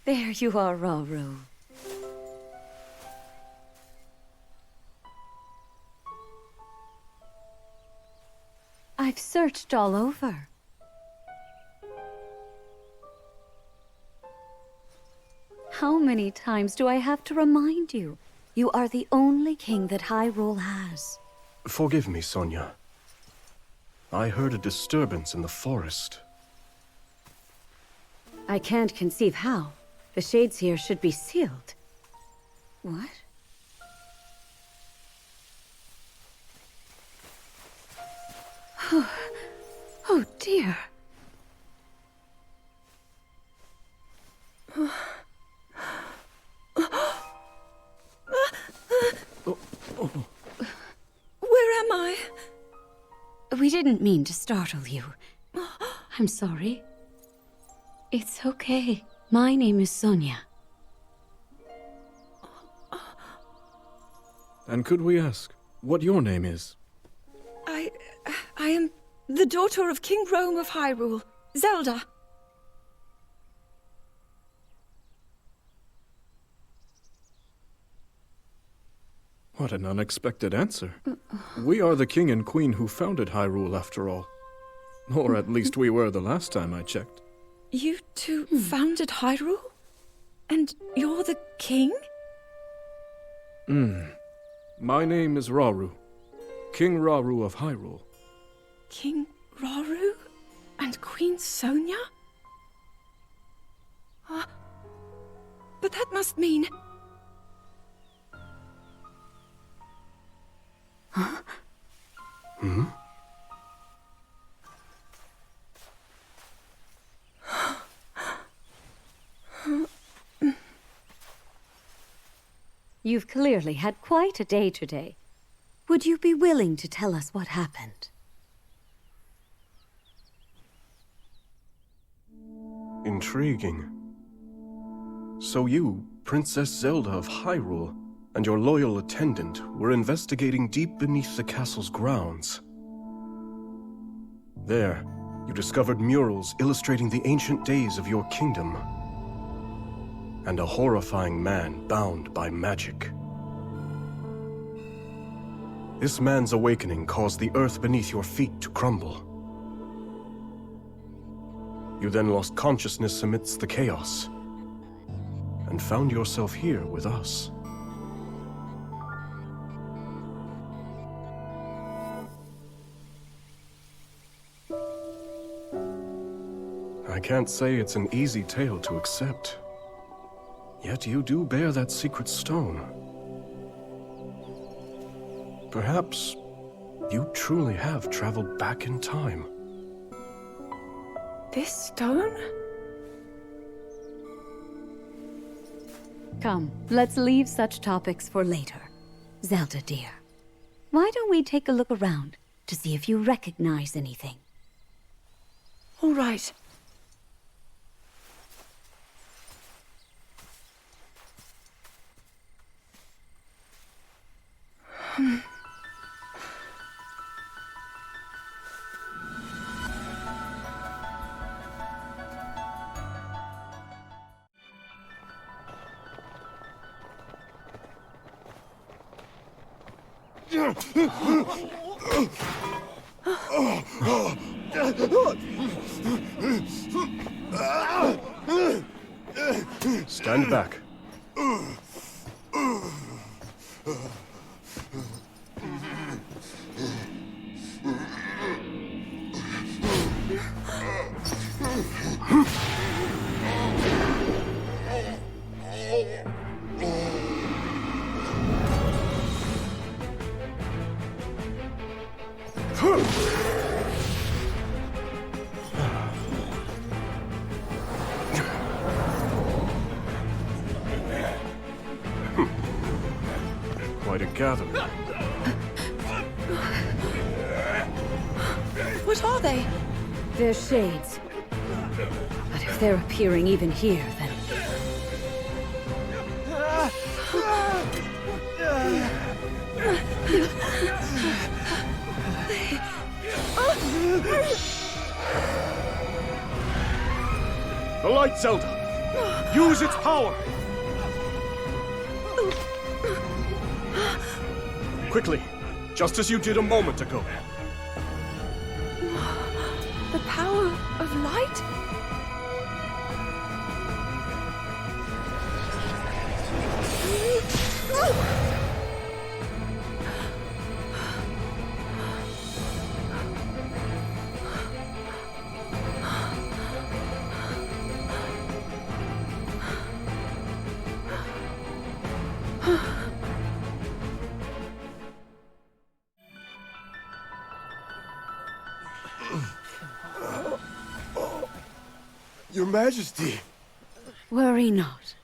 There you are, Rauru. I've searched all over. How many times do I have to remind you? You are the only king that Hyrule has. Forgive me, Sonia. I heard a disturbance in the forest. I can't conceive how. The shades here should be sealed. What? Oh dear. Where am I? We didn't mean to startle you. I'm sorry. It's okay. My name is Sonia. And could we ask what your name is? I am the daughter of King Rome of Hyrule, Zelda. What an unexpected answer. We are the king and queen who founded Hyrule, after all. Or at least we were the last time I checked. You two founded Hyrule? And you're the king? My name is Rauru. King Rauru of Hyrule. King Rauru? And Queen Sonia? But that must mean... Huh? You've clearly had quite a day today. Would you be willing to tell us what happened? Intriguing. So you, Princess Zelda of Hyrule, and your loyal attendant were investigating deep beneath the castle's grounds. There, you discovered murals illustrating the ancient days of your kingdom, and a horrifying man bound by magic. This man's awakening caused the earth beneath your feet to crumble. You then lost consciousness amidst the chaos, and found yourself here with us. I can't say it's an easy tale to accept. Yet you do bear that secret stone. Perhaps you truly have traveled back in time. This stone? Come, let's leave such topics for later. Zelda, dear, why don't we take a look around to see if you recognize anything? All right. Stand back. Quite a gathering. What are they? They're shades. But if they're appearing even here, then... The light, Zelda! Use its power! Quickly, just as you did a moment ago. The power of light? Your Majesty! Worry not.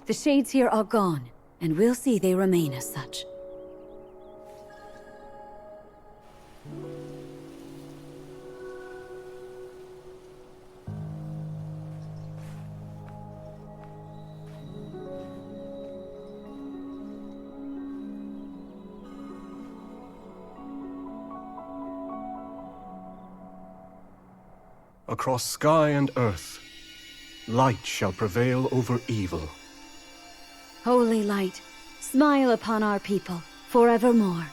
The shades here are gone, and we'll see they remain as such. Across sky and earth, light shall prevail over evil. Holy light, smile upon our people forevermore.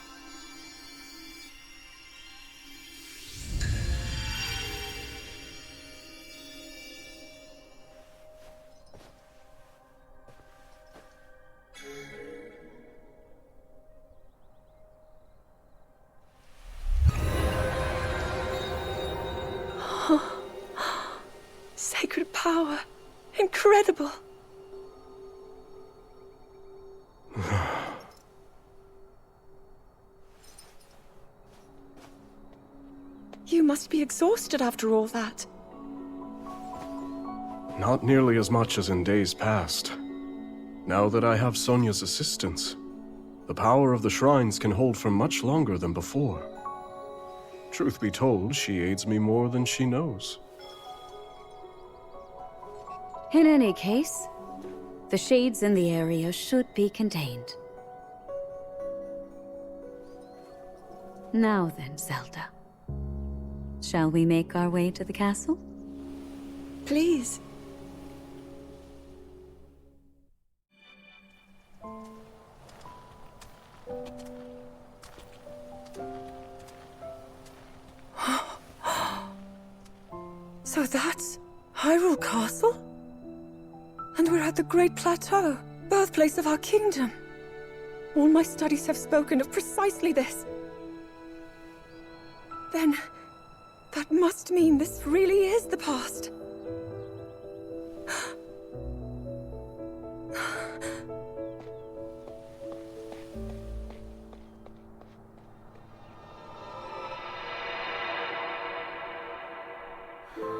Sacred power. Incredible. You must be exhausted after all that. Not nearly as much as in days past. Now that I have Sonia's assistance, the power of the shrines can hold for much longer than before. Truth be told, she aids me more than she knows. In any case, the shades in the area should be contained. Now then, Zelda. Shall we make our way to the castle? Please. So that's Hyrule Castle? And we're at the Great Plateau, birthplace of our kingdom. All my studies have spoken of precisely this. Then, that must mean this really is the past.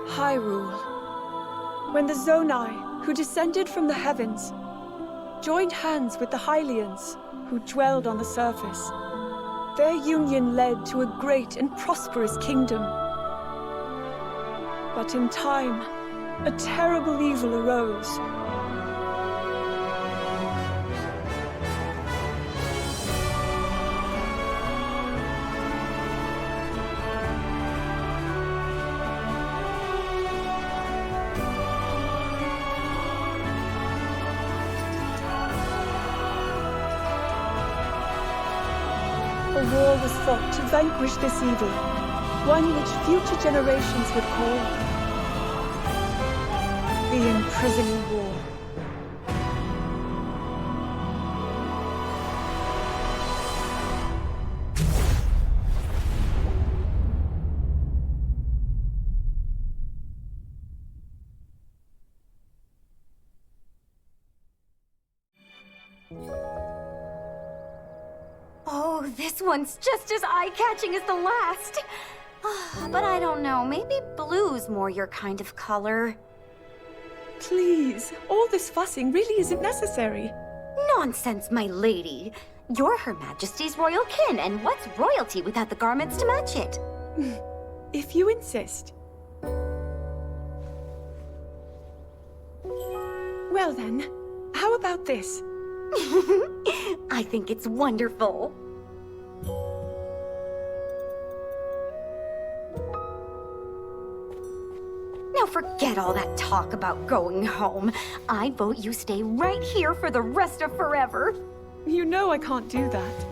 Hyrule. When the Zonai, who descended from the heavens, joined hands with the Hylians, who dwelled on the surface, their union led to a great and prosperous kingdom. But in time, a terrible evil arose. A war was fought to vanquish this evil, one which future generations would call the Imprisoning War. This one's just as eye-catching as the last. But I don't know, maybe blue's more your kind of color. Please, all this fussing really isn't necessary. Nonsense, my lady. You're Her Majesty's royal kin, and what's royalty without the garments to match it? If you insist. Well then, how about this? I think it's wonderful. Now forget all that talk about going home. I vote you stay right here for the rest of forever. You know I can't do that.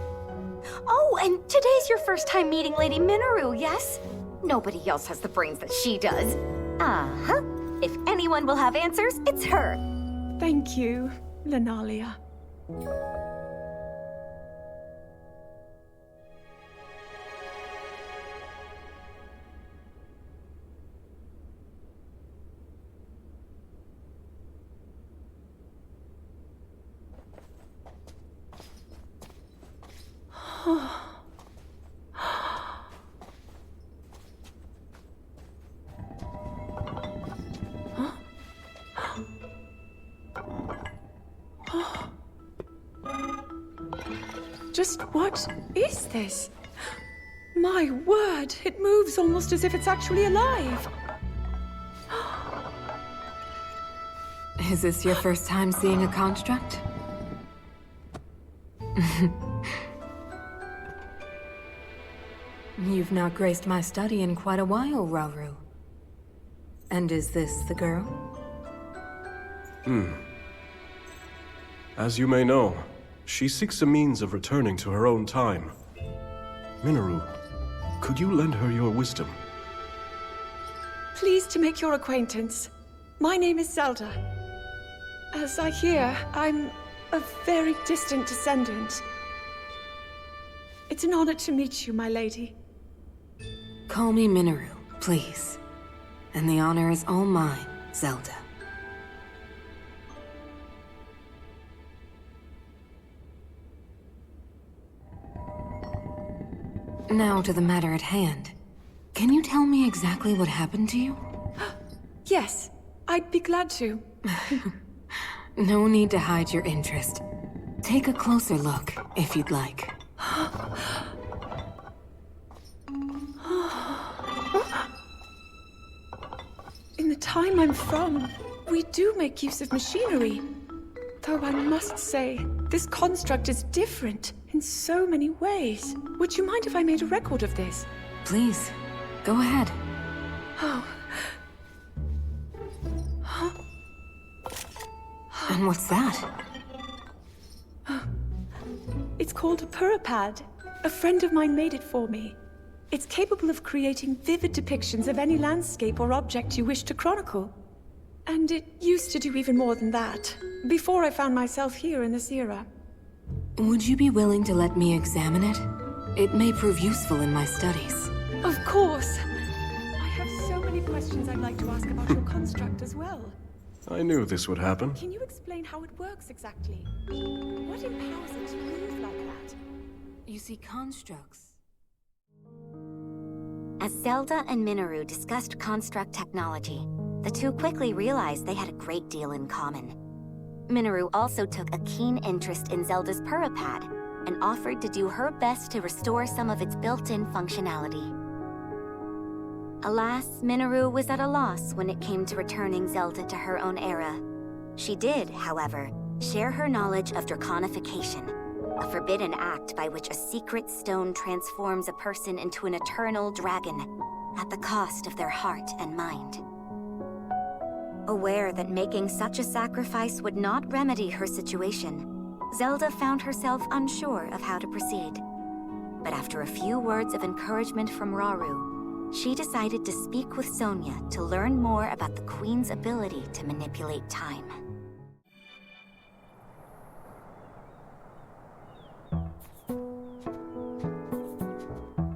Oh, and today's your first time meeting Lady Minoru, yes? Nobody else has the brains that she does. Uh-huh. If anyone will have answers, it's her. Thank you, Lenalia. Just what is this? My word, it moves almost as if it's actually alive. Is this your first time seeing a construct? You've not graced my study in quite a while, Rauru. And is this the girl? As you may know, she seeks a means of returning to her own time. Minoru, could you lend her your wisdom? Pleased to make your acquaintance. My name is Zelda. As I hear, I'm a very distant descendant. It's an honor to meet you, my lady. Call me Minoru, please. And the honor is all mine, Zelda. Now to the matter at hand. Can you tell me exactly what happened to you? Yes, I'd be glad to. No need to hide your interest. Take a closer look, if you'd like. In the time I'm from, we do make use of machinery. Though I must say, this construct is different in so many ways. Would you mind if I made a record of this? Please, go ahead. Oh. And what's that? It's called a Purapad. A friend of mine made it for me. It's capable of creating vivid depictions of any landscape or object you wish to chronicle. And it used to do even more than that, before I found myself here in this era. Would you be willing to let me examine it? It may prove useful in my studies. Of course. I have so many questions I'd like to ask about your construct as well. I knew this would happen. Can you explain how it works exactly? What empowers it to move like that? You see, constructs... As Zelda and Minoru discussed construct technology, the two quickly realized they had a great deal in common. Minoru also took a keen interest in Zelda's Purapad and offered to do her best to restore some of its built-in functionality. Alas, Minoru was at a loss when it came to returning Zelda to her own era. She did, however, share her knowledge of draconification, a forbidden act by which a secret stone transforms a person into an eternal dragon at the cost of their heart and mind. Aware that making such a sacrifice would not remedy her situation, Zelda found herself unsure of how to proceed. But after a few words of encouragement from Rauru, she decided to speak with Sonia to learn more about the Queen's ability to manipulate time.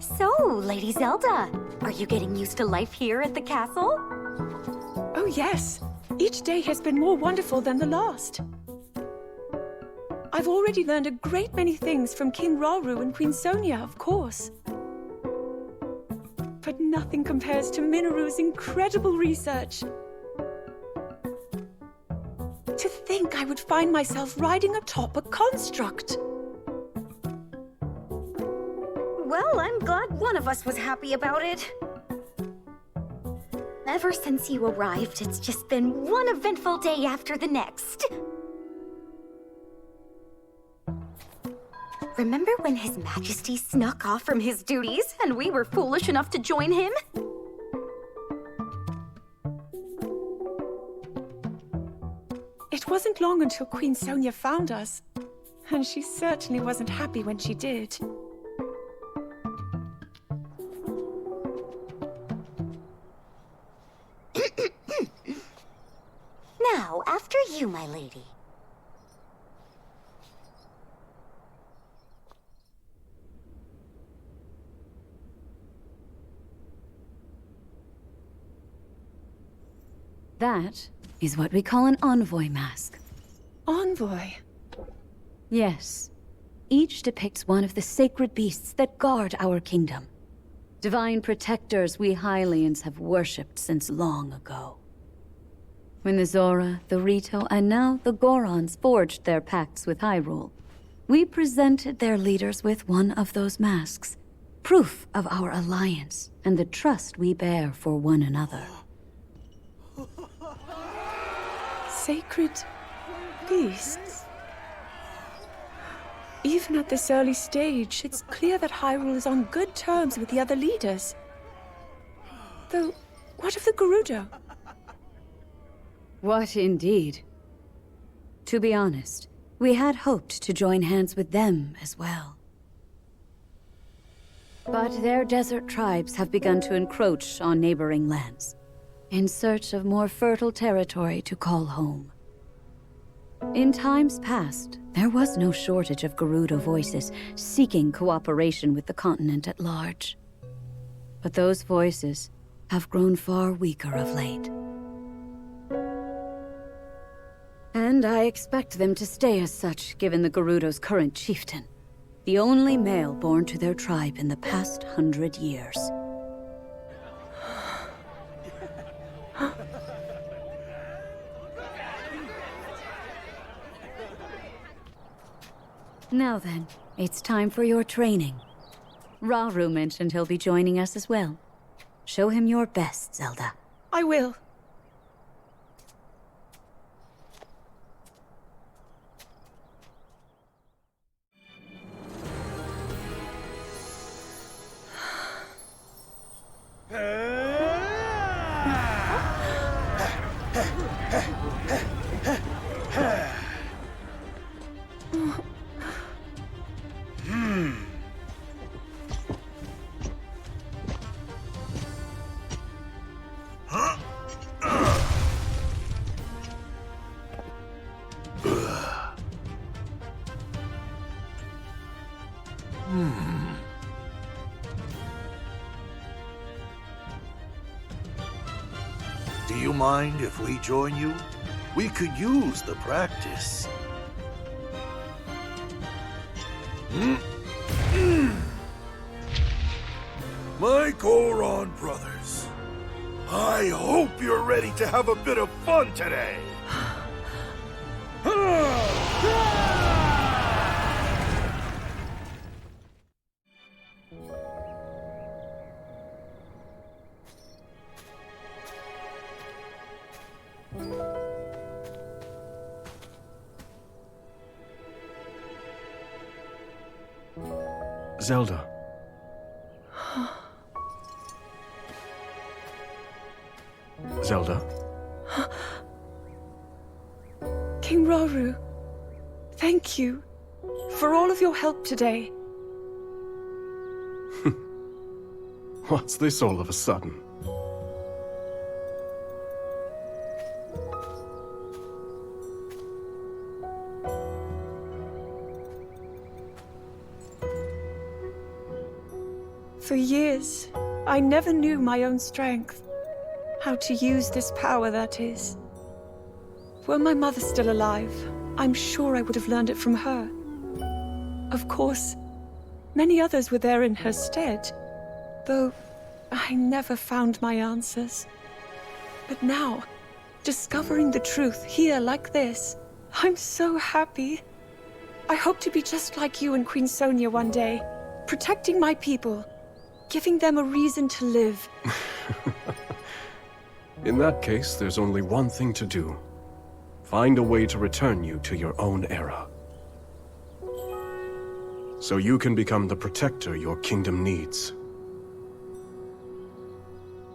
So, Lady Zelda, are you getting used to life here at the castle? Oh yes, each day has been more wonderful than the last. I've already learned a great many things from King Rauru and Queen Sonia, of course. But nothing compares to Minoru's incredible research. To think I would find myself riding atop a construct. Well, I'm glad one of us was happy about it. Ever since you arrived, it's just been one eventful day after the next. Remember when His Majesty snuck off from his duties and we were foolish enough to join him? It wasn't long until Queen Sonia found us, and she certainly wasn't happy when she did. Now, after you, my lady. That is what we call an envoy mask. Envoy? Yes. Each depicts one of the sacred beasts that guard our kingdom. Divine protectors we Hylians have worshipped since long ago. When the Zora, the Rito, and now the Gorons forged their pacts with Hyrule, we presented their leaders with one of those masks, proof of our alliance and the trust we bear for one another. Sacred beasts? Even at this early stage, it's clear that Hyrule is on good terms with the other leaders. Though, what of the Gerudo? What indeed? To be honest, we had hoped to join hands with them as well. But their desert tribes have begun to encroach on neighboring lands, in search of more fertile territory to call home. In times past, there was no shortage of Gerudo voices seeking cooperation with the continent at large. But those voices have grown far weaker of late. And I expect them to stay as such, given the Gerudo's current chieftain, the only male born to their tribe in the past 100 years. Now then, it's time for your training. Rauru mentioned he'll be joining us as well. Show him your best, Zelda. I will. Do you mind if we join you? We could use the practice. My Goron brothers, I hope you're ready to have a bit of fun today. Zelda. Zelda. King Rauru, thank you for all of your help today. What's this all of a sudden? For years, I never knew my own strength. How to use this power, that is. Were my mother still alive, I'm sure I would have learned it from her. Of course, many others were there in her stead, though I never found my answers. But now, discovering the truth here like this, I'm so happy. I hope to be just like you and Queen Sonia one day, protecting my people, giving them a reason to live. In that case, there's only one thing to do. Find a way to return you to your own era. So you can become the protector your kingdom needs.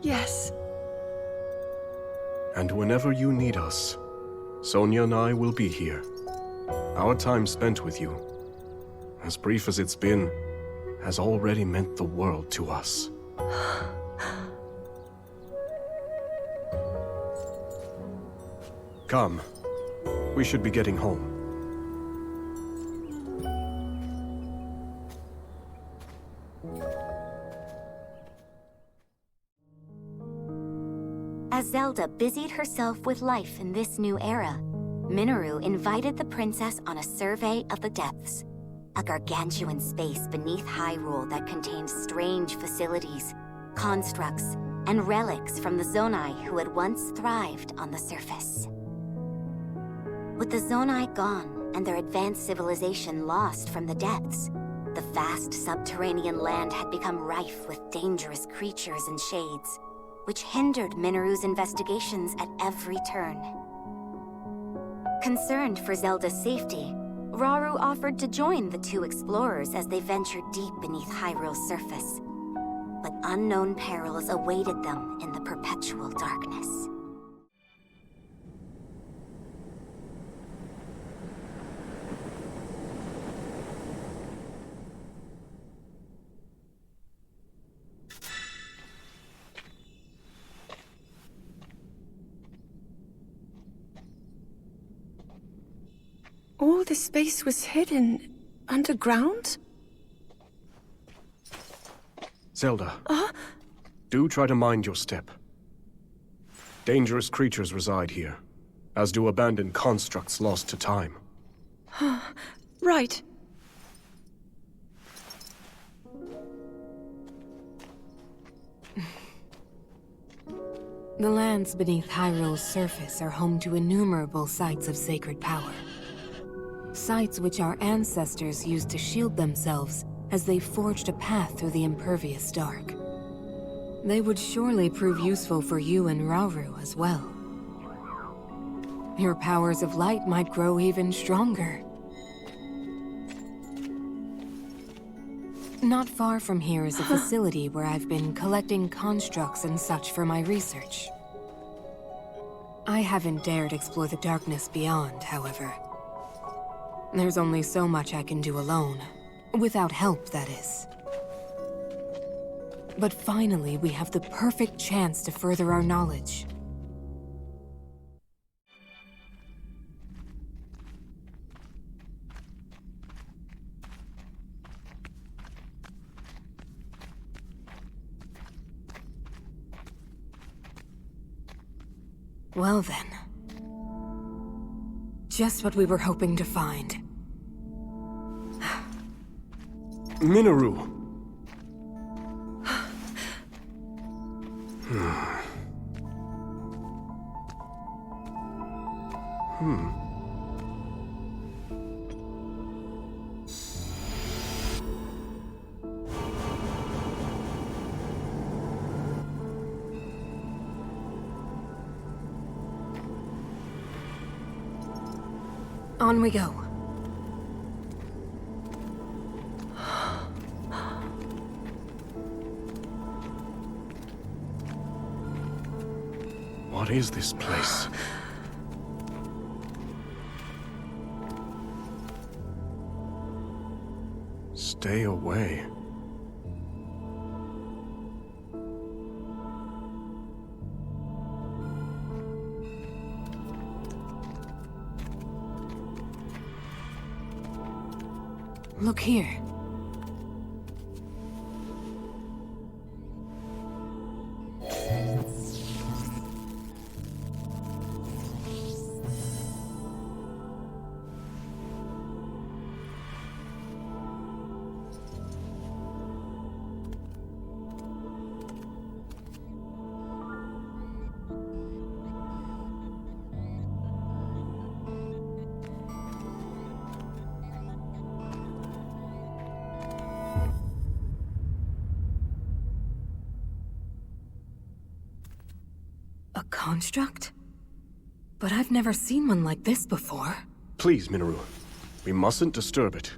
Yes. And whenever you need us, Sonia and I will be here. Our time spent with you, as brief as it's been, has already meant the world to us. Come. We should be getting home. As Zelda busied herself with life in this new era, Minoru invited the princess on a survey of the depths, a gargantuan space beneath Hyrule that contained strange facilities, constructs, and relics from the Zonai who had once thrived on the surface. With the Zonai gone and their advanced civilization lost from the depths, the vast subterranean land had become rife with dangerous creatures and shades, which hindered Minoru's investigations at every turn. Concerned for Zelda's safety, Rauru offered to join the two explorers as they ventured deep beneath Hyrule's surface. But unknown perils awaited them in the perpetual darkness. All this space was hidden underground? Zelda. Do try to mind your step. Dangerous creatures reside here, as do abandoned constructs lost to time. Right. The lands beneath Hyrule's surface are home to innumerable sites of sacred power. Sites which our ancestors used to shield themselves as they forged a path through the impervious dark. They would surely prove useful for you and Rauru as well. Your powers of light might grow even stronger. Not far from here is a facility where I've been collecting constructs and such for my research. I haven't dared explore the darkness beyond, however. There's only so much I can do alone. Without help, that is. But finally, we have the perfect chance to further our knowledge. Well then. Just what we were hoping to find. Minoru! On we go. What is this place? Stay away. Look here. construct? But I've never seen one like this before. Please, Minoru. We mustn't disturb it.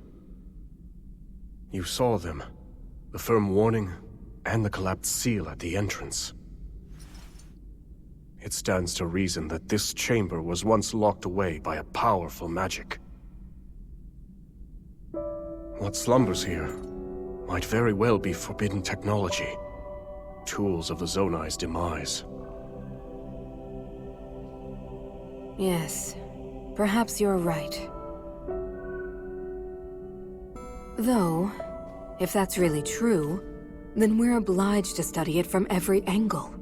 You saw them. The firm warning, and the collapsed seal at the entrance. It stands to reason that this chamber was once locked away by a powerful magic. What slumbers here might very well be forbidden technology. Tools of the Zonai's demise. Yes, perhaps you're right. Though, if that's really true, then we're obliged to study it from every angle.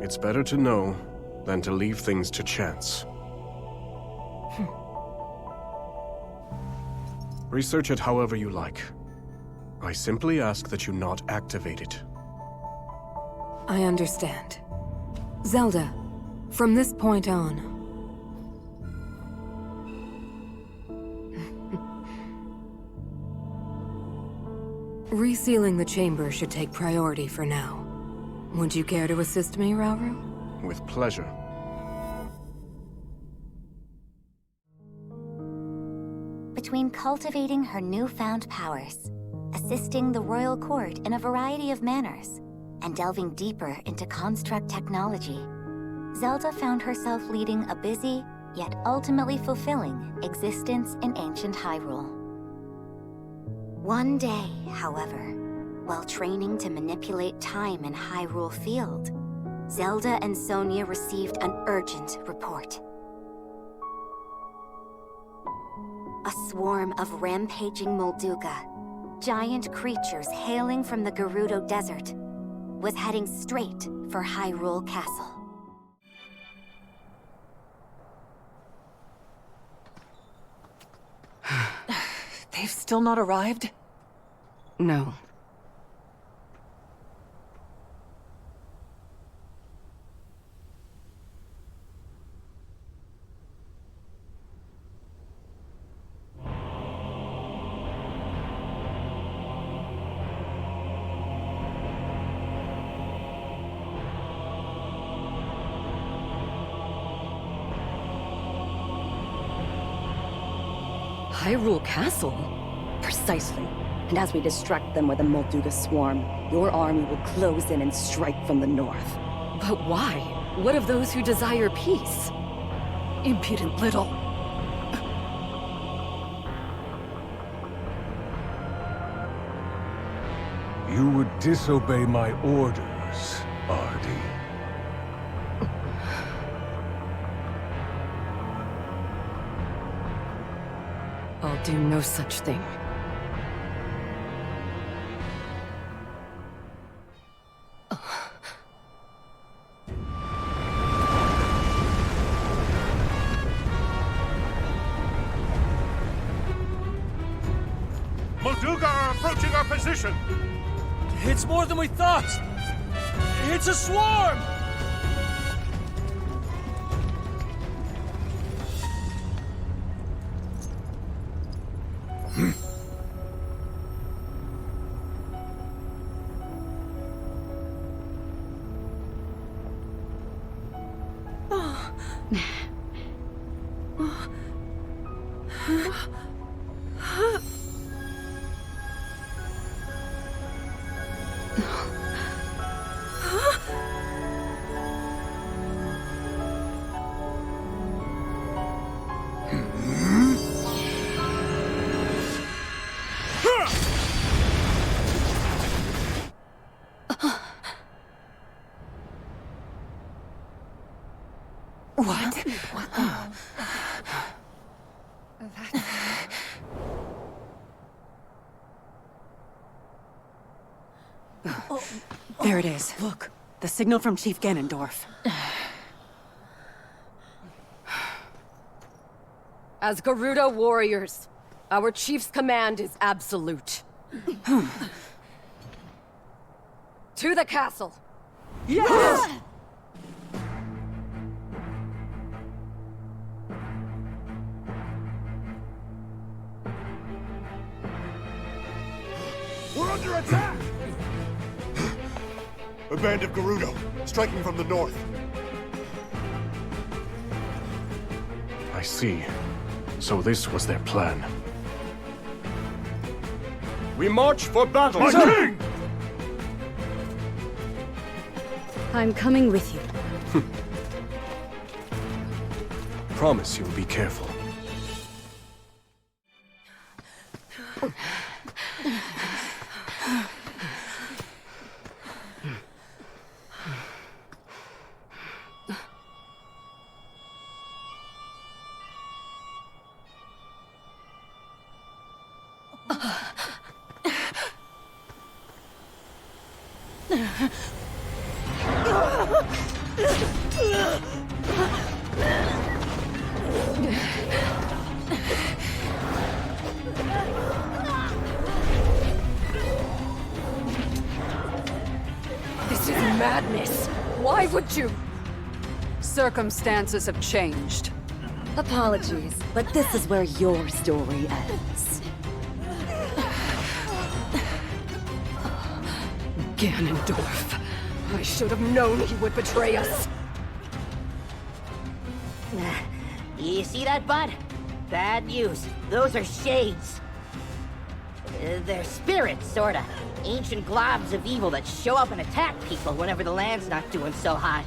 It's better to know than to leave things to chance. Research it however you like. I simply ask that you not activate it. I understand. Zelda, from this point on... Resealing the chamber should take priority for now. Would you care to assist me, Rauru? With pleasure. Between cultivating her newfound powers, assisting the royal court in a variety of manners, and delving deeper into construct technology, Zelda found herself leading a busy, yet ultimately fulfilling, existence in Ancient Hyrule. One day, however, while training to manipulate time in Hyrule Field, Zelda and Sonia received an urgent report. A swarm of rampaging Molduga, giant creatures hailing from the Gerudo Desert, was heading straight for Hyrule Castle. They've still not arrived? No. Hyrule Castle? Precisely. And as we distract them with a Molduga swarm, your army will close in and strike from the north. But why? What of those who desire peace? Impudent little. You would disobey my orders, Ardi. I'll do no such thing. Molduga are approaching our position! It's more than we thought! It's a swarm! There it is. Look, the signal from Chief Ganondorf. As Gerudo warriors, our chief's command is absolute. To the castle! Yes! We're under attack! A band of Gerudo, striking from the north. I see. So this was their plan. We march for battle! My king! I'm coming with you. Promise you'll be careful. This is madness. Why would you? Circumstances have changed. Apologies, but this is where your story ends. Ganondorf. I should have known he would betray us. You see that, bud? Bad news. Those are shades. They're spirits, sorta. Ancient globs of evil that show up and attack people whenever the land's not doing so hot.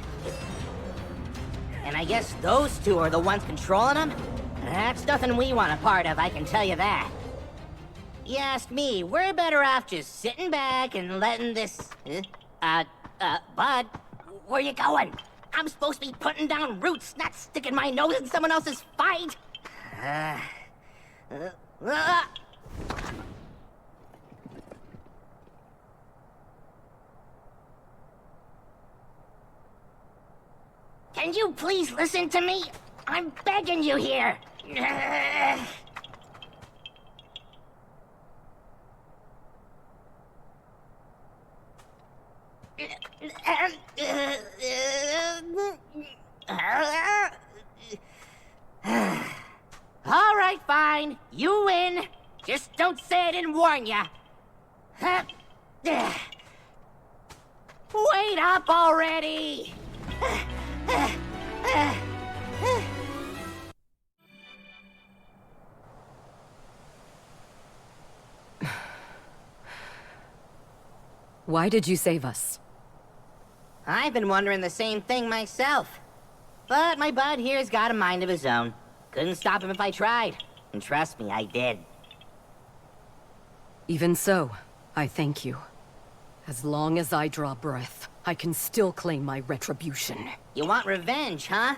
And I guess those two are the ones controlling them? That's nothing we want a part of, I can tell you that. You ask me, we're better off just sitting back and letting this... Bud, where you going? I'm supposed to be putting down roots, not sticking my nose in someone else's fight! Can you please listen to me? I'm begging you here! All right, fine. You win. Just don't say I didn't warn ya. Wait up already! Why did you save us? I've been wondering the same thing myself. But my bud here's got a mind of his own. Couldn't stop him if I tried. And trust me, I did. Even so, I thank you. As long as I draw breath, I can still claim my retribution. You want revenge, huh?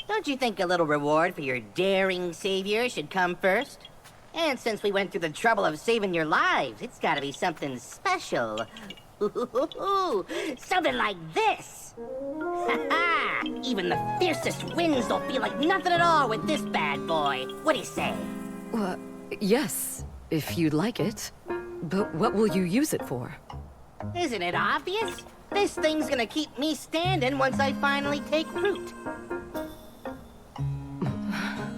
Don't you think a little reward for your daring savior should come first? And since we went through the trouble of saving your lives, it's gotta be something special. Something like this! Ha-ha! Even the fiercest winds don't feel like nothing at all with this bad boy. What do you say? Yes, if you'd like it. But what will you use it for? Isn't it obvious? This thing's gonna keep me standing once I finally take root.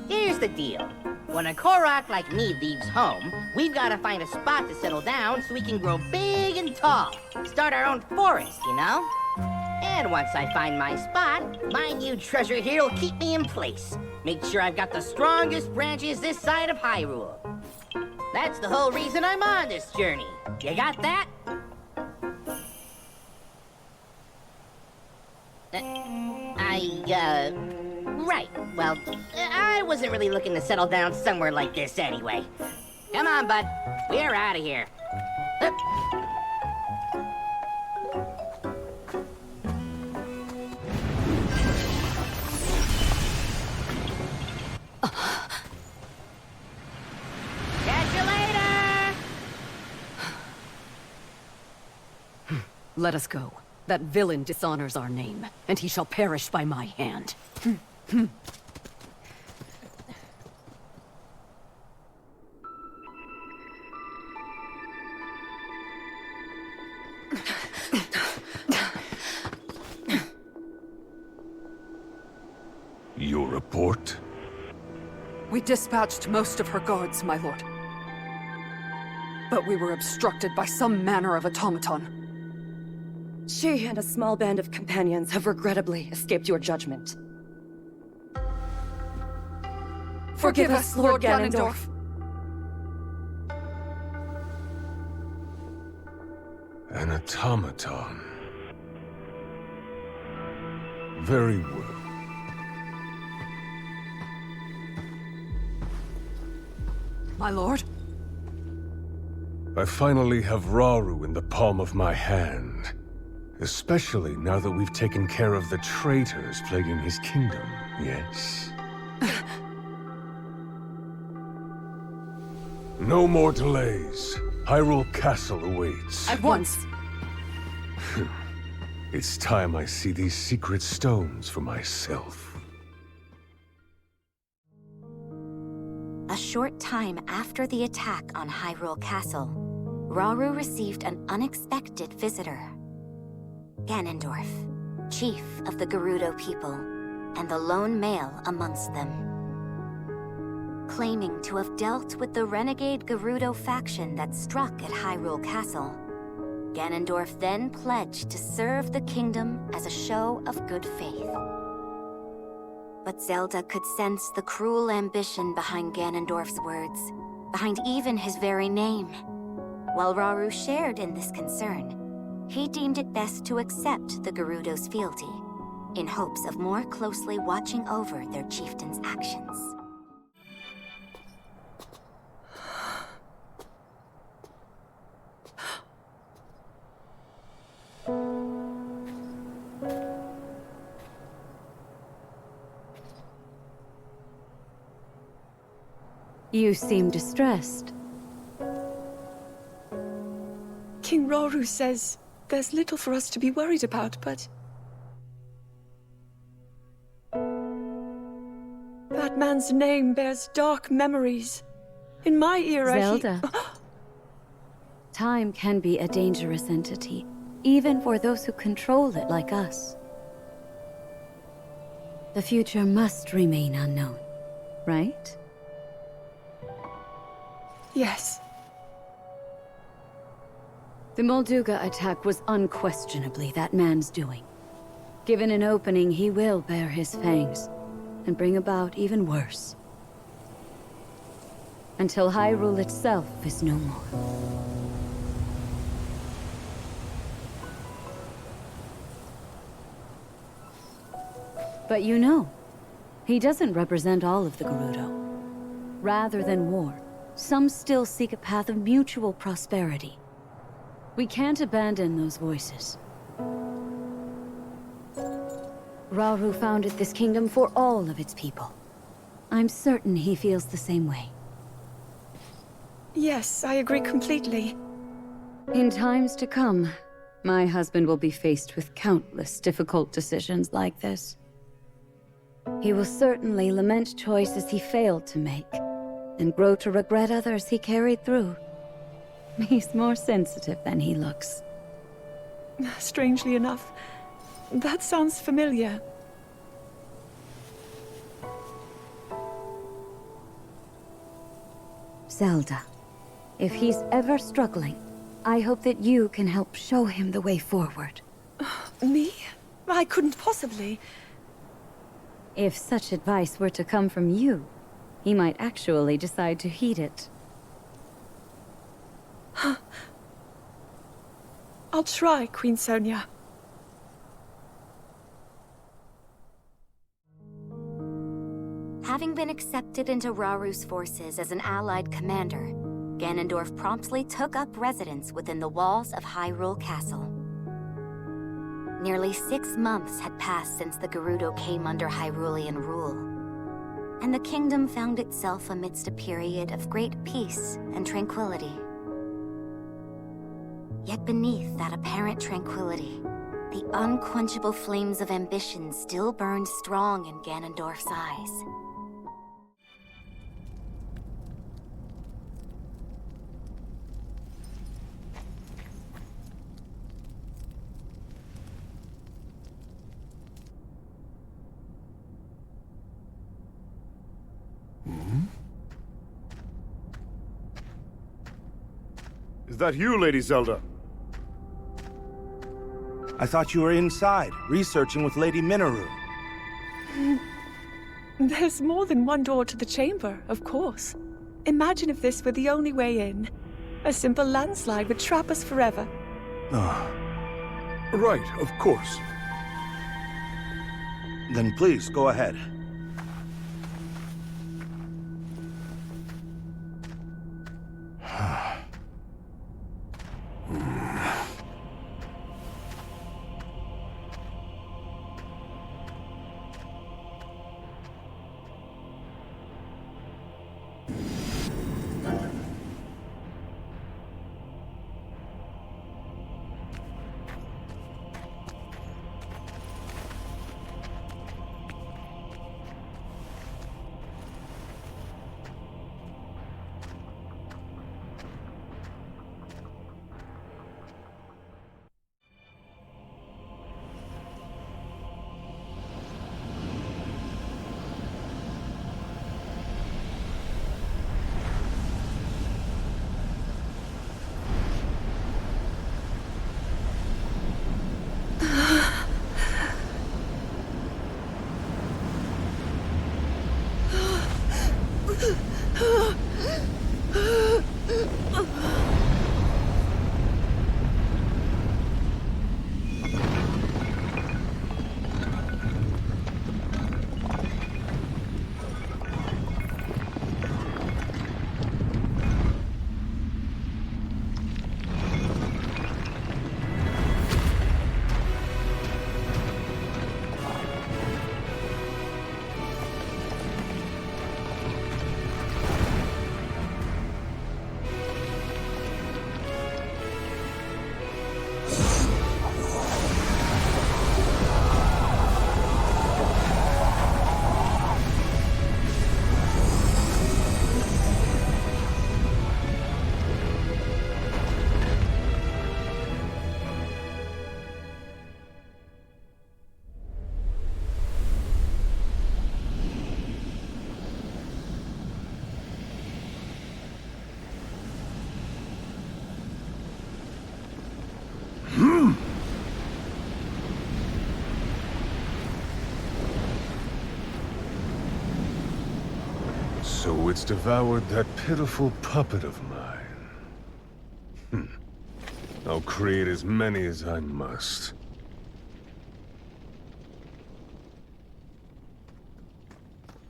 Here's the deal. When a Korok like me leaves home, we've gotta find a spot to settle down so we can grow big and tall. Start our own forest, you know? And once I find my spot, my new treasure here will keep me in place. Make sure I've got the strongest branches this side of Hyrule. That's the whole reason I'm on this journey. You got that? Right. Well, I wasn't really looking to settle down somewhere like this anyway. Come on, bud. We're out of here. Catch you later! Let us go. That villain dishonors our name, and he shall perish by my hand. Your report? We dispatched most of her guards, my lord. But we were obstructed by some manner of automaton. She and a small band of companions have regrettably escaped your judgment. Forgive us, Lord Ganondorf. An automaton. Very well. My lord? I finally have Rauru in the palm of my hand. Especially now that we've taken care of the traitors plaguing his kingdom, yes? No more delays. Hyrule Castle awaits. At once! It's time I see these secret stones for myself. A short time after the attack on Hyrule Castle, Rauru received an unexpected visitor. Ganondorf, chief of the Gerudo people, and the lone male amongst them. Claiming to have dealt with the renegade Gerudo faction that struck at Hyrule Castle, Ganondorf then pledged to serve the kingdom as a show of good faith. But Zelda could sense the cruel ambition behind Ganondorf's words, behind even his very name. While Rauru shared in this concern, he deemed it best to accept the Gerudo's fealty, in hopes of more closely watching over their chieftain's actions. You seem distressed. King Rauru says there's little for us to be worried about, but... that man's name bears dark memories. In my era, Zelda. Time can be a dangerous entity, even for those who control it like us. The future must remain unknown, right? Yes. The Molduga attack was unquestionably that man's doing. Given an opening, he will bare his fangs, and bring about even worse. Until Hyrule itself is no more. But you know, he doesn't represent all of the Gerudo. Rather than war, some still seek a path of mutual prosperity. We can't abandon those voices. Rauru founded this kingdom for all of its people. I'm certain he feels the same way. Yes, I agree completely. In times to come, my husband will be faced with countless difficult decisions like this. He will certainly lament choices he failed to make, and grow to regret others he carried through. He's more sensitive than he looks. Strangely enough, that sounds familiar. Zelda, if he's ever struggling, I hope that you can help show him the way forward. Me? I couldn't possibly. If such advice were to come from you, he might actually decide to heed it. I'll try, Queen Sonia. Having been accepted into Rauru's forces as an allied commander, Ganondorf promptly took up residence within the walls of Hyrule Castle. Nearly 6 months had passed since the Gerudo came under Hyrulean rule, and the kingdom found itself amidst a period of great peace and tranquility. Yet beneath that apparent tranquility, the unquenchable flames of ambition still burned strong in Ganondorf's eyes. Is that you, Lady Zelda? I thought you were inside, researching with Lady Minoru. There's more than one door to the chamber, of course. Imagine if this were the only way in. A simple landslide would trap us forever. Right, of course. Then please, go ahead. So it's devoured that pitiful puppet of mine. I'll create as many as I must.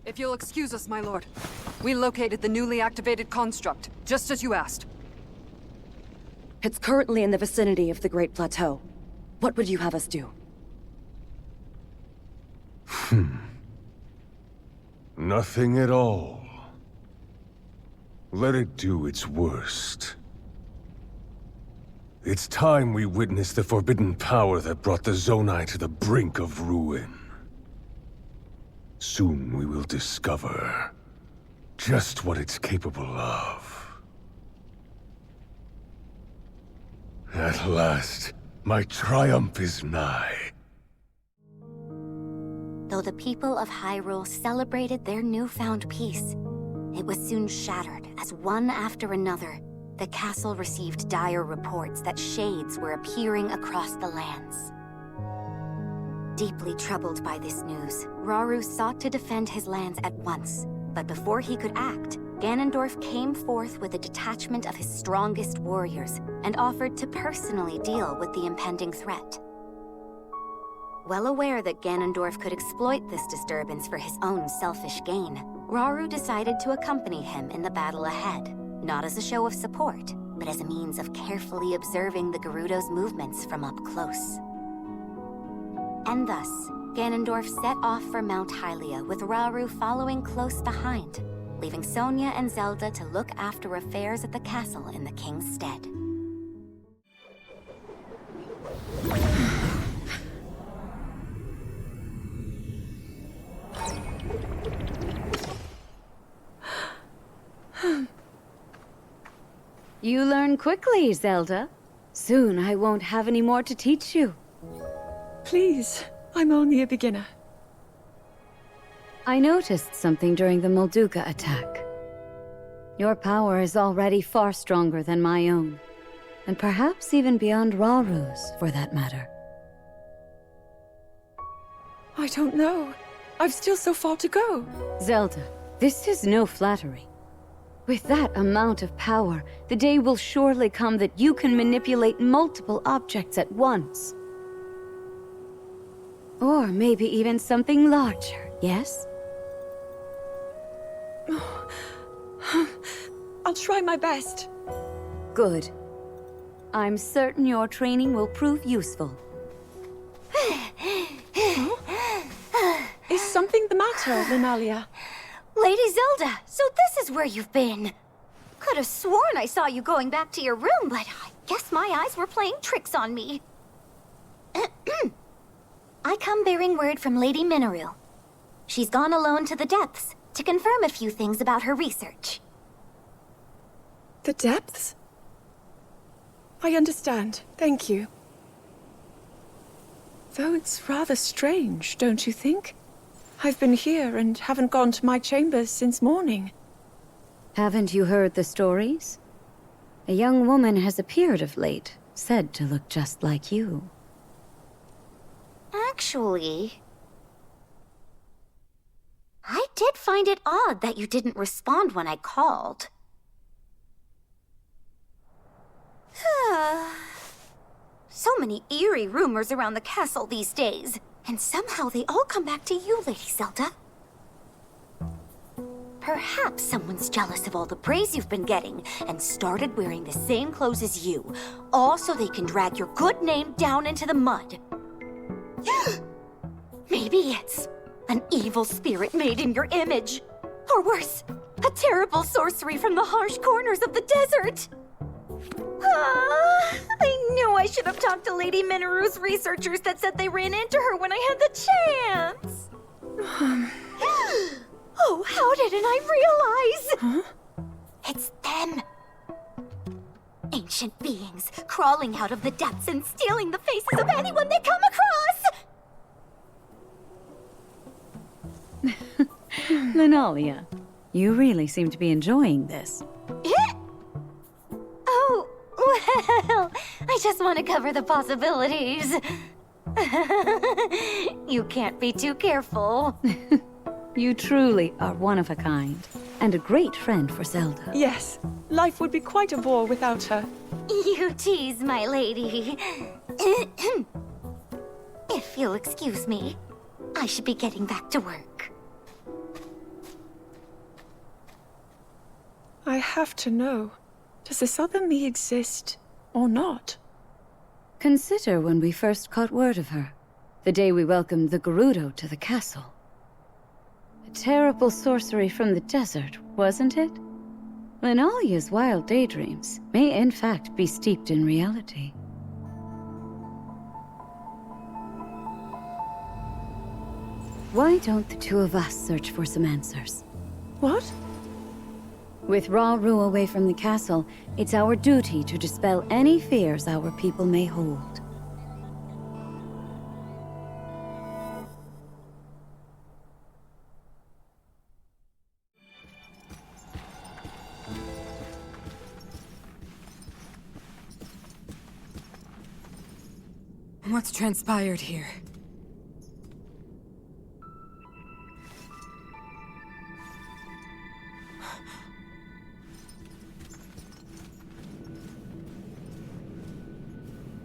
If you'll excuse us, my lord. We located the newly activated construct, just as you asked. It's currently in the vicinity of the Great Plateau. What would you have us do? Nothing at all. Let it do its worst. It's time we witness the forbidden power that brought the Zonai to the brink of ruin. Soon we will discover just what it's capable of. At last, my triumph is nigh. Though the people of Hyrule celebrated their newfound peace, it was soon shattered as one after another, the castle received dire reports that shades were appearing across the lands. Deeply troubled by this news, Rauru sought to defend his lands at once, but before he could act, Ganondorf came forth with a detachment of his strongest warriors and offered to personally deal with the impending threat. Well aware that Ganondorf could exploit this disturbance for his own selfish gain, Rauru decided to accompany him in the battle ahead, not as a show of support, but as a means of carefully observing the Gerudo's movements from up close. And thus, Ganondorf set off for Mount Hylia with Rauru following close behind, leaving Sonia and Zelda to look after affairs at the castle in the king's stead. You learn quickly, Zelda. Soon I won't have any more to teach you. Please, I'm only a beginner. I noticed something during the Molduga attack. Your power is already far stronger than my own, and perhaps even beyond Rauru's, for that matter. I don't know. I've still so far to go. Zelda, this is no flattery. With that amount of power, the day will surely come that you can manipulate multiple objects at once. Or maybe even something larger, yes? I'll try my best. Good. I'm certain your training will prove useful. Is something the matter, Linalia? Lady Zelda, so this is where you've been. Could have sworn I saw you going back to your room, but I guess my eyes were playing tricks on me. I come bearing word from Lady Minaru. She's gone alone to the depths to confirm a few things about her research. The depths? I understand. Thank you. Though it's rather strange, don't you think? I've been here and haven't gone to my chambers since morning. Haven't you heard the stories? A young woman has appeared of late, said to look just like you. Actually, I did find it odd that you didn't respond when I called. So many eerie rumors around the castle these days, and somehow they all come back to you, Lady Zelda. Perhaps someone's jealous of all the praise you've been getting and started wearing the same clothes as you, all so they can drag your good name down into the mud. Maybe it's an evil spirit made in your image. Or worse, a terrible sorcery from the harsh corners of the desert. I knew I should have talked to Lady Minaru's researchers that said they ran into her when I had the chance. Oh, how didn't I realize? Huh? It's them. Ancient beings crawling out of the depths and stealing the faces of anyone they come across. Linalia, you really seem to be enjoying this. Oh, well, I just want to cover the possibilities. You can't be too careful. You truly are one of a kind, and a great friend for Zelda. Yes, life would be quite a bore without her. You tease, my lady. If you'll excuse me, I should be getting back to work. I have to know, does this other me exist or not? Consider when we first caught word of her, the day we welcomed the Gerudo to the castle. A terrible sorcery from the desert, wasn't it? Linalia's wild daydreams may in fact be steeped in reality. Why don't the two of us search for some answers? What? With Rauru away from the castle, it's our duty to dispel any fears our people may hold. What's transpired here?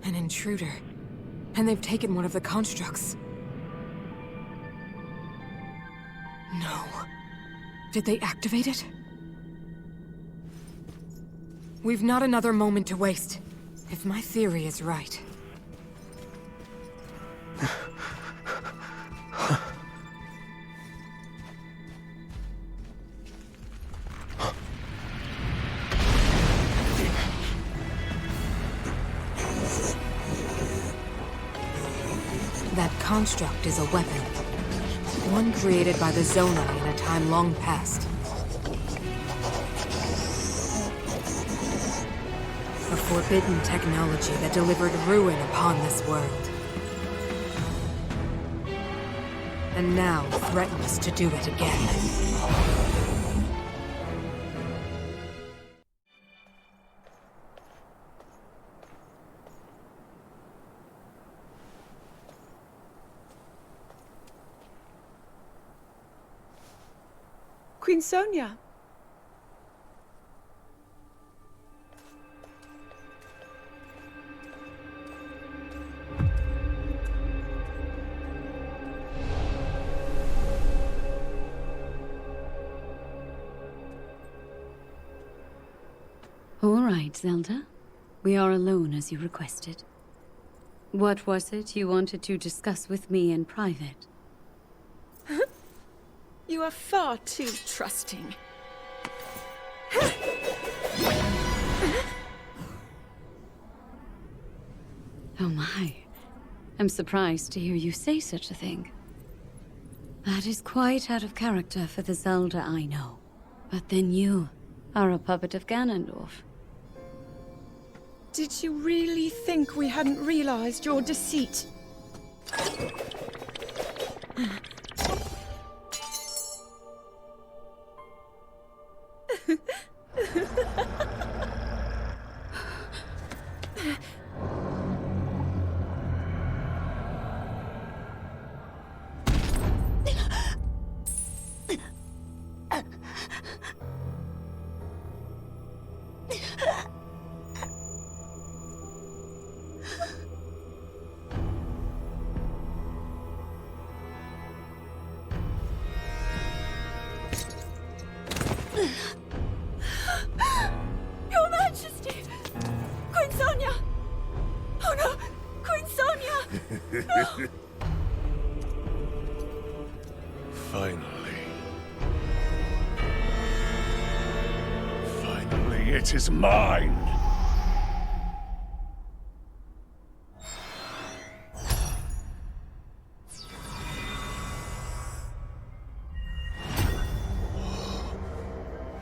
An intruder. And they've taken one of the constructs. No. Did they activate it? We've not another moment to waste. If my theory is right. That construct is a weapon. One created by the Zonai in a time long past. A forbidden technology that delivered ruin upon this world. And now threatens to do it again. Queen Sonia. All right, Zelda. We are alone as you requested. What was it you wanted to discuss with me in private? You are far too trusting. Oh my. I'm surprised to hear you say such a thing. That is quite out of character for the Zelda I know. But then you are a puppet of Ganondorf. Did you really think we hadn't realized your deceit? Your Majesty! Queen Sonia! Oh no! Queen Sonia! No! Finally. Finally, it is mine!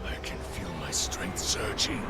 I can feel my strength surging.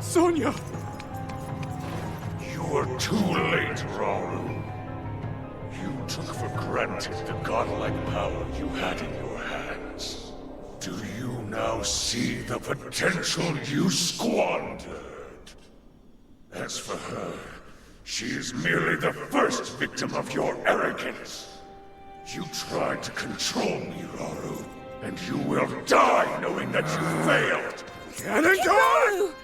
Sonia! You were too late, Rauru. You took for granted the godlike power you had in your hands. Do you now see the potential you squandered? As for her, she is merely the first victim of your arrogance. You tried to control me, Rauru, and you will die knowing that you failed. Ganondorf!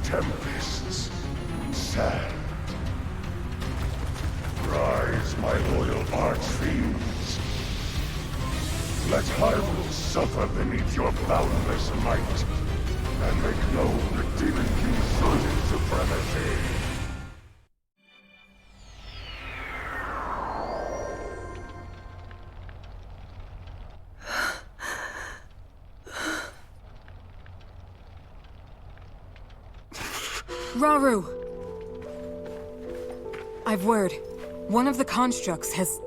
Tempests, sand. Rise, my loyal archfiends. Let Hyrule suffer beneath your boundless might, and make known the Demon King's sudden supremacy. Rauru! I've word. One of the constructs has...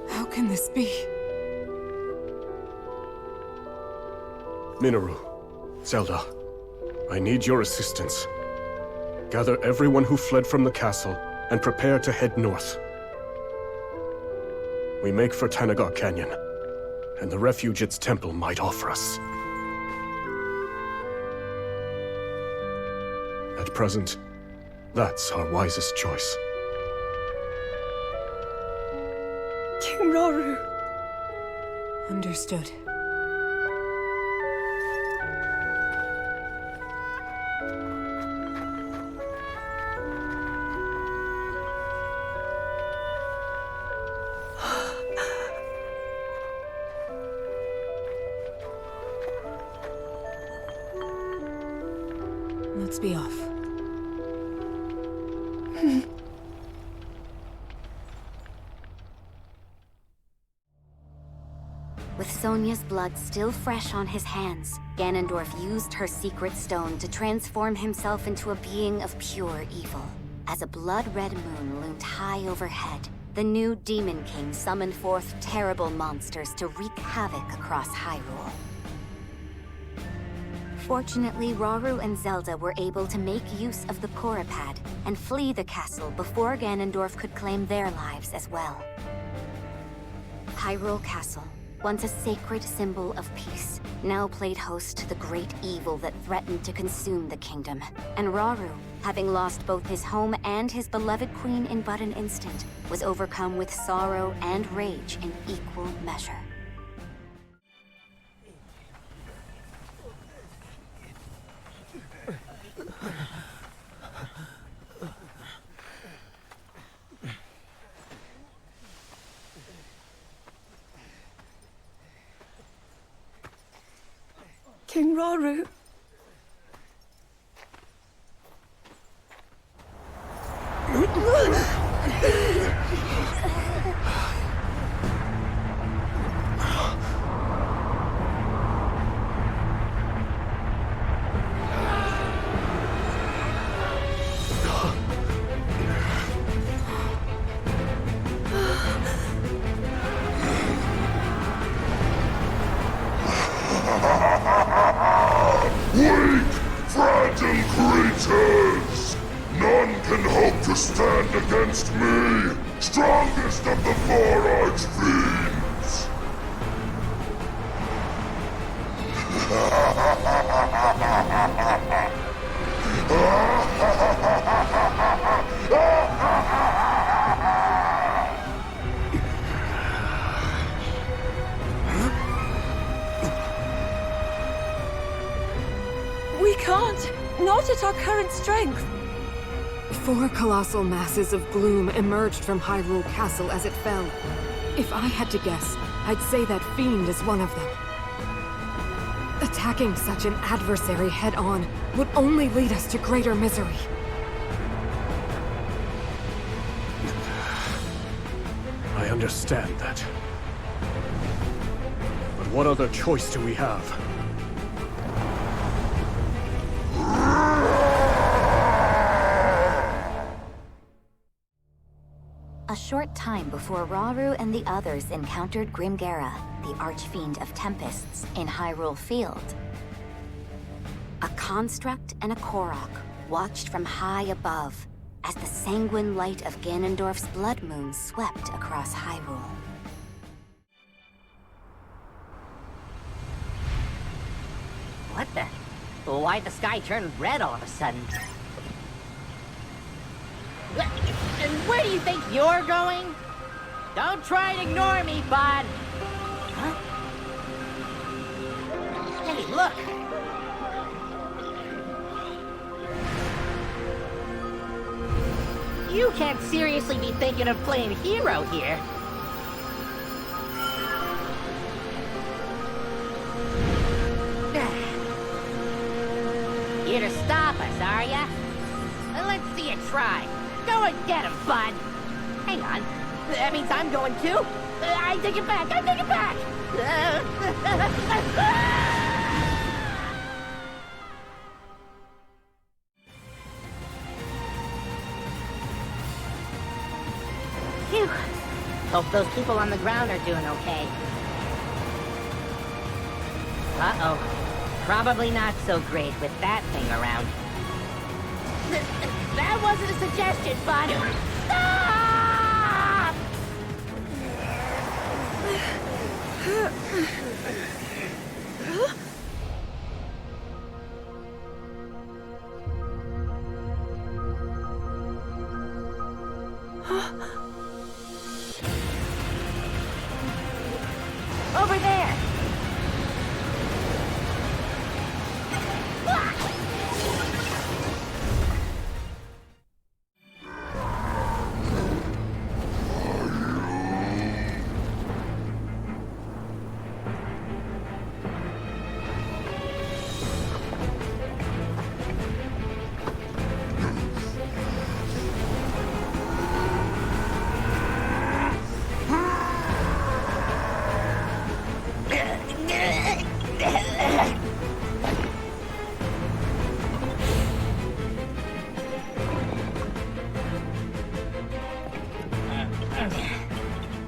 How can this be? Minoru, Zelda, I need your assistance. Gather everyone who fled from the castle and prepare to head north. We make for Tanagar Canyon, and the refuge its temple might offer us. At present, that's our wisest choice. King Rauru. Understood. Let's be off. With Sonia's blood still fresh on his hands, Ganondorf used her secret stone to transform himself into a being of pure evil. As a blood-red moon loomed high overhead, the new Demon King summoned forth terrible monsters to wreak havoc across Hyrule. Fortunately, Rauru and Zelda were able to make use of the Korapad and flee the castle before Ganondorf could claim their lives as well. Hyrule Castle, once a sacred symbol of peace, now played host to the great evil that threatened to consume the kingdom. And Rauru, having lost both his home and his beloved queen in but an instant, was overcome with sorrow and rage in equal measure. King Rauru. Weak, fragile creatures! None can hope to stand against me, strongest of the four archfiends! We can't! Not at our current strength! 4 colossal masses of gloom emerged from Hyrule Castle as it fell. If I had to guess, I'd say that fiend is one of them. Attacking such an adversary head-on would only lead us to greater misery. I understand that. But what other choice do we have? A short time before Rauru and the others encountered Grimgera, the Archfiend of Tempests, in Hyrule Field. A construct and a Korok watched from high above as the sanguine light of Ganondorf's blood moon swept across Hyrule. What the? Why'd the sky turn red all of a sudden? Where do you think you're going? Don't try and ignore me, bud! Huh? Hey, look! You can't seriously be thinking of playing hero here. Here to stop us, are ya? Let's see you try. Go and get him, bud. Hang on. That means I'm going too. I take it back. I take it back. Phew. Hope those people on the ground are doing okay. Uh-oh. Probably not so great with that thing around. That wasn't a suggestion, bud. Stop! Over there!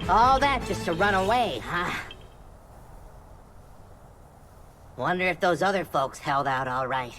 All that just to run away, huh? Wonder if those other folks held out all right.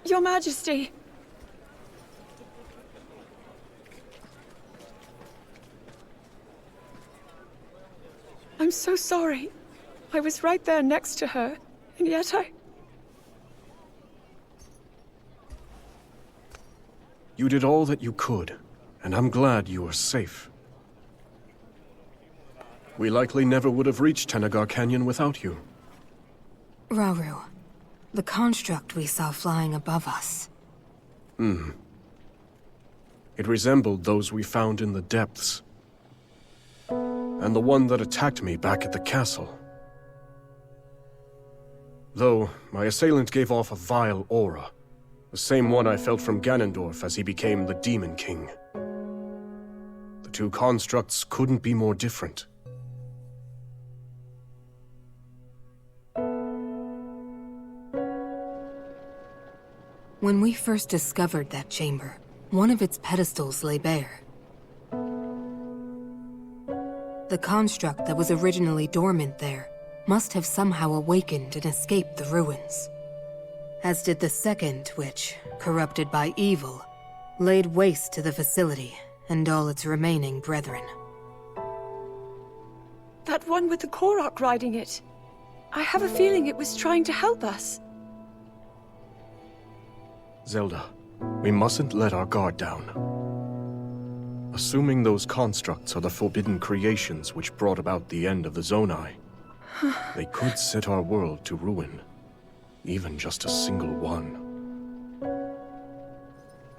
Your Majesty! I'm so sorry. I was right there next to her, and yet You did all that you could, and I'm glad you are safe. We likely never would have reached Tenagar Canyon without you. Rauru, the construct we saw flying above us. It resembled those we found in the depths. And the one that attacked me back at the castle. Though, my assailant gave off a vile aura. The same one I felt from Ganondorf as he became the Demon King. The two constructs couldn't be more different. When we first discovered that chamber, one of its pedestals lay bare. The construct that was originally dormant there must have somehow awakened and escaped the ruins. As did the second, which, corrupted by evil, laid waste to the facility and all its remaining brethren. that one with the Korok riding it. I have a feeling it was trying to help us. Zelda, we mustn't let our guard down. Assuming those constructs are the forbidden creations which brought about the end of the Zonai, they could set our world to ruin. Even just a single one.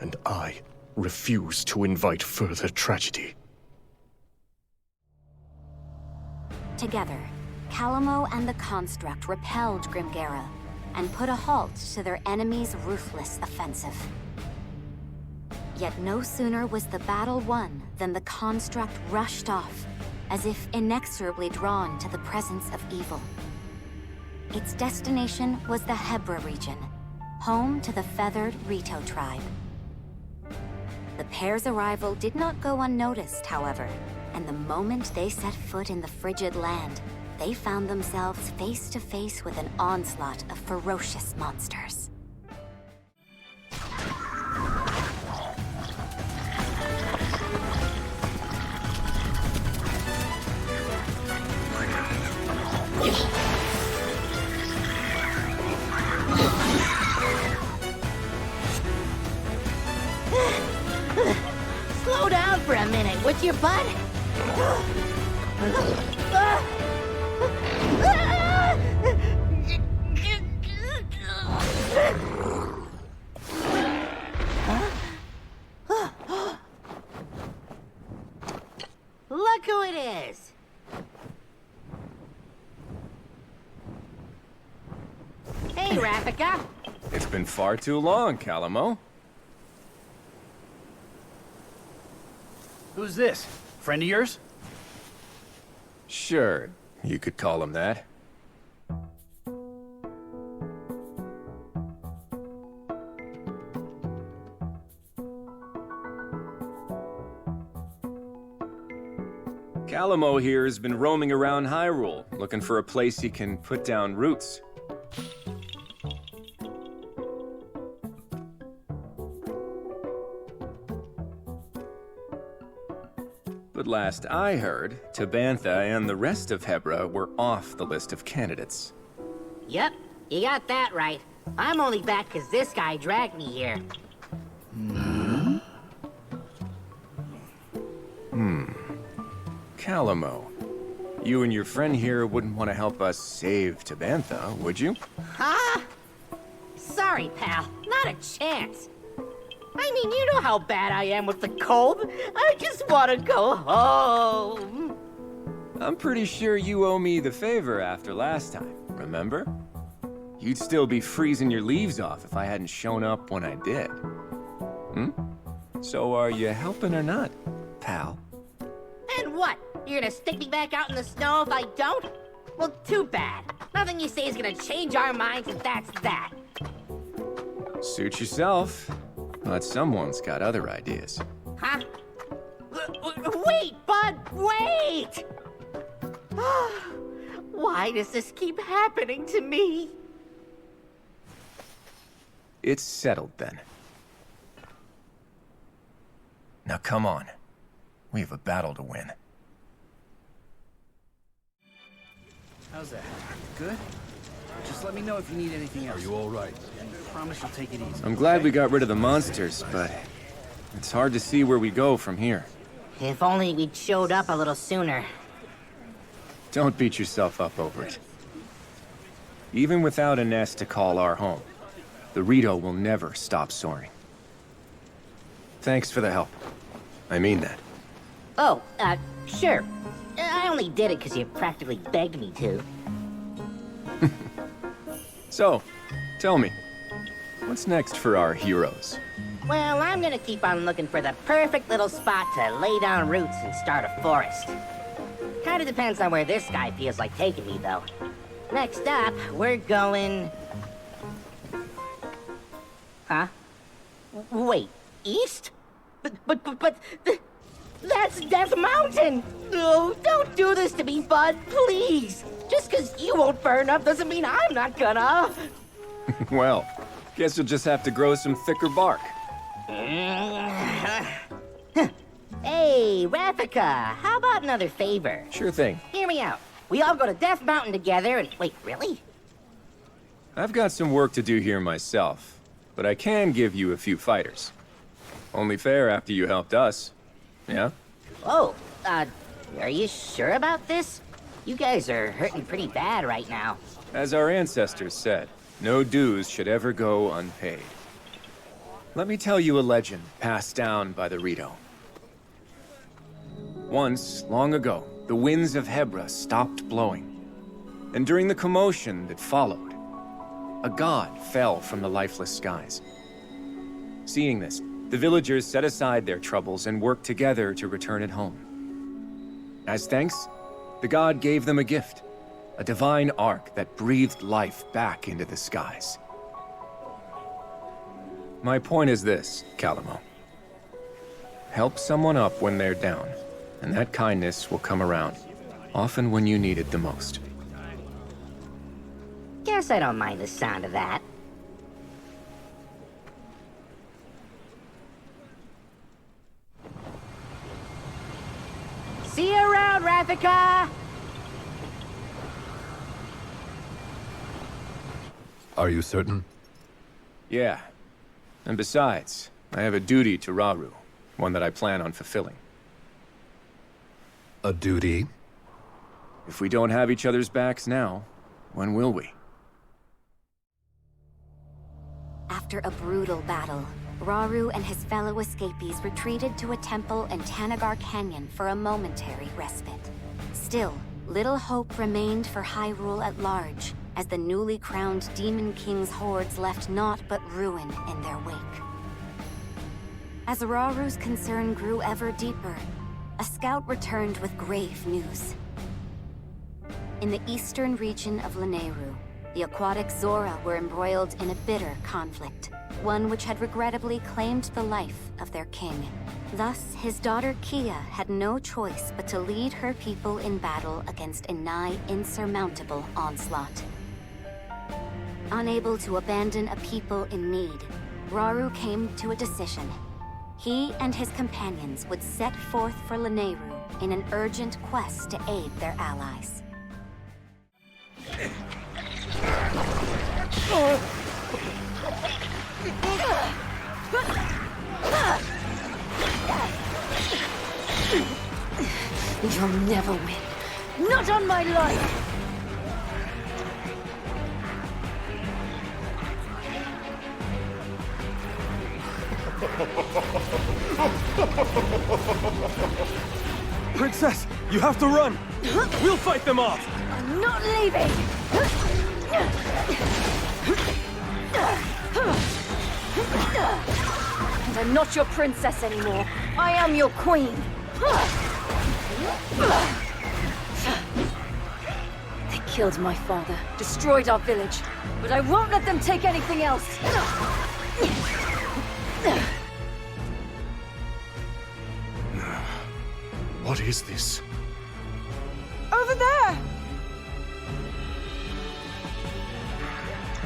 And I refuse to invite further tragedy. Together, Calamo and the Construct repelled Grimgera and put a halt to their enemy's ruthless offensive. Yet no sooner was the battle won than the Construct rushed off, as if inexorably drawn to the presence of evil. Its destination was the Hebra region, home to the feathered Rito tribe. The pair's arrival did not go unnoticed, however, and the moment they set foot in the frigid land, they found themselves face to face with an onslaught of ferocious monsters. with your bud? Look who it is! Hey, Rafika! It's been far too long, Calamo. Who's this? Friend of yours? Sure, you could call him that. Calamo here has been roaming around Hyrule, looking for a place he can put down roots. But last I heard, Tabantha and the rest of Hebra were off the list of candidates. Yep, you got that right. I'm only back because this guy dragged me here. Calamo, you and your friend here wouldn't want to help us save Tabantha, would you? Huh? Sorry, pal. Not a chance. I mean, you know how bad I am with the cold. I just want to go home. I'm pretty sure you owe me the favor after last time, remember? You'd still be freezing your leaves off if I hadn't shown up when I did. So are you helping or not, pal? And what? You're gonna stick me back out in the snow if I don't? Well, too bad. Nothing you say is gonna change our minds, and that's that. Suit yourself. But someone's got other ideas. Huh? Wait, bud, wait! Why does this keep happening to me? It's settled then. Now come on. We have a battle to win. How's that? Good? Just let me know if you need anything else. Are you all right? I promise you'll take it easy. I'm glad we got rid of the monsters, but it's hard to see where we go from here. If only we'd showed up a little sooner. Don't beat yourself up over it. Even without a nest to call our home, the Rito will never stop soaring. Thanks for the help. I mean that. Oh, sure. I only did it because you practically begged me to. So, tell me, what's next for our heroes? Well, I'm gonna keep on looking for the perfect little spot to lay down roots and start a forest. Kinda depends on where this guy feels like taking me, though. Next up, we're going... Huh? Wait, east? But... That's Death Mountain! No, don't do this to me, bud, please! Just because you won't burn up doesn't mean I'm not gonna! Well, guess you'll just have to grow some thicker bark. Hey, Rafika, how about another favor? Sure thing. Hear me out. We all go to Death Mountain together and... Wait, really? I've got some work to do here myself, but I can give you a few fighters. Only fair after you helped us. Yeah? Oh, are you sure about this? You guys are hurting pretty bad right now. As our ancestors said, no dues should ever go unpaid. Let me tell you a legend passed down by the Rito. Once, long ago, the winds of Hebra stopped blowing. And during the commotion that followed, a god fell from the lifeless skies. Seeing this, the villagers set aside their troubles and worked together to return it home. As thanks, the god gave them a gift, a divine ark that breathed life back into the skies. My point is this, Calamo. Help someone up when they're down, and that kindness will come around, often when you need it the most. Guess I don't mind the sound of that. See you around, Rafika! Are you certain? Yeah. And besides, I have a duty to Rauru, one that I plan on fulfilling. A duty? If we don't have each other's backs now, when will we? After a brutal battle, Rauru and his fellow escapees retreated to a temple in Tanagar Canyon for a momentary respite. Still, little hope remained for Hyrule at large, as the newly crowned Demon King's hordes left naught but ruin in their wake. As Rauru's concern grew ever deeper, a scout returned with grave news. In the eastern region of Lanayru, the aquatic Zora were embroiled in a bitter conflict, one which had regrettably claimed the life of their king. Thus, his daughter Kia had no choice but to lead her people in battle against a nigh insurmountable onslaught. Unable to abandon a people in need, Rauru came to a decision. He and his companions would set forth for Lanayru in an urgent quest to aid their allies. You'll never win. Not on my life! Princess, you have to run! We'll fight them off! I'm not leaving! And I'm not your princess anymore. I am your queen. They killed my father, destroyed our village, but I won't let them take anything else. What is this? Over there!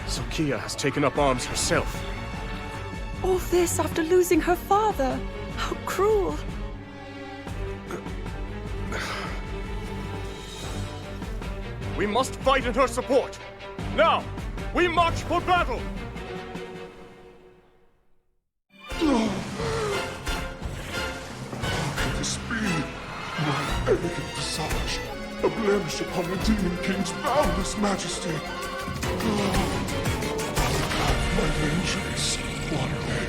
So Kia has taken up arms herself. All this after losing her father. How cruel. We must fight in her support. Now, we march for battle! This be my elegant visage, a blemish upon the Demon King's boundless majesty. My vengeance, one day.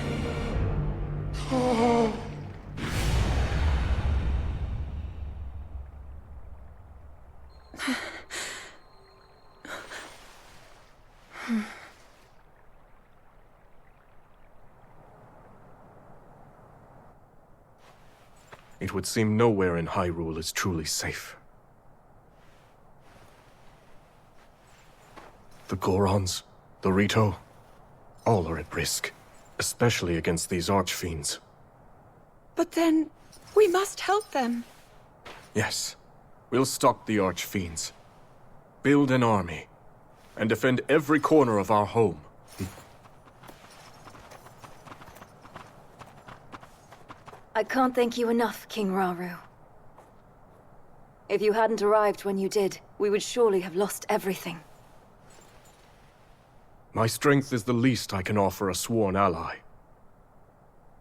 It would seem nowhere in Hyrule is truly safe. The Gorons, the Rito, all are at risk, especially against these archfiends. But then, we must help them. Yes, we'll stop the archfiends, build an army, and defend every corner of our home. I can't thank you enough, King Rauru. If you hadn't arrived when you did, we would surely have lost everything. My strength is the least I can offer a sworn ally.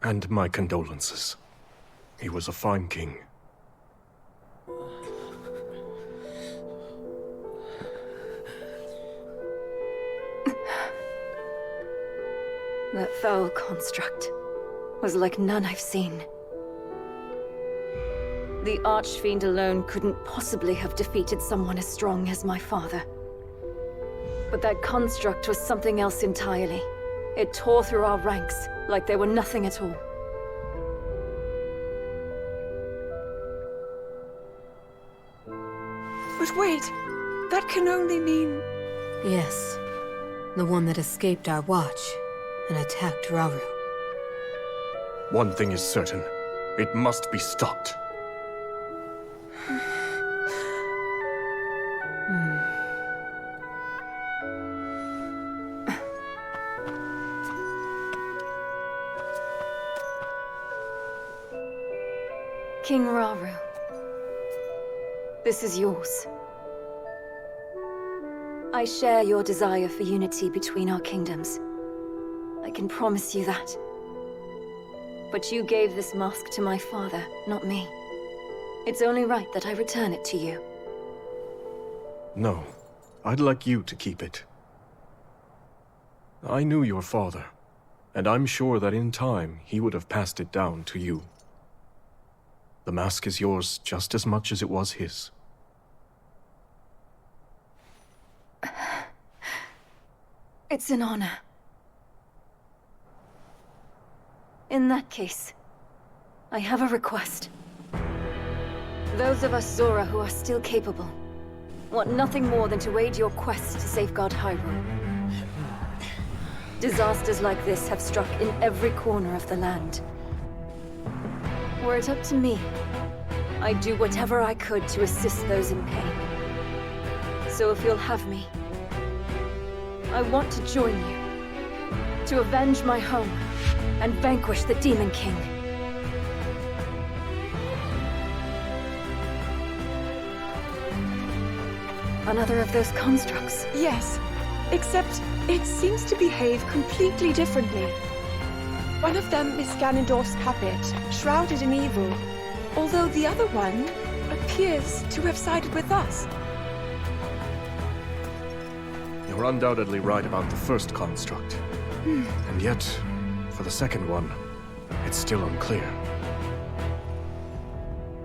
And my condolences. He was a fine king. That foul construct was like none I've seen. The Archfiend alone couldn't possibly have defeated someone as strong as my father. But that construct was something else entirely. It tore through our ranks like they were nothing at all. But wait, that can only mean... Yes, the one that escaped our watch and attacked Rauru. One thing is certain. It must be stopped. King Rauru, this is yours. I share your desire for unity between our kingdoms. I can promise you that. But you gave this mask to my father, not me. It's only right that I return it to you. No, I'd like you to keep it. I knew your father, and I'm sure that in time he would have passed it down to you. The mask is yours just as much as it was his. It's an honor. In that case, I have a request. Those of us Zora who are still capable want nothing more than to aid your quest to safeguard Hyrule. Disasters like this have struck in every corner of the land. Were it up to me, I'd do whatever I could to assist those in pain. So if you'll have me, I want to join you, to avenge my home and vanquish the Demon King. Another of those constructs. Yes, except it seems to behave completely differently. One of them is Ganondorf's puppet, shrouded in evil, although the other one appears to have sided with us. You're undoubtedly right about the first construct. And yet, for the second one, it's still unclear.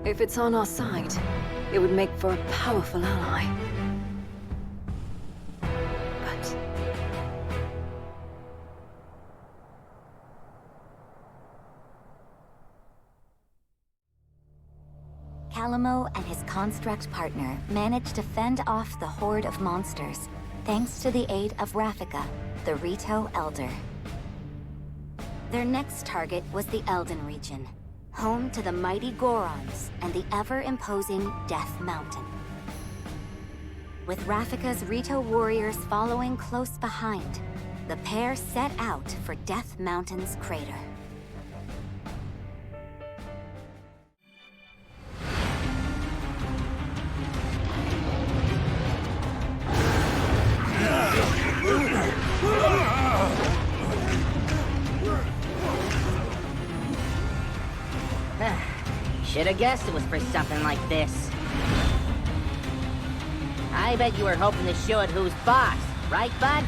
If it's on our side, it would make for a powerful ally. But... Calamo and his construct partner managed to fend off the horde of monsters, thanks to the aid of Rafika, the Rito Elder. Their next target was the Elden region, home to the mighty Gorons and the ever-imposing Death Mountain. With Rafika's Rito warriors following close behind, the pair set out for Death Mountain's crater. Should have guessed it was for something like this. I bet you were hoping to show it who's boss, right, bud?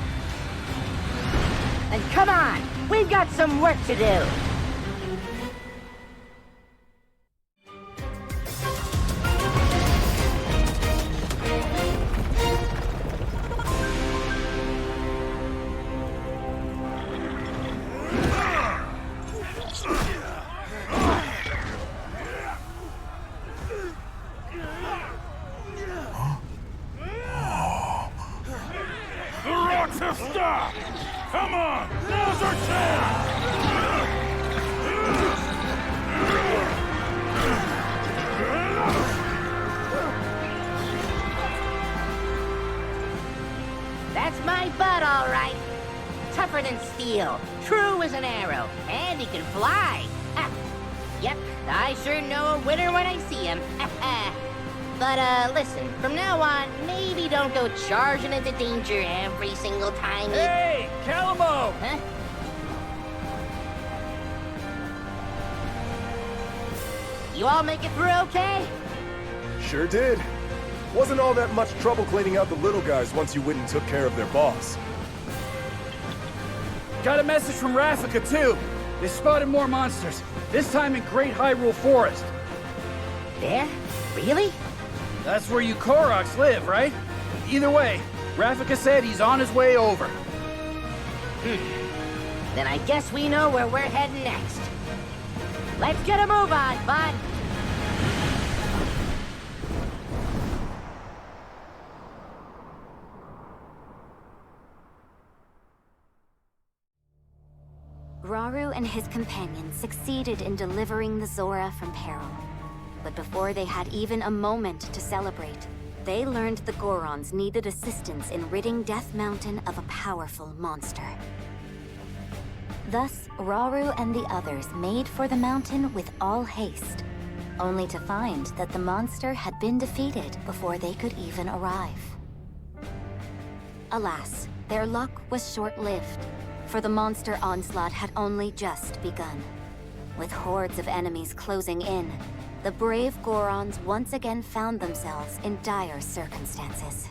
Then come on! We've got some work to do! Stop! Come on! Now's our chance! That's my bud, all right. Tougher than steel, true as an arrow, and he can fly. Ah, yep, I sure know a winner when I see him. But, listen, from now on, maybe don't go charging into danger every single time you... Hey, Calamo! Huh? You all make it through okay? Sure did. Wasn't all that much trouble cleaning out the little guys once you went and took care of their boss. Got a message from Rafika, too. They spotted more monsters, this time in Great Hyrule Forest. There? Really? That's where you Koroks live, right? Either way, Rafika said he's on his way over. Then I guess we know where we're heading next. Let's get a move on, bud! Rauru and his companions succeeded in delivering the Zora from peril. But before they had even a moment to celebrate, they learned the Gorons needed assistance in ridding Death Mountain of a powerful monster. Thus, Rauru and the others made for the mountain with all haste, only to find that the monster had been defeated before they could even arrive. Alas, their luck was short-lived, for the monster onslaught had only just begun. With hordes of enemies closing in, the brave Gorons once again found themselves in dire circumstances.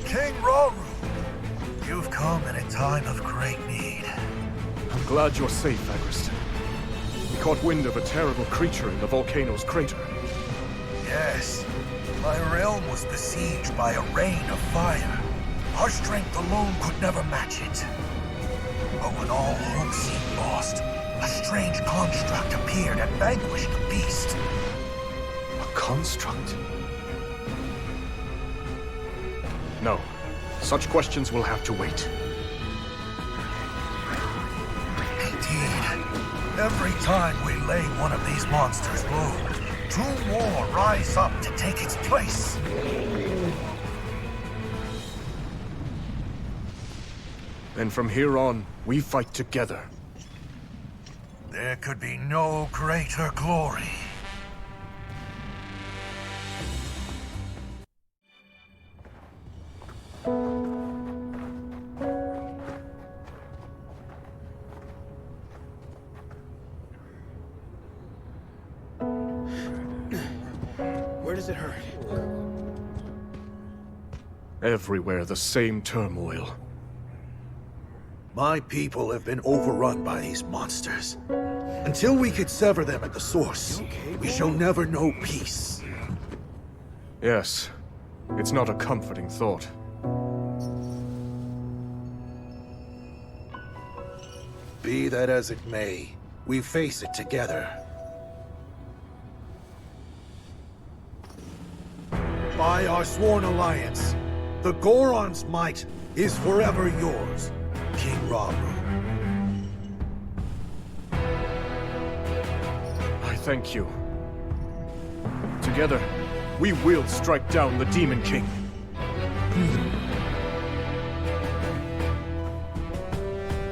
King Rauru, you've come in a time of great need. I'm glad you're safe, Agriston. We caught wind of a terrible creature in the volcano's crater. Yes, my realm was besieged by a rain of fire. Our strength alone could never match it. But when all hope seemed lost, a strange construct appeared and vanquished the beast. A construct? No. Such questions will have to wait. Indeed. Every time we lay one of these monsters low, two more rise up to take its place. Then from here on, we fight together. There could be no greater glory. Where does it hurt? Everywhere the same turmoil. My people have been overrun by these monsters. Until we could sever them at the source, we shall never know peace. Yes. It's not a comforting thought. Be that as it may, we face it together. By our sworn alliance, the Goron's might is forever yours, King Rauru. I thank you. Together, we will strike down the Demon King.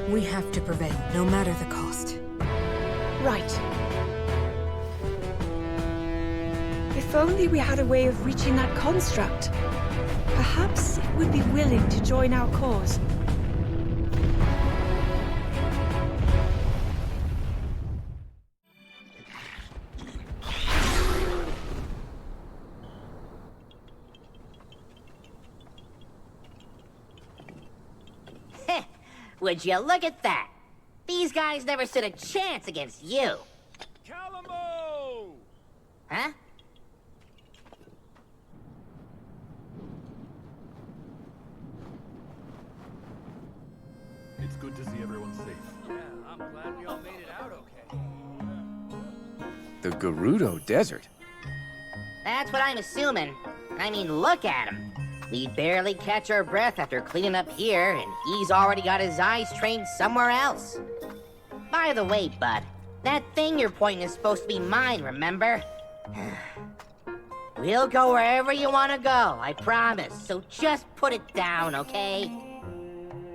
We have to prevail, no matter the cost. Right. If only we had a way of reaching that construct. Perhaps it would be willing to join our cause. Would you look at that? These guys never stood a chance against you. Calamo! Huh? It's good to see everyone safe. Yeah, I'm glad we all made it out okay. The Gerudo Desert? That's what I'm assuming. I mean, look at him. We barely catch our breath after cleaning up here, and he's already got his eyes trained somewhere else. By the way, bud, that thing you're pointing is supposed to be mine, remember? We'll go wherever you want to go, I promise. So just put it down, okay?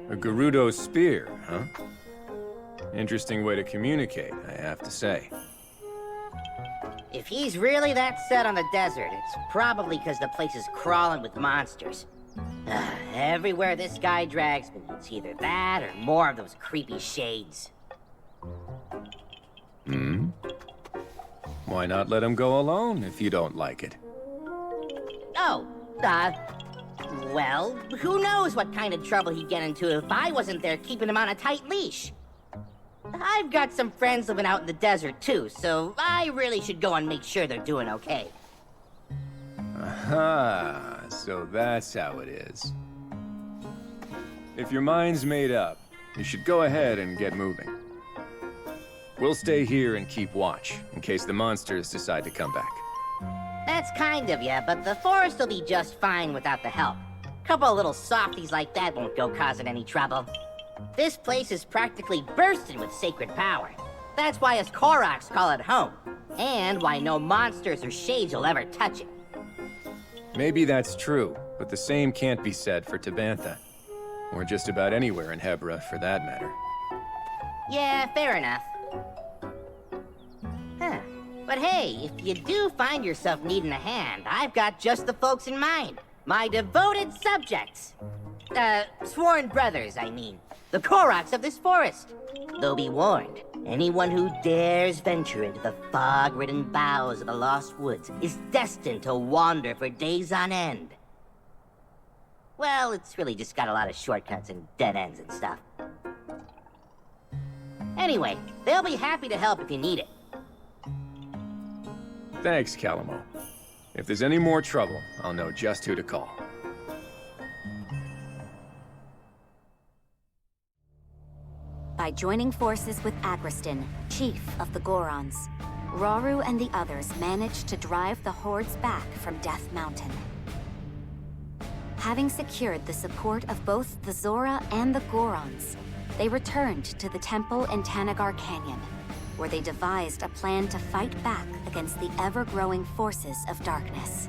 A Gerudo spear, huh? Interesting way to communicate, I have to say. If he's really that set on the desert, it's probably because the place is crawling with monsters. Everywhere this guy drags me, it's either that or more of those creepy shades. Hmm? Why not let him go alone if you don't like it? Oh, well, who knows what kind of trouble he'd get into if I wasn't there keeping him on a tight leash. I've got some friends living out in the desert too, so I really should go and make sure they're doing okay. Aha, so that's how it is. If your mind's made up, you should go ahead and get moving. We'll stay here and keep watch, in case the monsters decide to come back. That's kind of you, but the forest will be just fine without the help. Couple of little softies like that won't go causing any trouble. This place is practically bursting with sacred power. That's why us Koroks call it home. And why no monsters or shades will ever touch it. Maybe that's true, but the same can't be said for Tabantha. Or just about anywhere in Hebra, for that matter. Yeah, fair enough. Huh. But hey, if you do find yourself needing a hand, I've got just the folks in mind. My devoted subjects. Sworn brothers, I mean. The Koroks of this forest. Though be warned, anyone who dares venture into the fog-ridden boughs of the Lost Woods is destined to wander for days on end. Well, it's really just got a lot of shortcuts and dead ends and stuff. Anyway, they'll be happy to help if you need it. Thanks, Calamo. If there's any more trouble, I'll know just who to call. By joining forces with Agriston, chief of the Gorons, Rauru and the others managed to drive the hordes back from Death Mountain. Having secured the support of both the Zora and the Gorons, they returned to the temple in Tanagar Canyon, where they devised a plan to fight back against the ever-growing forces of darkness.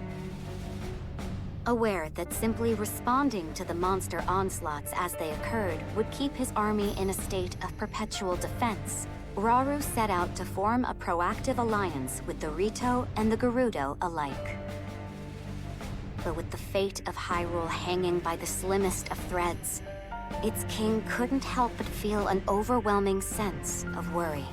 Aware that simply responding to the monster onslaughts as they occurred would keep his army in a state of perpetual defense, Rauru set out to form a proactive alliance with the Rito and the Gerudo alike. But with the fate of Hyrule hanging by the slimmest of threads, its king couldn't help but feel an overwhelming sense of worry.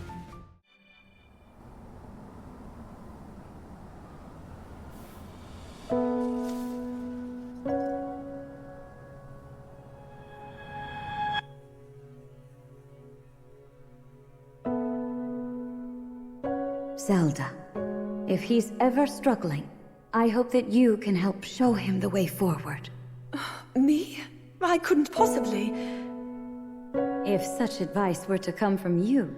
Zelda, if he's ever struggling, I hope that you can help show him the way forward. Me? I couldn't possibly. If such advice were to come from you,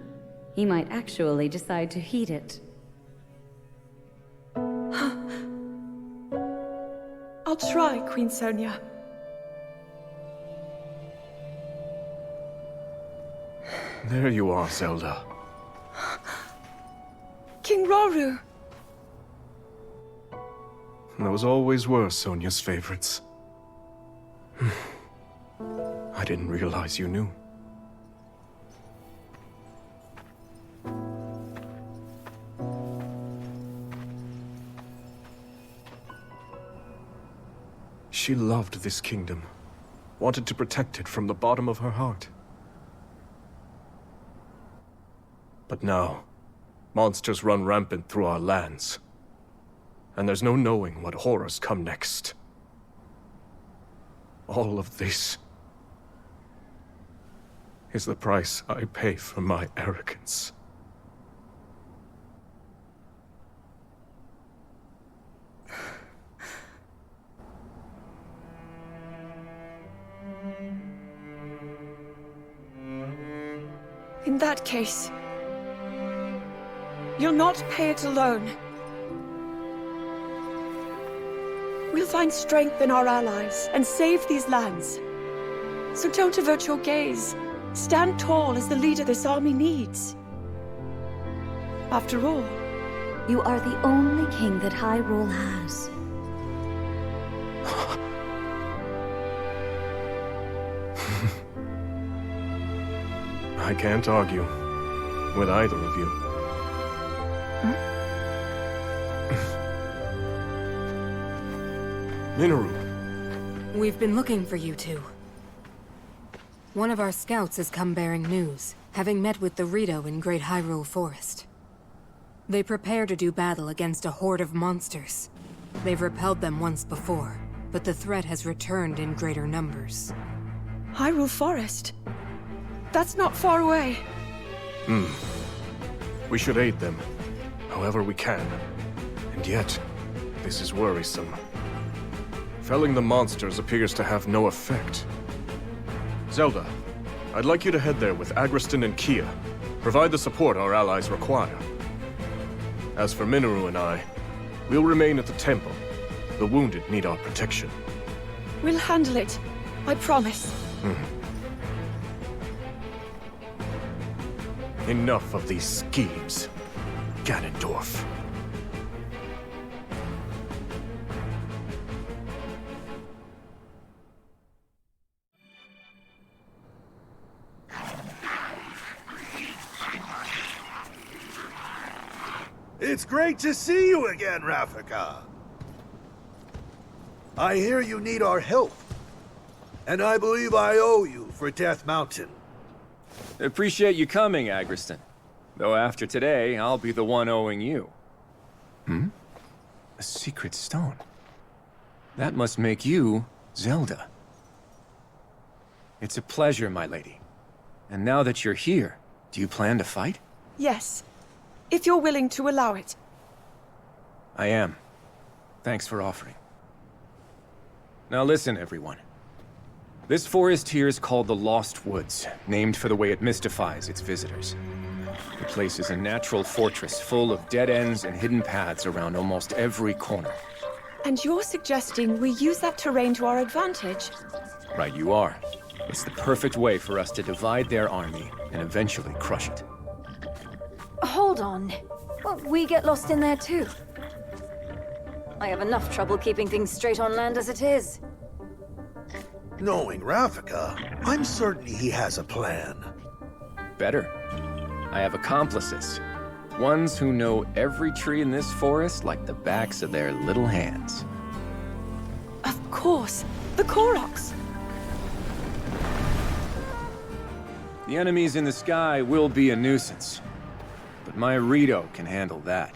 he might actually decide to heed it. I'll try, Queen Sonia. There you are, Zelda. King Rauru! Those always were Sonia's favorites. I didn't realize you knew. She loved this kingdom, wanted to protect it from the bottom of her heart. But now, monsters run rampant through our lands, and there's no knowing what horrors come next. All of this is the price I pay for my arrogance. In that case, you'll not pay it alone. We'll find strength in our allies and save these lands. So don't avert your gaze. Stand tall as the leader this army needs. After all, you are the only king that Hyrule has. I can't argue with either of you. Minoru. We've been looking for you two. One of our scouts has come bearing news, having met with the Rito in Great Hyrule Forest. They prepare to do battle against a horde of monsters. They've repelled them once before, but the threat has returned in greater numbers. Hyrule Forest? That's not far away. We should aid them, however we can. And yet, this is worrisome. Felling the monsters appears to have no effect. Zelda, I'd like you to head there with Agriston and Kia. Provide the support our allies require. As for Minoru and I, we'll remain at the temple. The wounded need our protection. We'll handle it. I promise. Enough of these schemes, Ganondorf. It's great to see you again, Rafika. I hear you need our help. And I believe I owe you for Death Mountain. Appreciate you coming, Agriston. Though after today, I'll be the one owing you. Hmm? A secret stone. That must make you Zelda. It's a pleasure, my lady. And now that you're here, do you plan to fight? Yes, if you're willing to allow it. I am. Thanks for offering. Now listen, everyone. This forest here is called the Lost Woods, named for the way it mystifies its visitors. The place is a natural fortress full of dead ends and hidden paths around almost every corner. And you're suggesting we use that terrain to our advantage? Right you are. It's the perfect way for us to divide their army and eventually crush it. Hold on. Well, we get lost in there too. I have enough trouble keeping things straight on land as it is. Knowing Rafika, I'm certain he has a plan. Better. I have accomplices. Ones who know every tree in this forest like the backs of their little hands. Of course, the Koroks. The enemies in the sky will be a nuisance. But my Rito can handle that.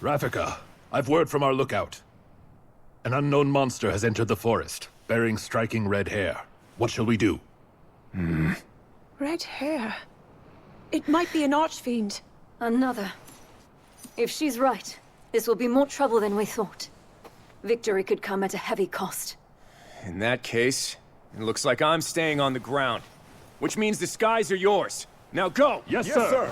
Rafika, I've word from our lookout. An unknown monster has entered the forest, bearing striking red hair. What shall we do? Red hair. It might be an archfiend. Another. If she's right, this will be more trouble than we thought. Victory could come at a heavy cost. In that case, it looks like I'm staying on the ground. Which means the skies are yours. Now go! Yes, sir!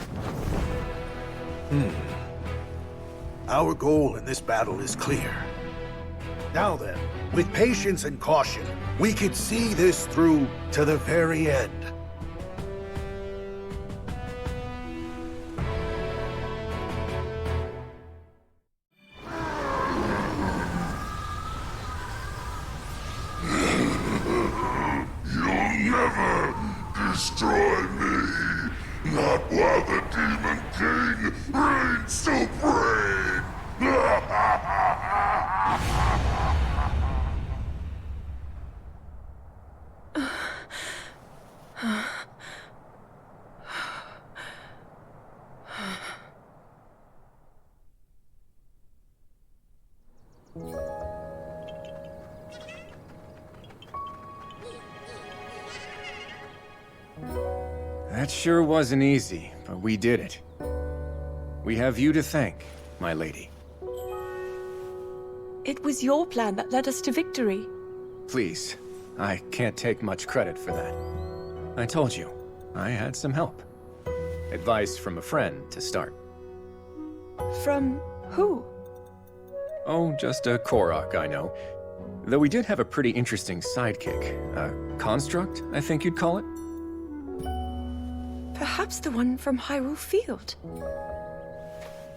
Our goal in this battle is clear. Now then, with patience and caution, we could see this through to the very end. You'll never destroy me! Not while the Demon King reigns supreme! That sure wasn't easy, but we did it. We have you to thank, my lady. It was your plan that led us to victory. Please, I can't take much credit for that. I told you, I had some help. Advice from a friend to start. From who? Oh, just a Korok, I know. Though we did have a pretty interesting sidekick. A construct, I think you'd call it? Perhaps the one from Hyrule Field.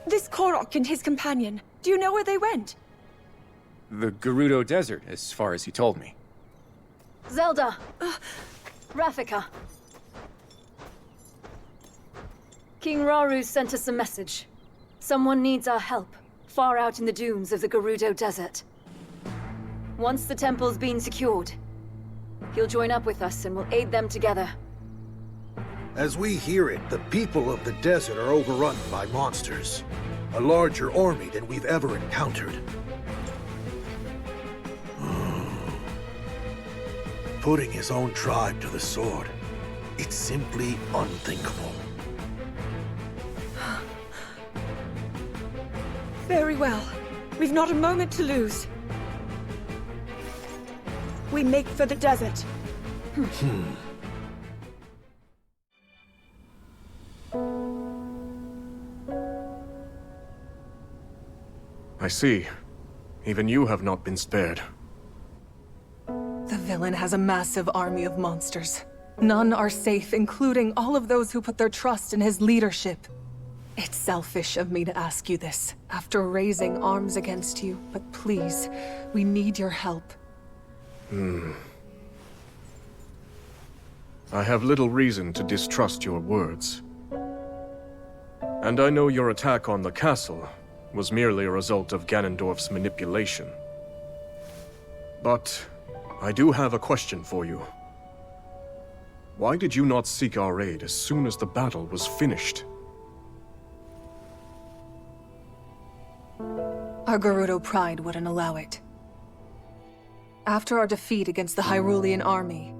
This Korok and his companion, do you know where they went? The Gerudo Desert, as far as he told me. Zelda! Rafika. King Rauru sent us a message. Someone needs our help, far out in the dunes of the Gerudo Desert. Once the temple's been secured, he'll join up with us and we'll aid them together. As we hear it, the people of the desert are overrun by monsters. A larger army than we've ever encountered. Putting his own tribe to the sword. It's simply unthinkable. Very well. We've not a moment to lose. We make for the desert. I see. Even you have not been spared. The villain has a massive army of monsters. None are safe, including all of those who put their trust in his leadership. It's selfish of me to ask you this, after raising arms against you, but please, we need your help. I have little reason to distrust your words. And I know your attack on the castle was merely a result of Ganondorf's manipulation. But I do have a question for you. Why did you not seek our aid as soon as the battle was finished? Our Gerudo pride wouldn't allow it. After our defeat against the Hyrulean army,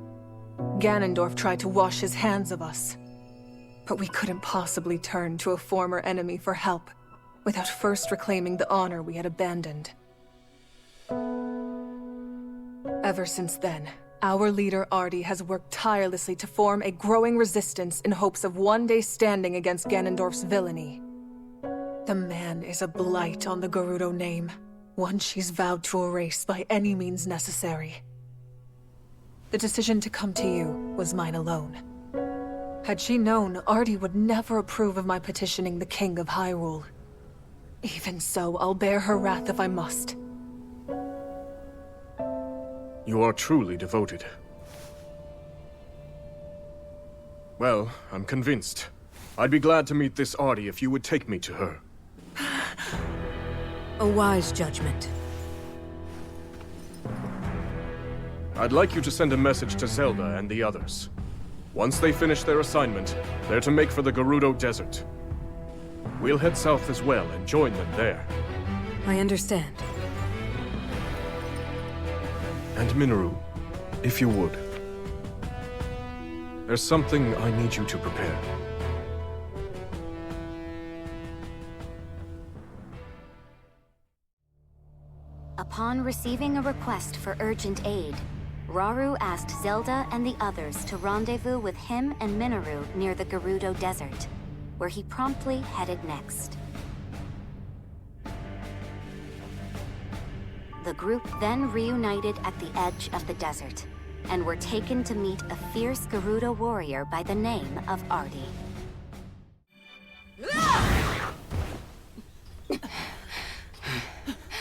Ganondorf tried to wash his hands of us. But we couldn't possibly turn to a former enemy for help without first reclaiming the honor we had abandoned. Ever since then, our leader Ardi has worked tirelessly to form a growing resistance in hopes of one day standing against Ganondorf's villainy. The man is a blight on the Gerudo name, one she's vowed to erase by any means necessary. The decision to come to you was mine alone. Had she known, Ardi would never approve of my petitioning the King of Hyrule. Even so, I'll bear her wrath if I must. You are truly devoted. Well, I'm convinced. I'd be glad to meet this Ardi if you would take me to her. A wise judgment. I'd like you to send a message to Zelda and the others. Once they finish their assignment, they're to make for the Gerudo Desert. We'll head south as well and join them there. I understand. And Minoru, if you would. There's something I need you to prepare. Upon receiving a request for urgent aid, Rauru asked Zelda and the others to rendezvous with him and Minoru near the Gerudo Desert, where he promptly headed next. The group then reunited at the edge of the desert, and were taken to meet a fierce Gerudo warrior by the name of Ardi.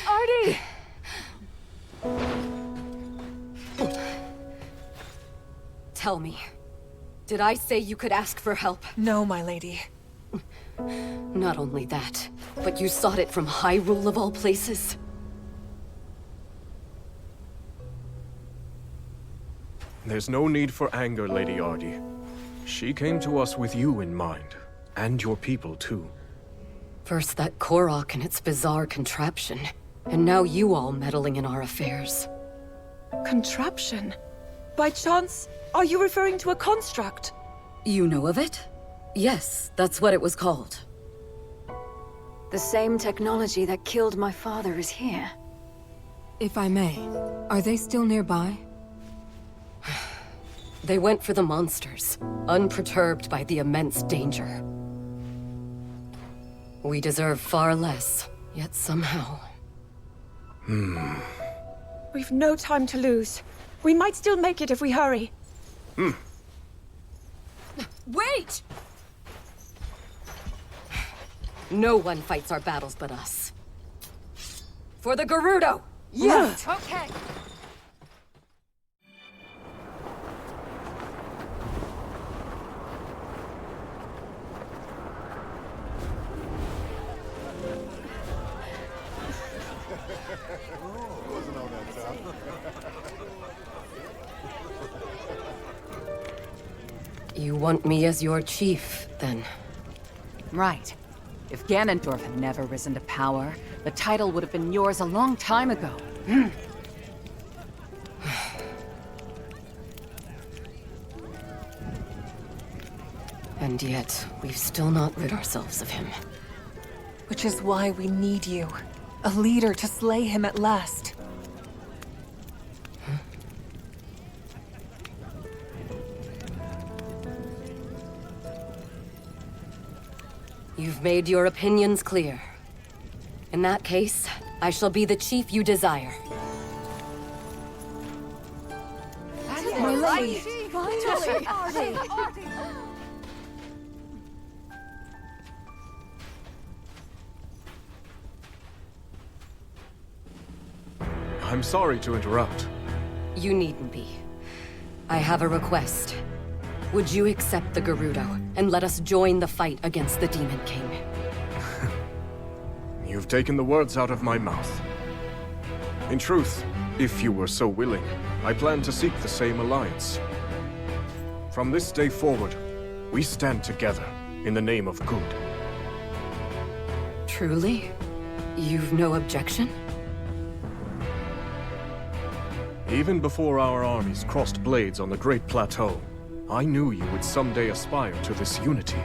Ardi! Tell me, did I say you could ask for help? No, my lady. Not only that, but you sought it from Hyrule of all places? There's no need for anger, Lady Ardi. She came to us with you in mind, and your people too. First that Korok and its bizarre contraption, and now you all meddling in our affairs. Contraption? By chance, are you referring to a construct? You know of it? Yes, that's what it was called. The same technology that killed my father is here. If I may, are they still nearby? They went for the monsters, unperturbed by the immense danger. We deserve far less, yet somehow... We've no time to lose. We might still make it if we hurry. Wait! No one fights our battles but us. For the Gerudo! Yeah! Okay. You want me as your chief, then? Right. If Ganondorf had never risen to power, the title would have been yours a long time ago. And yet, we've still not rid ourselves of him. Which is why we need you. A leader to slay him at last. You've made your opinions clear. In that case, I shall be the chief you desire. My lady! Finally! Ardi! I'm sorry to interrupt. You needn't be. I have a request. Would you accept the Gerudo and let us join the fight against the Demon King. You've taken the words out of my mouth. In truth, if you were so willing, I plan to seek the same alliance. From this day forward, we stand together in the name of good. Truly? You've no objection? Even before our armies crossed blades on the Great Plateau, I knew you would someday aspire to this unity.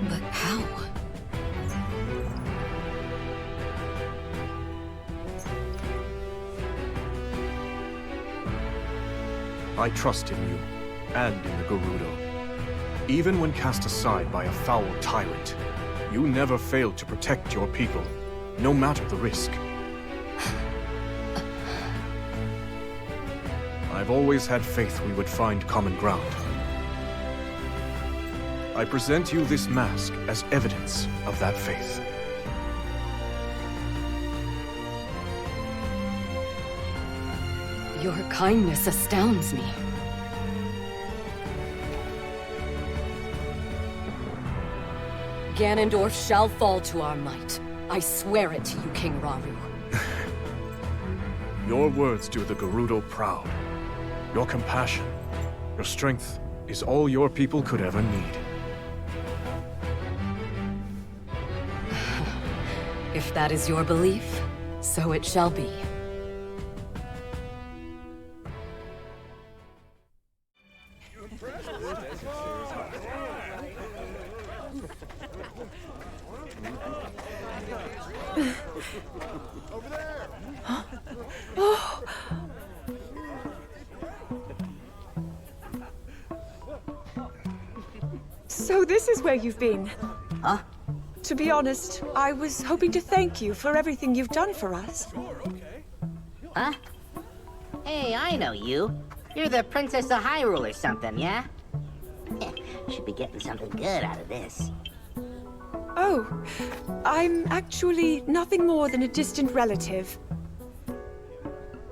But how? I trust in you, and in the Gerudo. Even when cast aside by a foul tyrant, you never failed to protect your people, no matter the risk. I've always had faith we would find common ground. I present you this mask as evidence of that faith. Your kindness astounds me. Ganondorf shall fall to our might. I swear it to you, King Rauru. Your words do the Gerudo proud. Your compassion, your strength is all your people could ever need. If that is your belief, so it shall be. Oh. So this is where you've been? Huh? To be honest, I was hoping to thank you for everything you've done for us. Huh? Hey, I know you. You're the Princess of Hyrule or something, yeah? Should be getting something good out of this. Oh, I'm actually nothing more than a distant relative.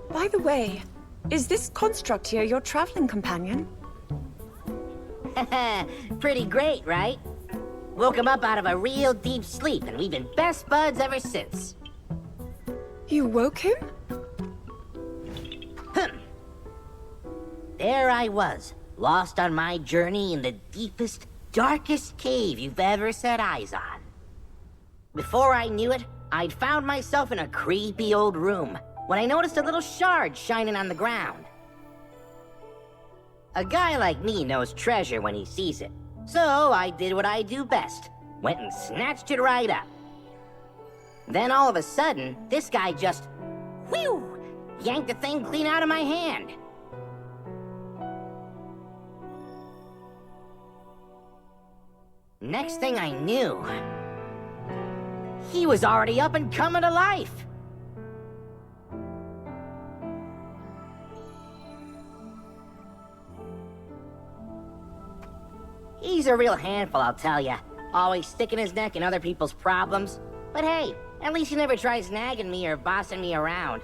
By the way, is this construct here your traveling companion? Pretty great, right? Woke him up out of a real deep sleep, and we've been best buds ever since. You woke him? There I was, lost on my journey in the deepest, darkest cave you've ever set eyes on. Before I knew it, I'd found myself in a creepy old room when I noticed a little shard shining on the ground. A guy like me knows treasure when he sees it, so I did what I do best. Went and snatched it right up. Then all of a sudden, this guy just, whew, yanked the thing clean out of my hand. Next thing I knew, he was already up and coming to life. He's a real handful, I'll tell ya. Always sticking his neck in other people's problems. But hey, at least he never tries nagging me or bossing me around.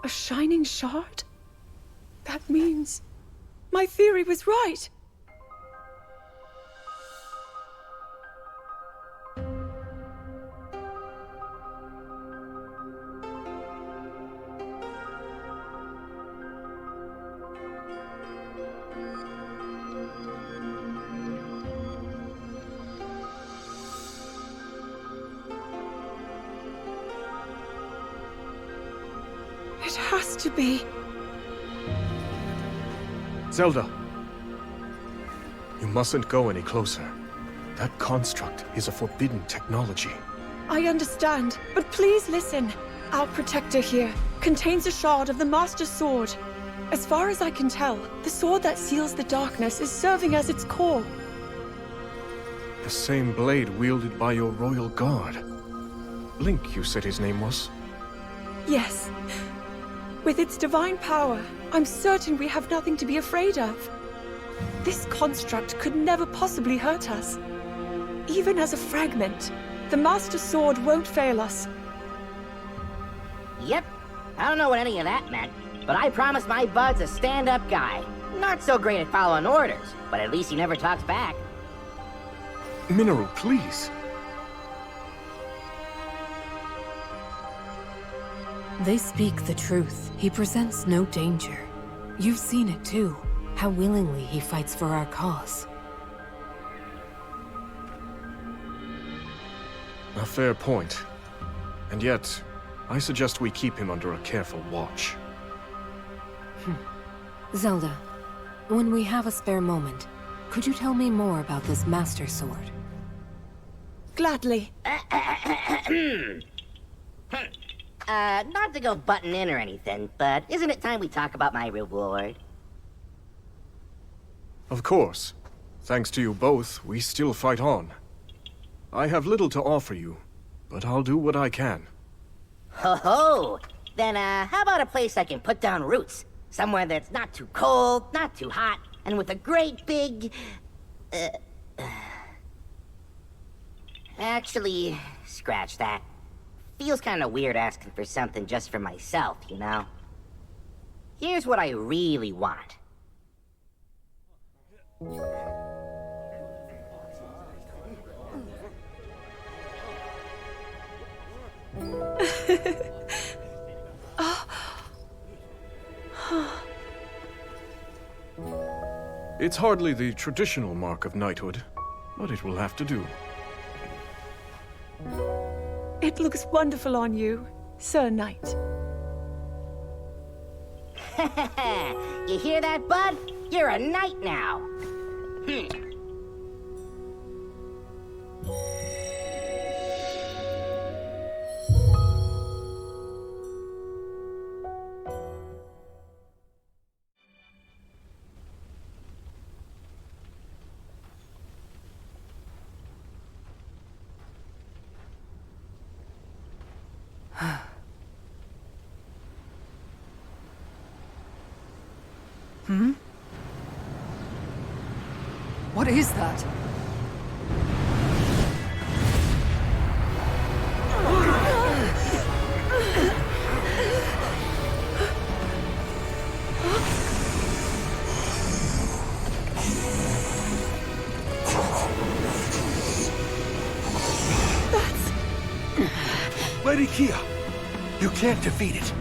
A shining shard? That means my theory was right. It has to be. Zelda, you mustn't go any closer. That construct is a forbidden technology. I understand, but please listen. Our protector here contains a shard of the Master Sword. As far as I can tell, the sword that seals the darkness is serving as its core. The same blade wielded by your royal guard. Link, you said his name was? Yes. With its divine power, I'm certain we have nothing to be afraid of. This construct could never possibly hurt us. Even as a fragment, the Master Sword won't fail us. Yep. I don't know what any of that meant, But I promised my buds a stand-up guy. Not so great at following orders, but at least he never talks back. Minoru, please. They speak the truth. He presents no danger. You've seen it too, how willingly he fights for our cause. A fair point. And yet, I suggest we keep him under a careful watch. Zelda, when we have a spare moment, could you tell me more about this Master Sword? Gladly. Not to go butting in or anything, but isn't it time we talk about my reward? Of course. Thanks to you both, we still fight on. I have little to offer you, but I'll do what I can. Ho-ho! Then, how about a place I can put down roots? Somewhere that's not too cold, not too hot, and with a great big... Actually, scratch that. Feels kinda weird asking for something just for myself, you know? Here's what I really want. It's hardly the traditional mark of knighthood, but it will have to do. It looks wonderful on you, Sir Knight. You hear that, bud? You're a knight now. What is that? Lady Kia, you can't defeat it.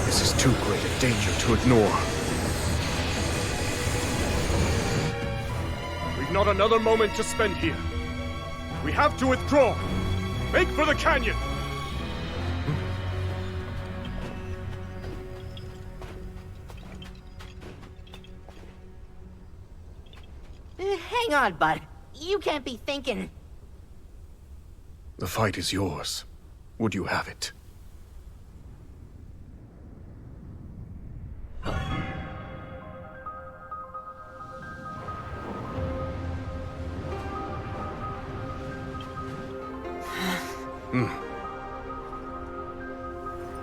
This is too great a danger to ignore. We've not another moment to spend here. We have to withdraw. Make for the canyon! Hang on, bud. You can't be thinking... The fight is yours. Would you have it?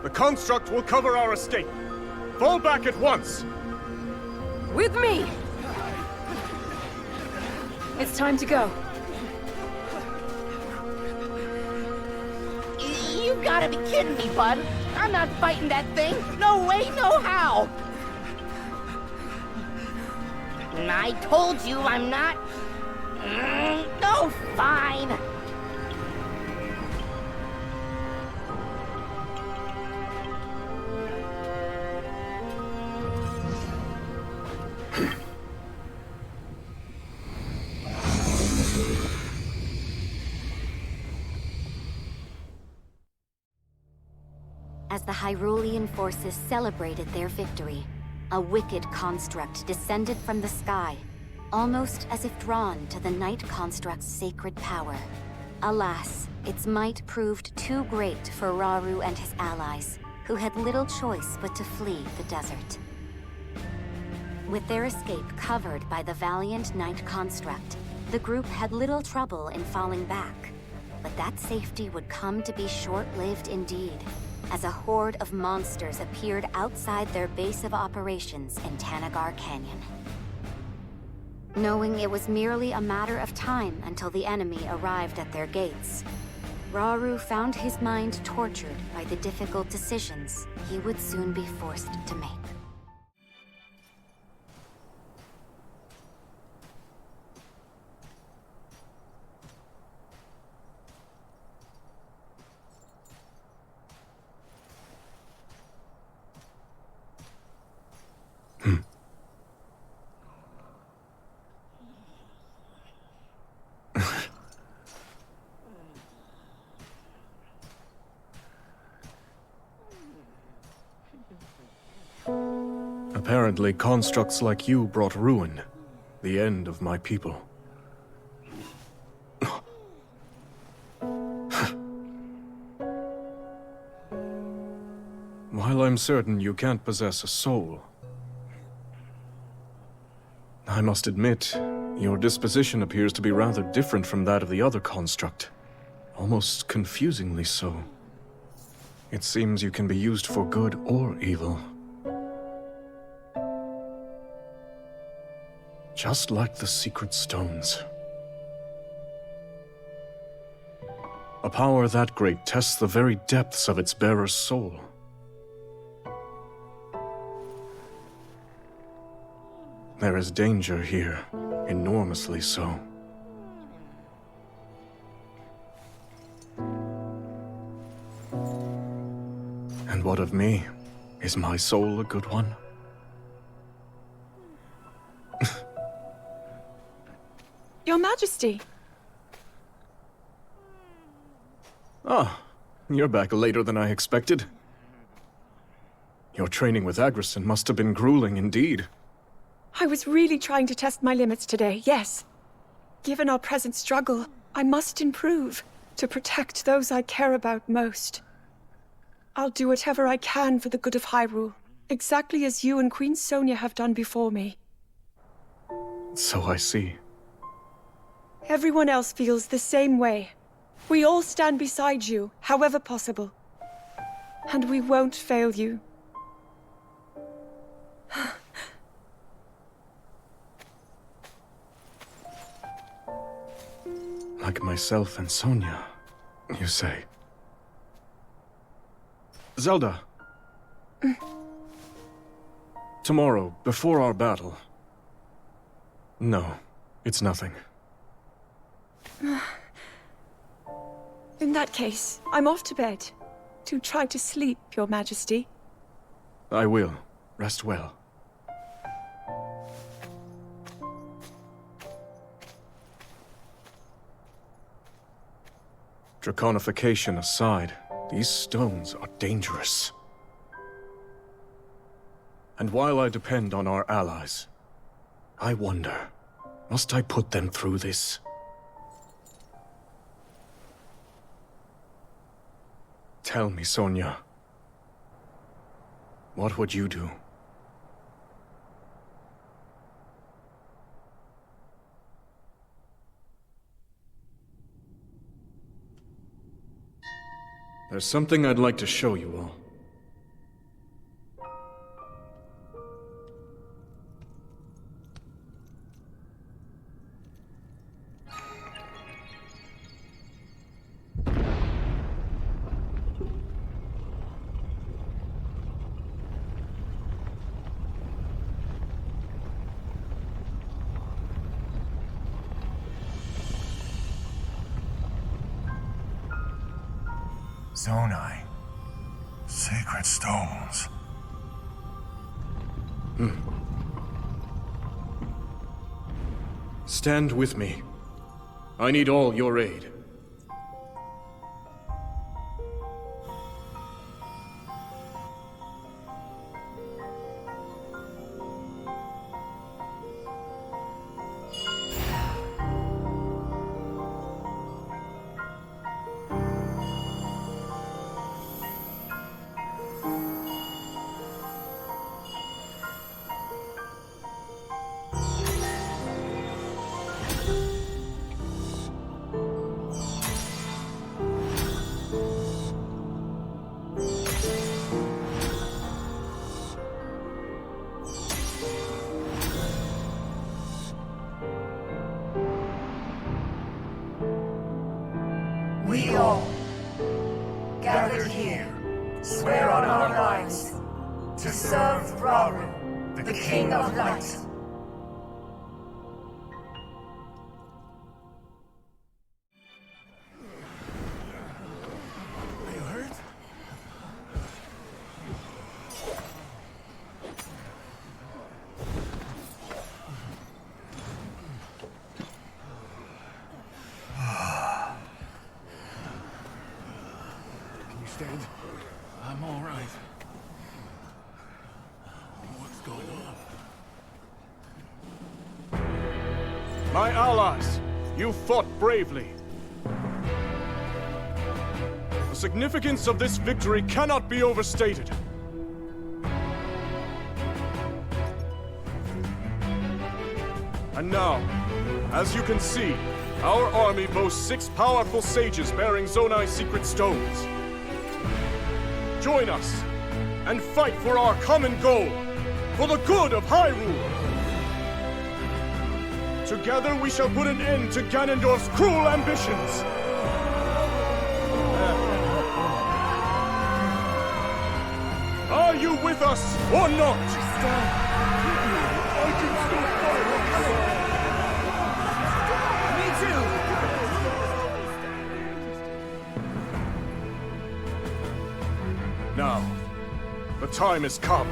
The construct will cover our escape. Fall back at once! With me! It's time to go. You gotta be kidding me, bud. I'm not fighting that thing. No way, no how. I told you I'm not... No, fine. As the Hyrulean forces celebrated their victory, a wicked construct descended from the sky, almost as if drawn to the Night Construct's sacred power. Alas, its might proved too great for Rauru and his allies, who had little choice but to flee the desert. With their escape covered by the valiant Night Construct, the group had little trouble in falling back. But that safety would come to be short-lived indeed, as a horde of monsters appeared outside their base of operations in Tanagar Canyon. Knowing it was merely a matter of time until the enemy arrived at their gates, Rauru found his mind tortured by the difficult decisions he would soon be forced to make. Apparently, constructs like you brought ruin, the end of my people. While I'm certain you can't possess a soul, I must admit, your disposition appears to be rather different from that of the other construct. Almost confusingly so. It seems you can be used for good or evil. Just like the secret stones. A power that great tests the very depths of its bearer's soul. There is danger here, enormously so. And what of me? Is my soul a good one? Your Majesty! Ah, you're back later than I expected. Your training with Agrison must have been grueling indeed. I was really trying to test my limits today, yes. Given our present struggle, I must improve to protect those I care about most. I'll do whatever I can for the good of Hyrule, exactly as you and Queen Sonia have done before me. So I see. Everyone else feels the same way. We all stand beside you, however possible. And we won't fail you. Like myself and Sonia, you say? Zelda. Tomorrow, before our battle. No, it's nothing. In that case, I'm off to bed. To try to sleep, Your Majesty. I will. Rest well. Draconification aside, these stones are dangerous. And while I depend on our allies, I wonder, must I put them through this? Tell me, Sonia. What would you do? There's something I'd like to show you all. Zonai. Sacred stones. Stand with me. I need all your aid. gathered here, swear on our lives to serve Rauru, the King of Light. Are you hurt? Can you stand? I'm all right. What's going on? My allies, you fought bravely. The significance of this victory cannot be overstated. And now, as you can see, our army boasts 6 powerful sages bearing Zonai's secret stones. Join us and fight for our common goal, for the good of Hyrule! Together we shall put an end to Ganondorf's cruel ambitions! Are you with us or not? Now, the time has come.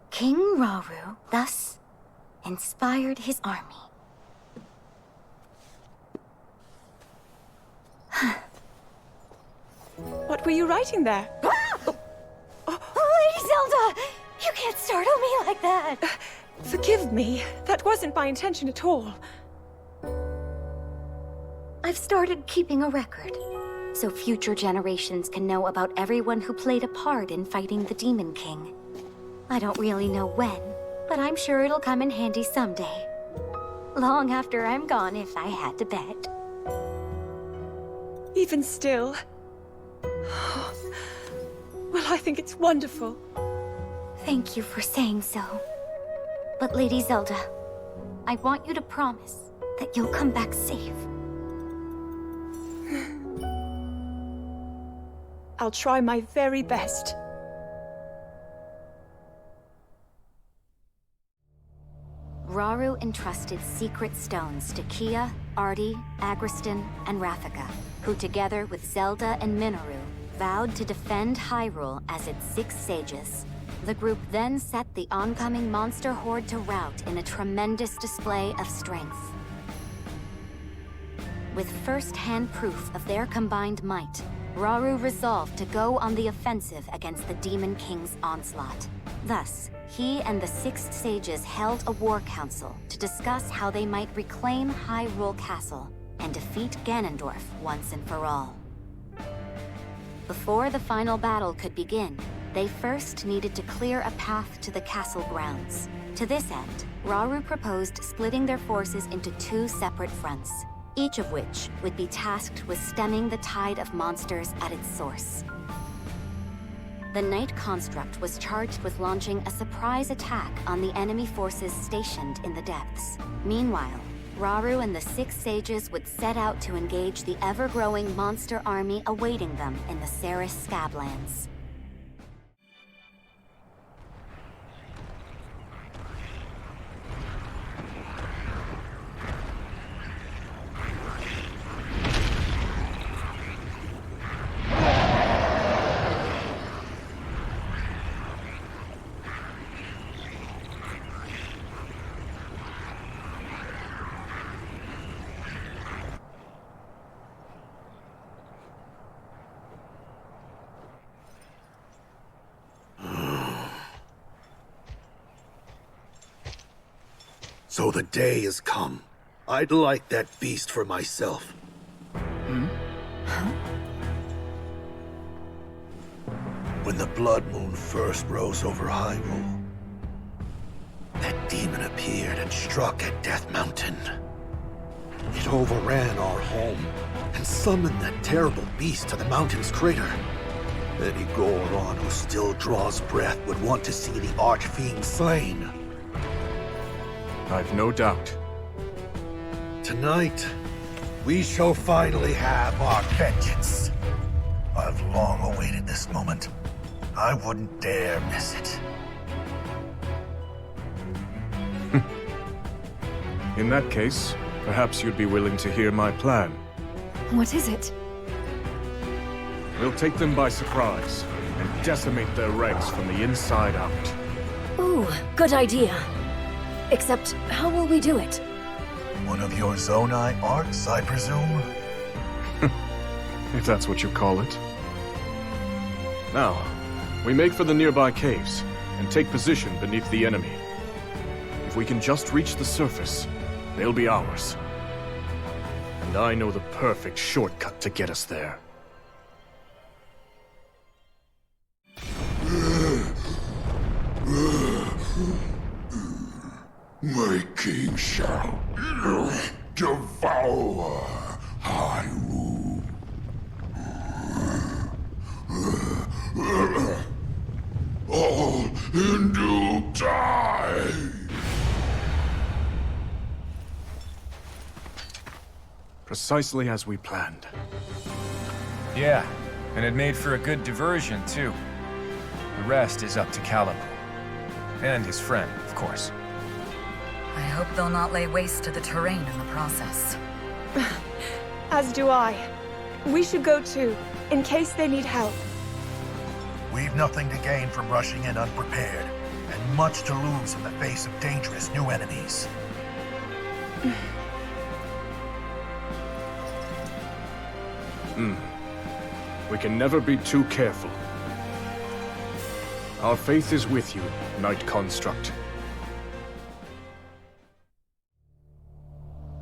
King Rauru thus inspired his army. What were you writing there? Oh, Lady Zelda! You can't startle me like that! Forgive me. That wasn't my intention at all. I've started keeping a record, so future generations can know about everyone who played a part in fighting the Demon King. I don't really know when, but I'm sure it'll come in handy someday. Long after I'm gone, if I had to bet. Even still. Well, I think it's wonderful. Thank you for saying so. But Lady Zelda, I want you to promise that you'll come back safe. I'll try my very best. Rauru entrusted secret stones to Kia, Artie, Agriston, and Rafika, who together with Zelda and Minoru vowed to defend Hyrule as its 6 sages. The group then set the oncoming monster horde to rout in a tremendous display of strength. With first-hand proof of their combined might, Rauru resolved to go on the offensive against the Demon King's onslaught. Thus, he and the 6 sages held a war council to discuss how they might reclaim Hyrule Castle and defeat Ganondorf once and for all. Before the final battle could begin, they first needed to clear a path to the castle grounds. To this end, Rauru proposed splitting their forces into 2 separate fronts, each of which would be tasked with stemming the tide of monsters at its source. The Knight Construct was charged with launching a surprise attack on the enemy forces stationed in the depths. Meanwhile, Rauru and the 6 sages would set out to engage the ever-growing monster army awaiting them in the Ceres Scablands. So the day has come. I'd like that beast for myself. When the blood moon first rose over Hyrule, that demon appeared and struck at Death Mountain. It overran our home and summoned that terrible beast to the mountain's crater. Any Goron who still draws breath would want to see the Archfiend slain. I've no doubt. Tonight, we shall finally have our vengeance. I've long awaited this moment. I wouldn't dare miss it. In that case, perhaps you'd be willing to hear my plan. What is it? We'll take them by surprise and decimate their ranks from the inside out. Ooh, good idea. Except, how will we do it? One of your Zonai arts, I presume? If that's what you call it. Now, we make for the nearby caves and take position beneath the enemy. If we can just reach the surface, they'll be ours. And I know the perfect shortcut to get us there. My king shall devour Hyrule. All in due time. Precisely as we planned. Yeah, and it made for a good diversion, too. The rest is up to Calico. And his friend, of course. I hope they'll not lay waste to the terrain in the process. As do I. We should go too, in case they need help. We've nothing to gain from rushing in unprepared, and much to lose in the face of dangerous new enemies. We can never be too careful. Our faith is with you, Knight Construct.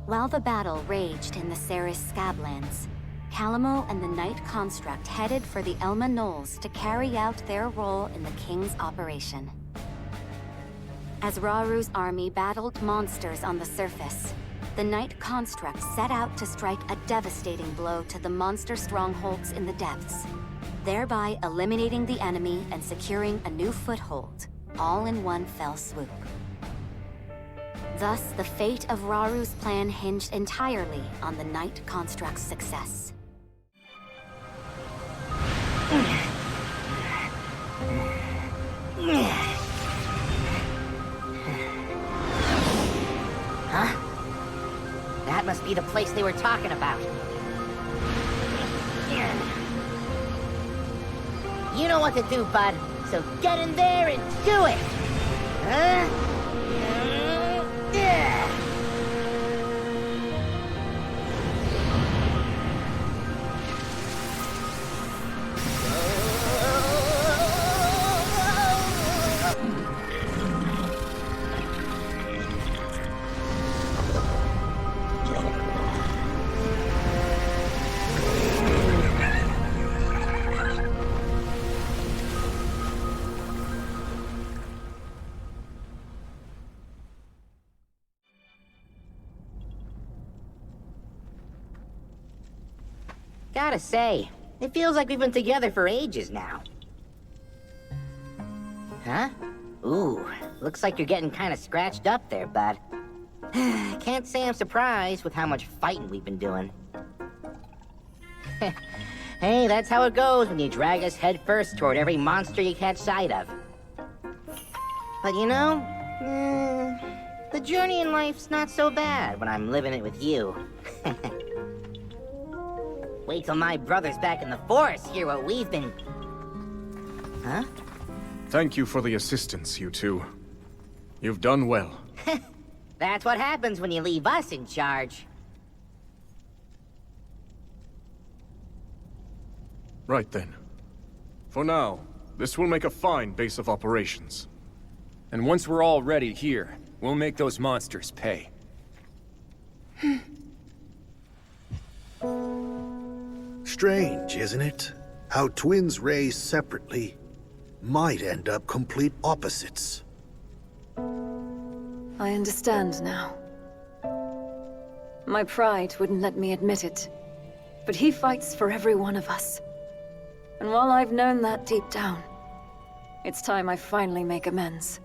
While the battle raged in the Ceres Scablands, Calamo and the Knight Construct headed for the Elma Knolls to carry out their role in the King's operation. As Rauru's army battled monsters on the surface, the Knight Construct set out to strike a devastating blow to the monster strongholds in the depths, thereby eliminating the enemy and securing a new foothold, all in one fell swoop. Thus, the fate of Rauru's plan hinged entirely on the Knight Construct's success. Huh? That must be the place they were talking about. You know what to do, bud. So get in there and do it! Huh? Gotta say, it feels like we've been together for ages now. Huh? Ooh, looks like you're getting kinda scratched up there, bud. Can't say I'm surprised with how much fighting we've been doing. Hey, that's how it goes when you drag us headfirst toward every monster you catch sight of. But you know, the journey in life's not so bad when I'm living it with you. Wait till my brother's back in the forest hear what we've been... Huh? Thank you for the assistance, you two. You've done well. That's what happens when you leave us in charge. Right then. For now, this will make a fine base of operations. And once we're all ready here, we'll make those monsters pay. Strange, isn't it? How twins raised separately might end up complete opposites. I understand now. My pride wouldn't let me admit it. But he fights for every one of us. And while I've known that deep down, it's time I finally make amends.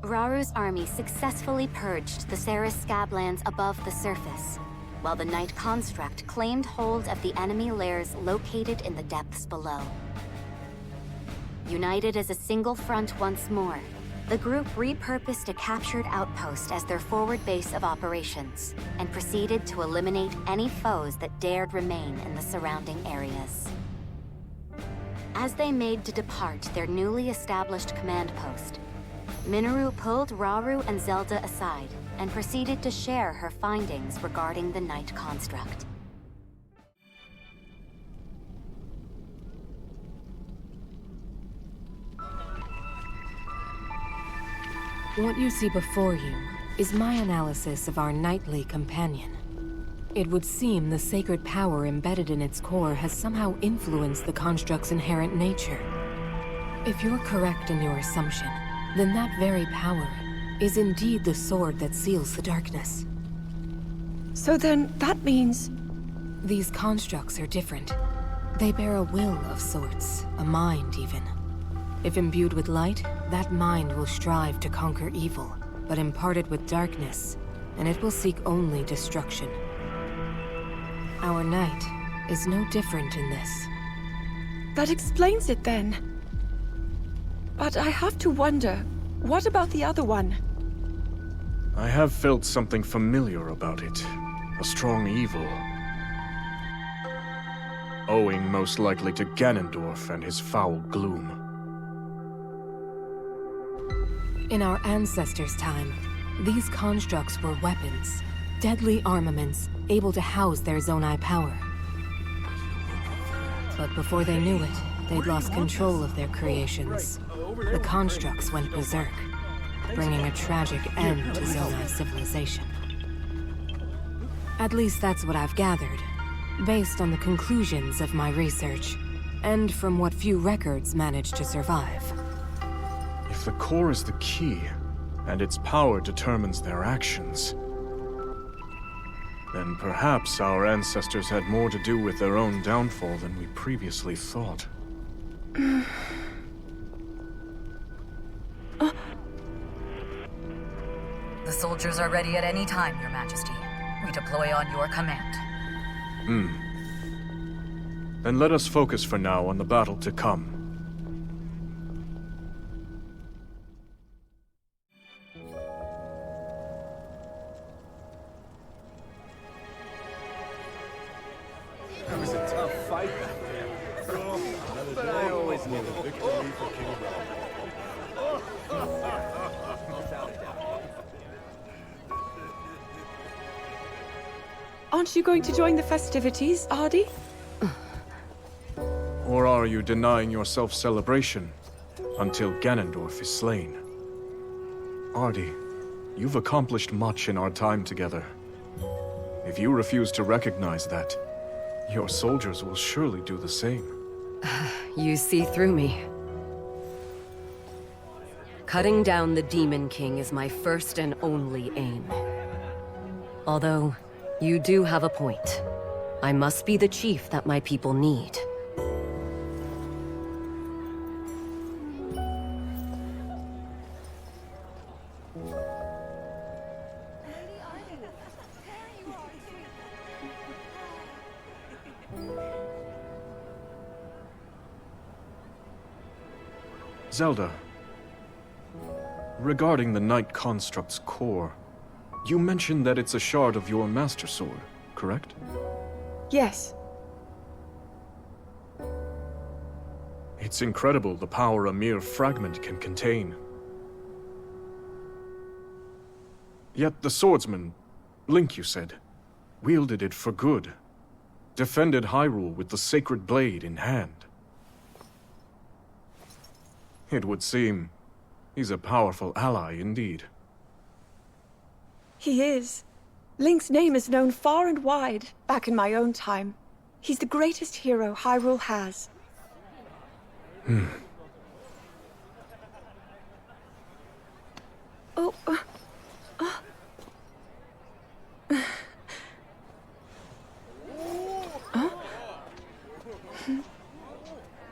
Rauru's army successfully purged the Ceres Scablands above the surface, while the Night Construct claimed hold of the enemy lairs located in the depths below. United as a single front once more, the group repurposed a captured outpost as their forward base of operations, and proceeded to eliminate any foes that dared remain in the surrounding areas. As they made to depart their newly established command post, Minoru pulled Rauru and Zelda aside and proceeded to share her findings regarding the Night Construct. What you see before you is my analysis of our knightly companion. It would seem the sacred power embedded in its core has somehow influenced the construct's inherent nature. If you're correct in your assumption, then that very power is indeed the sword that seals the darkness. So then, that means... These constructs are different. They bear a will of sorts, a mind even. If imbued with light, that mind will strive to conquer evil, but imparted with darkness, and it will seek only destruction. Our knight is no different in this. That explains it then. But I have to wonder, what about the other one? I have felt something familiar about it. A strong evil. Owing most likely to Ganondorf and his foul gloom. In our ancestors' time, these constructs were weapons. Deadly armaments, able to house their Zonai power. But before they knew it, they'd lost control of their creations. The constructs went berserk, bringing a tragic end to Zonai civilization. At least that's what I've gathered, based on the conclusions of my research, and from what few records managed to survive. If the core is the key, and its power determines their actions, then perhaps our ancestors had more to do with their own downfall than we previously thought. The soldiers are ready at any time, Your Majesty. We deploy on your command. Then let us focus for now on the battle to come. That was a tough fight back there. But I always knew the victory for King Aren't you going to join the festivities, Ardi? Or are you denying yourself celebration until Ganondorf is slain? Ardi, you've accomplished much in our time together. If you refuse to recognize that, your soldiers will surely do the same. You see through me. Cutting down the Demon King is my first and only aim. Although, you do have a point. I must be the chief that my people need. Zelda, regarding the Night Construct's core, you mentioned that it's a shard of your Master Sword, correct? Yes. It's incredible the power a mere fragment can contain. Yet the swordsman, Link you said, wielded it for good. Defended Hyrule with the sacred blade in hand. It would seem he's a powerful ally indeed. He is. Link's name is known far and wide, back in my own time. He's the greatest hero Hyrule has. Oh.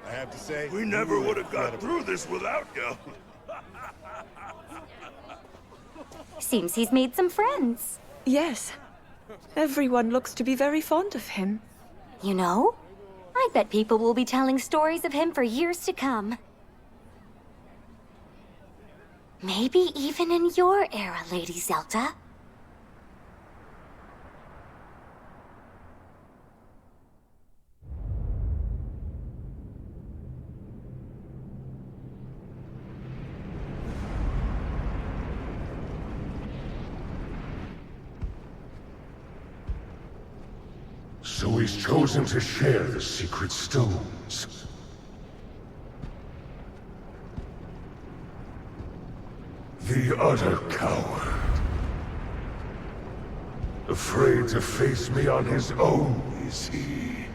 I have to say, We never would have got through this without you. Seems he's made some friends. Yes. Everyone looks to be very fond of him. You know, I bet people will be telling stories of him for years to come. Maybe even in your era, Lady Zelda. So he's chosen to share the secret stones. The utter coward. Afraid to face me on his own, is he?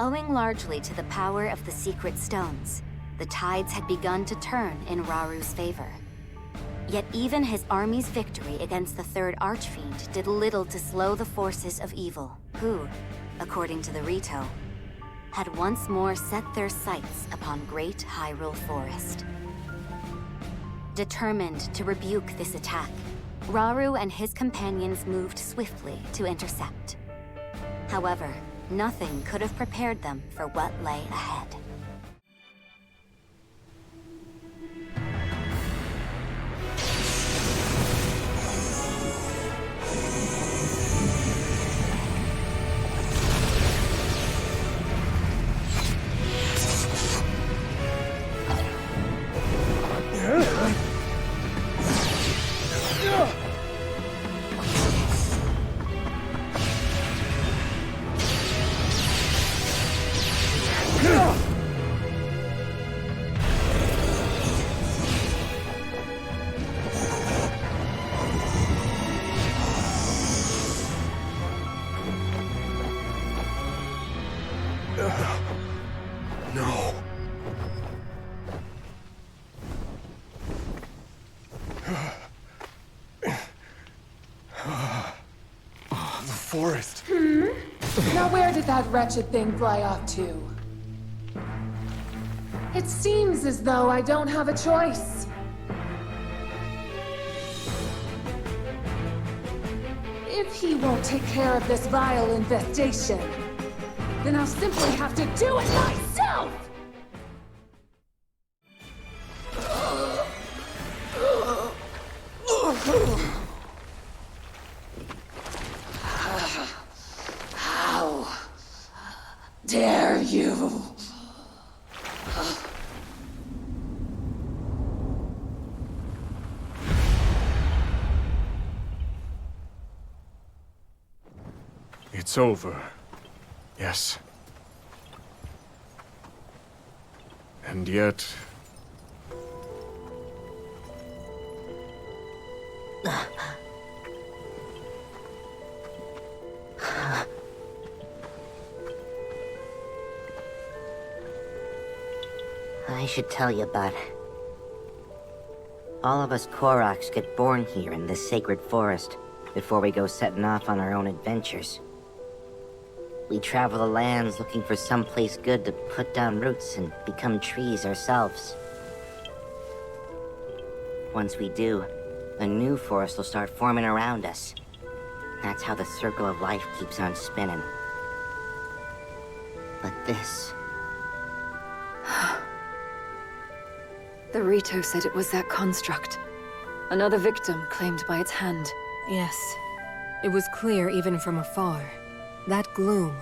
Owing largely to the power of the secret stones, the tides had begun to turn in Rauru's favor. Yet even his army's victory against the Third Archfiend did little to slow the forces of evil, who, according to the Rito, had once more set their sights upon Great Hyrule Forest. Determined to rebuke this attack, Rauru and his companions moved swiftly to intercept. However, nothing could have prepared them for what lay ahead. No. The forest. Now where did that wretched thing fly off to? It seems as though I don't have a choice. If he won't take care of this vile infestation, then I'll simply have to do it myself! How dare you? It's over. Yes. And yet... I should tell you, bud. All of us Koroks get born here in this sacred forest before we go setting off on our own adventures. We travel the lands looking for someplace good to put down roots and become trees ourselves. Once we do, a new forest will start forming around us. That's how the circle of life keeps on spinning. But this... The Rito said it was that construct. Another victim claimed by its hand. Yes. It was clear even from afar. That gloom,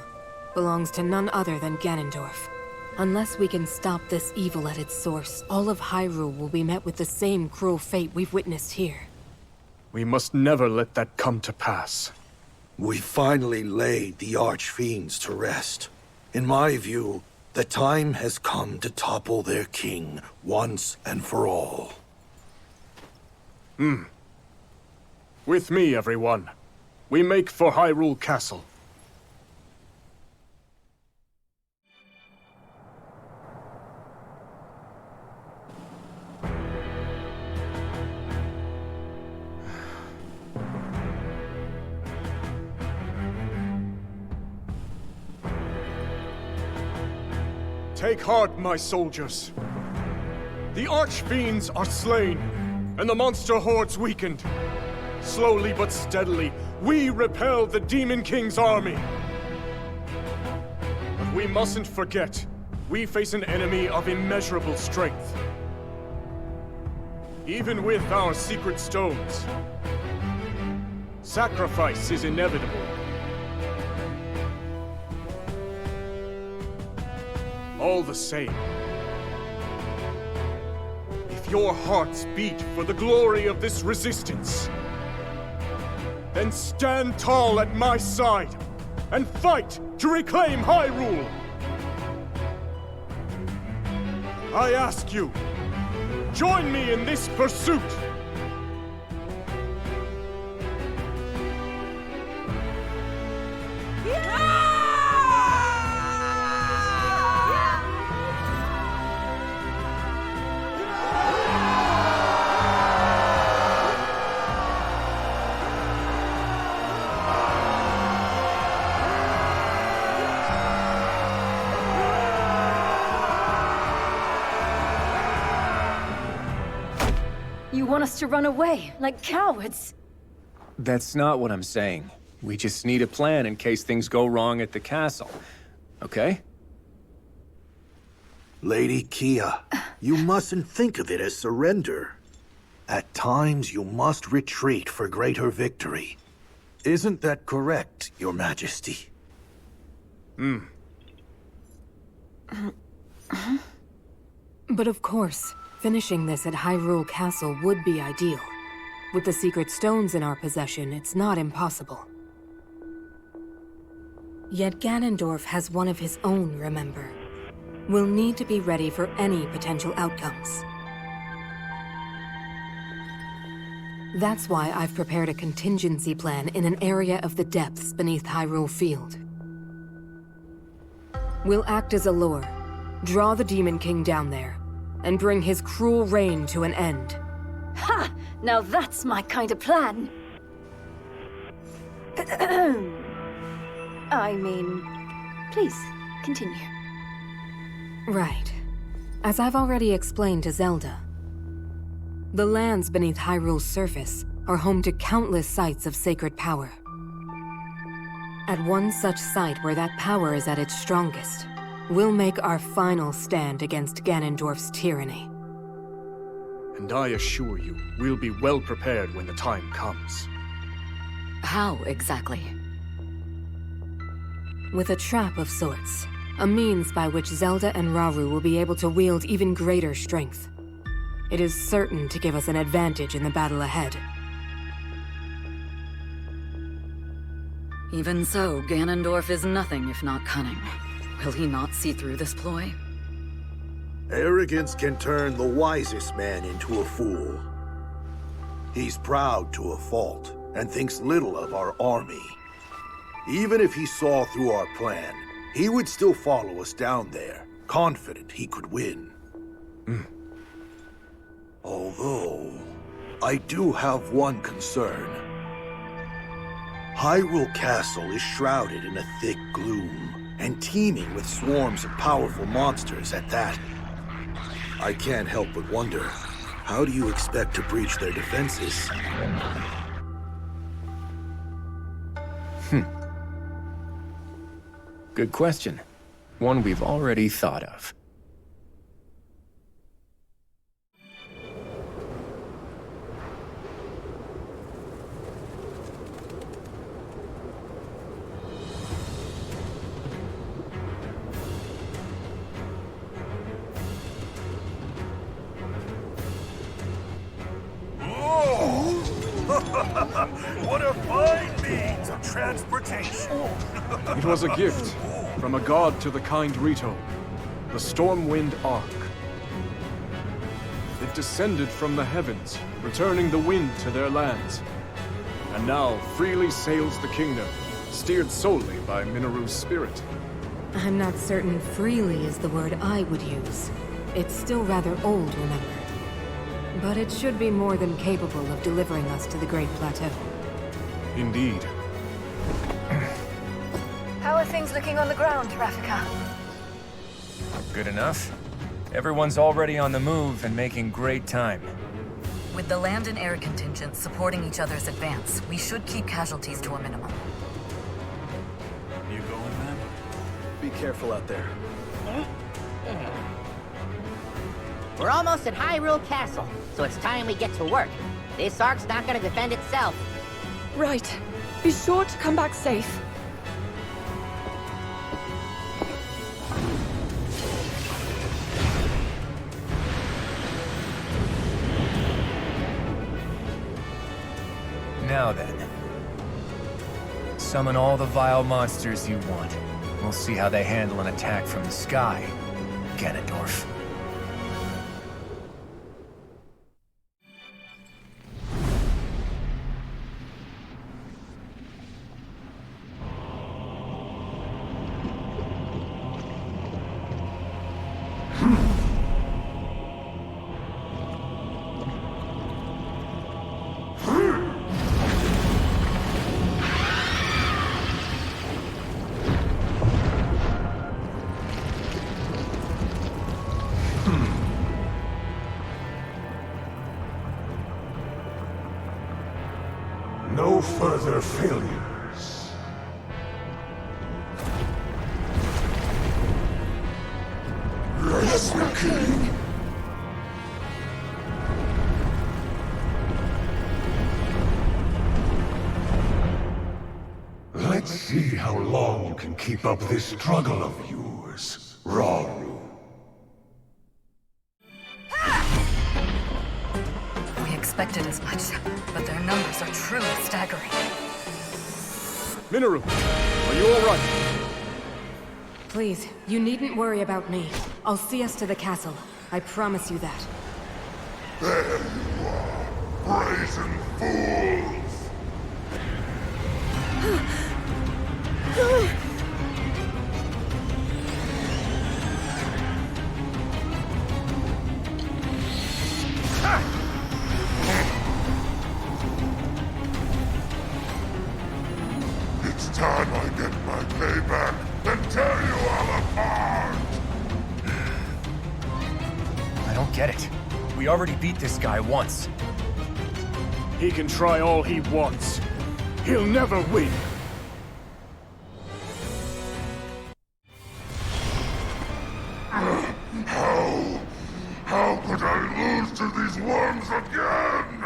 belongs to none other than Ganondorf. Unless we can stop this evil at its source, all of Hyrule will be met with the same cruel fate we've witnessed here. We must never let that come to pass. We finally laid the Archfiends to rest. In my view, the time has come to topple their king once and for all. With me, everyone. We make for Hyrule Castle. Take heart, my soldiers. The Archfiends are slain, and the monster hordes weakened. Slowly but steadily, we repel the Demon King's army. But we mustn't forget, we face an enemy of immeasurable strength. Even with our secret stones, sacrifice is inevitable. All the same, if your hearts beat for the glory of this resistance, then stand tall at my side and fight to reclaim Hyrule! I ask you, join me in this pursuit! You want us to run away, like cowards? That's not what I'm saying. We just need a plan in case things go wrong at the castle. Okay? Lady Kia, you mustn't think of it as surrender. At times, you must retreat for greater victory. Isn't that correct, Your Majesty? But of course, finishing this at Hyrule Castle would be ideal. With the secret stones in our possession, it's not impossible. Yet Ganondorf has one of his own, remember. We'll need to be ready for any potential outcomes. That's why I've prepared a contingency plan in an area of the depths beneath Hyrule Field. We'll act as a lure, draw the Demon King down there, and bring his cruel reign to an end. Ha! Now that's my kind of plan! I mean, please, continue. Right. As I've already explained to Zelda, the lands beneath Hyrule's surface are home to countless sites of sacred power. At one such site where that power is at its strongest, we'll make our final stand against Ganondorf's tyranny. And I assure you, we'll be well prepared when the time comes. How exactly? With a trap of sorts. A means by which Zelda and Rauru will be able to wield even greater strength. It is certain to give us an advantage in the battle ahead. Even so, Ganondorf is nothing if not cunning. Will he not see through this ploy? Arrogance can turn the wisest man into a fool. He's proud to a fault, and thinks little of our army. Even if he saw through our plan, he would still follow us down there, confident he could win. Although, I do have one concern. Hyrule Castle is shrouded in a thick gloom, and teeming with swarms of powerful monsters at that. I can't help but wonder, how do you expect to breach their defenses? Good question. One we've already thought of. It was a gift from a god to the kind Rito, the Stormwind Ark. It descended from the heavens, returning the wind to their lands, and now freely sails the kingdom, steered solely by Minoru's spirit. I'm not certain freely is the word I would use. It's still rather old, remember. But it should be more than capable of delivering us to the Great Plateau. Indeed. How are things looking on the ground, Rafika? Good enough. Everyone's already on the move and making great time. With the land and air contingents supporting each other's advance, we should keep casualties to a minimum. You going, man? Be careful out there. We're almost at Hyrule Castle, so it's time we get to work. This ark's not gonna defend itself. Right. Be sure to come back safe. Now then. Summon all the vile monsters you want. We'll see how they handle an attack from the sky, Ganondorf. No further failures. Yes, King. Let's see how long you can keep up this struggle of yours, Rauru. We expected as much, but their numbers are truly staggering. Minoru, are you all right? Please, you needn't worry about me. I'll see us to the castle. I promise you that. There you are, brazen fools! It's time I get my payback and tear you all apart! I don't get it. We already beat this guy once. He can try all he wants. He'll never win. How could I lose to these worms again?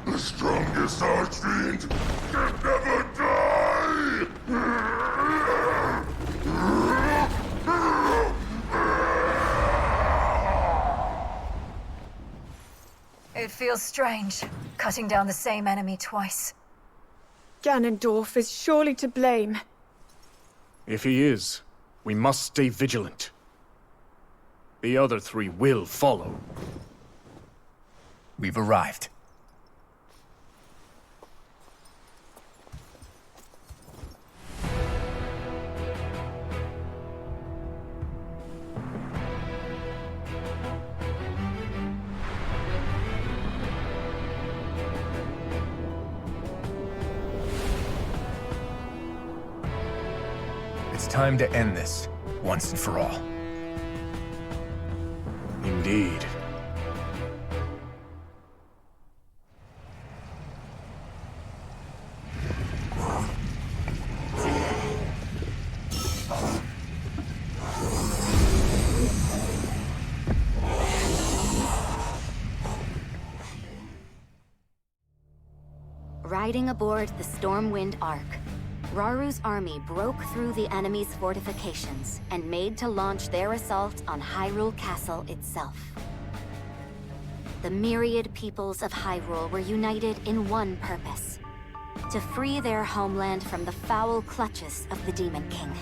The strongest archfiend can never die! It feels strange, cutting down the same enemy twice. Ganondorf is surely to blame. If he is, we must stay vigilant. The other three will follow. We've arrived. It's time to end this, once and for all. Indeed. Riding aboard the Stormwind Ark, Rauru's army broke through the enemy's fortifications and made to launch their assault on Hyrule Castle itself. the myriad peoples of Hyrule were united in one purpose: to free their homeland from the foul clutches of the Demon King.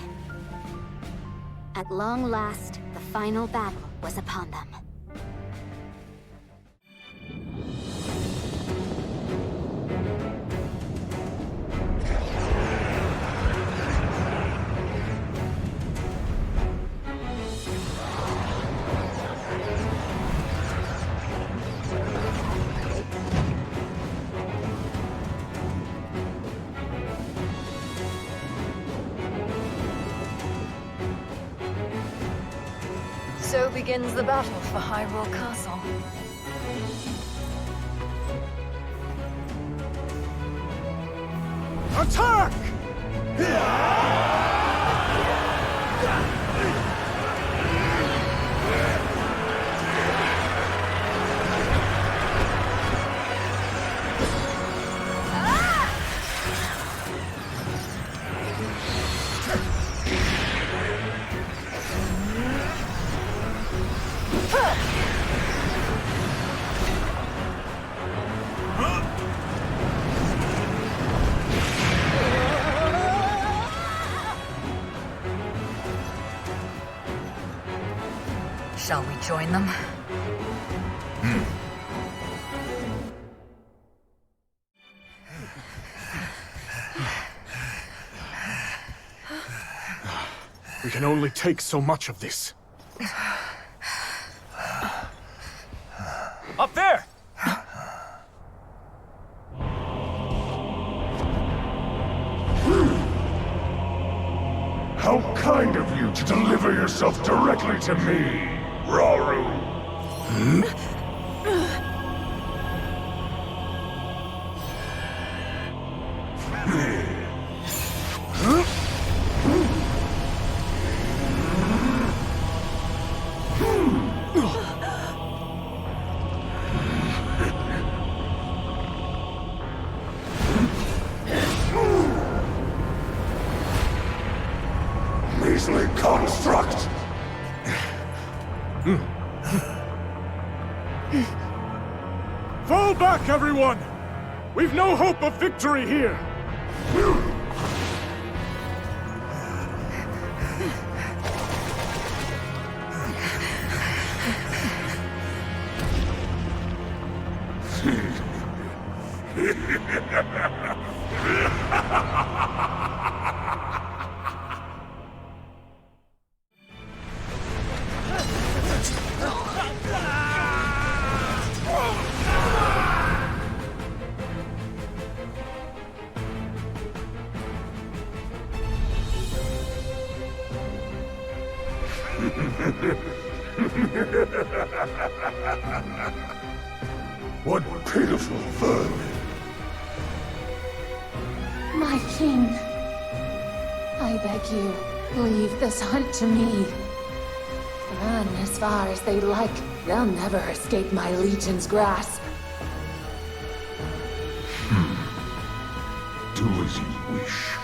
At long last, the final battle was upon them. So begins the battle for Hyrule Castle. Attack! Shall we join them? We can only take so much of this. Up there! How kind of you to deliver yourself directly to me, Rauru. Measly construct! Fall back, everyone! We've no hope of victory here! What pitiful vermin! My king, I beg you, leave this hunt to me. Run as far as they like. They'll never escape my legion's grasp. Do as you wish.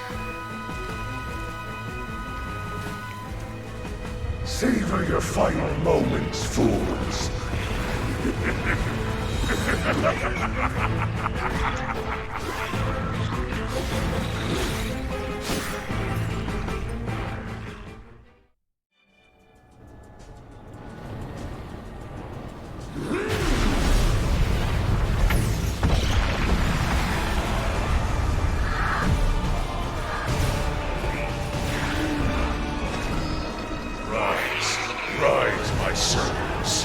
Savor your final moments, fools. Rise, my servants.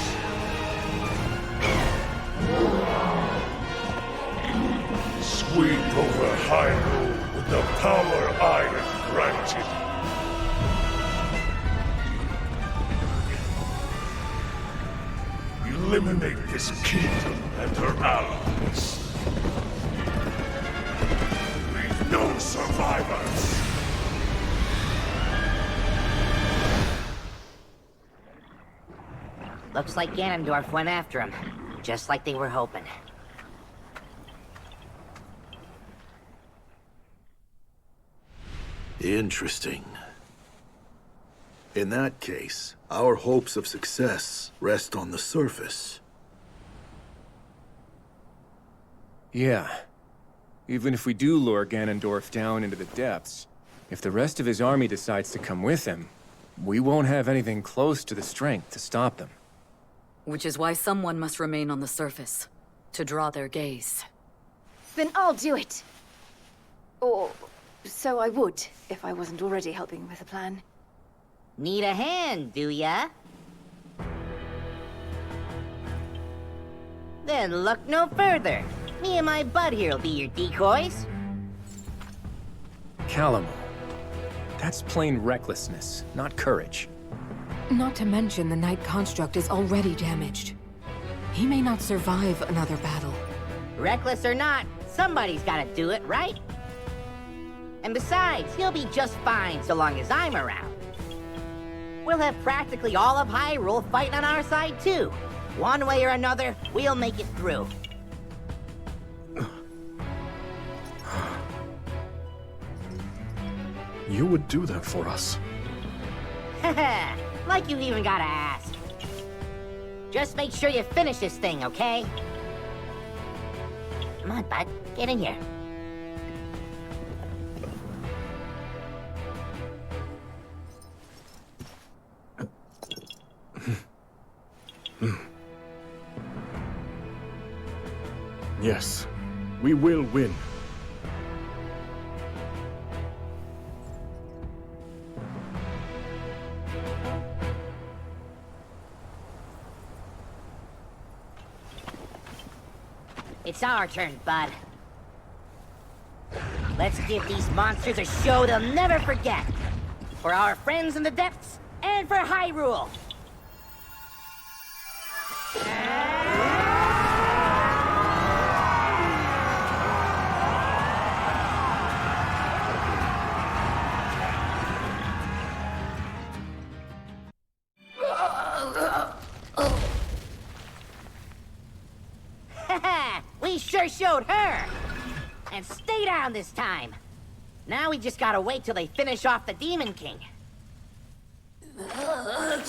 Sweep over Hyrule with the power I have granted. Eliminate this kingdom and her allies. Leave no survivors. Looks like Ganondorf went after him, just like they were hoping. Interesting. In that case, our hopes of success rest on the surface. Yeah. Even if we do lure Ganondorf down into the depths, if the rest of his army decides to come with him, we won't have anything close to the strength to stop them. Which is why someone must remain on the surface, to draw their gaze. Then I'll do it. Or so I would, if I wasn't already helping with the plan. Need a hand, do ya? Then look no further. Me and my bud here'll be your decoys. Calamo. That's plain recklessness, not courage. Not to mention the Knight construct is already damaged. He may not survive another battle. Reckless or not, somebody's gotta do it, right? And besides, he'll be just fine so long as I'm around. We'll have practically all of Hyrule fighting on our side too. One way or another, we'll make it through. You would do that for us? Haha, like you even gotta ask. Just make sure you finish this thing, okay? Come on, bud, get in here. Yes, we will win. It's our turn, bud. Let's give these monsters a show they'll never forget. For our friends in the depths, and for Hyrule. We sure showed her! And stay down this time! Now we just gotta wait till they finish off the Demon King. Bud!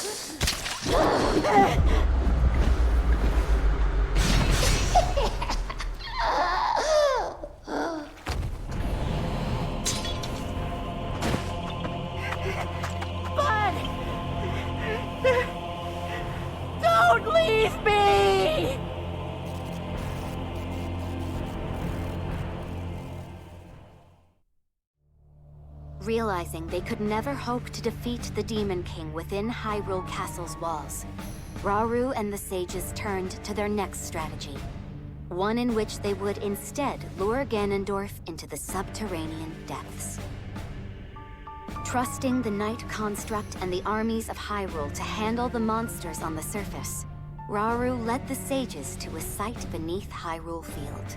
Don't leave me! Realizing they could never hope to defeat the Demon King within Hyrule Castle's walls, Rauru and the sages turned to their next strategy. One in which they would instead lure Ganondorf into the subterranean depths. Trusting the Knight construct and the armies of Hyrule to handle the monsters on the surface, Rauru led the sages to a site beneath Hyrule Field.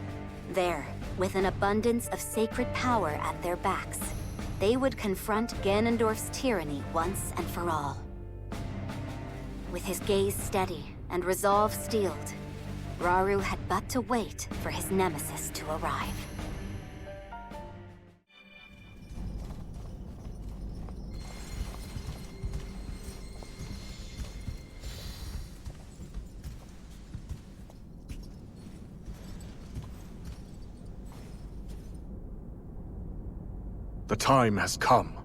There, with an abundance of sacred power at their backs, they would confront Ganondorf's tyranny once and for all. With his gaze steady and resolve steeled, Rauru had but to wait for his nemesis to arrive. The time has come.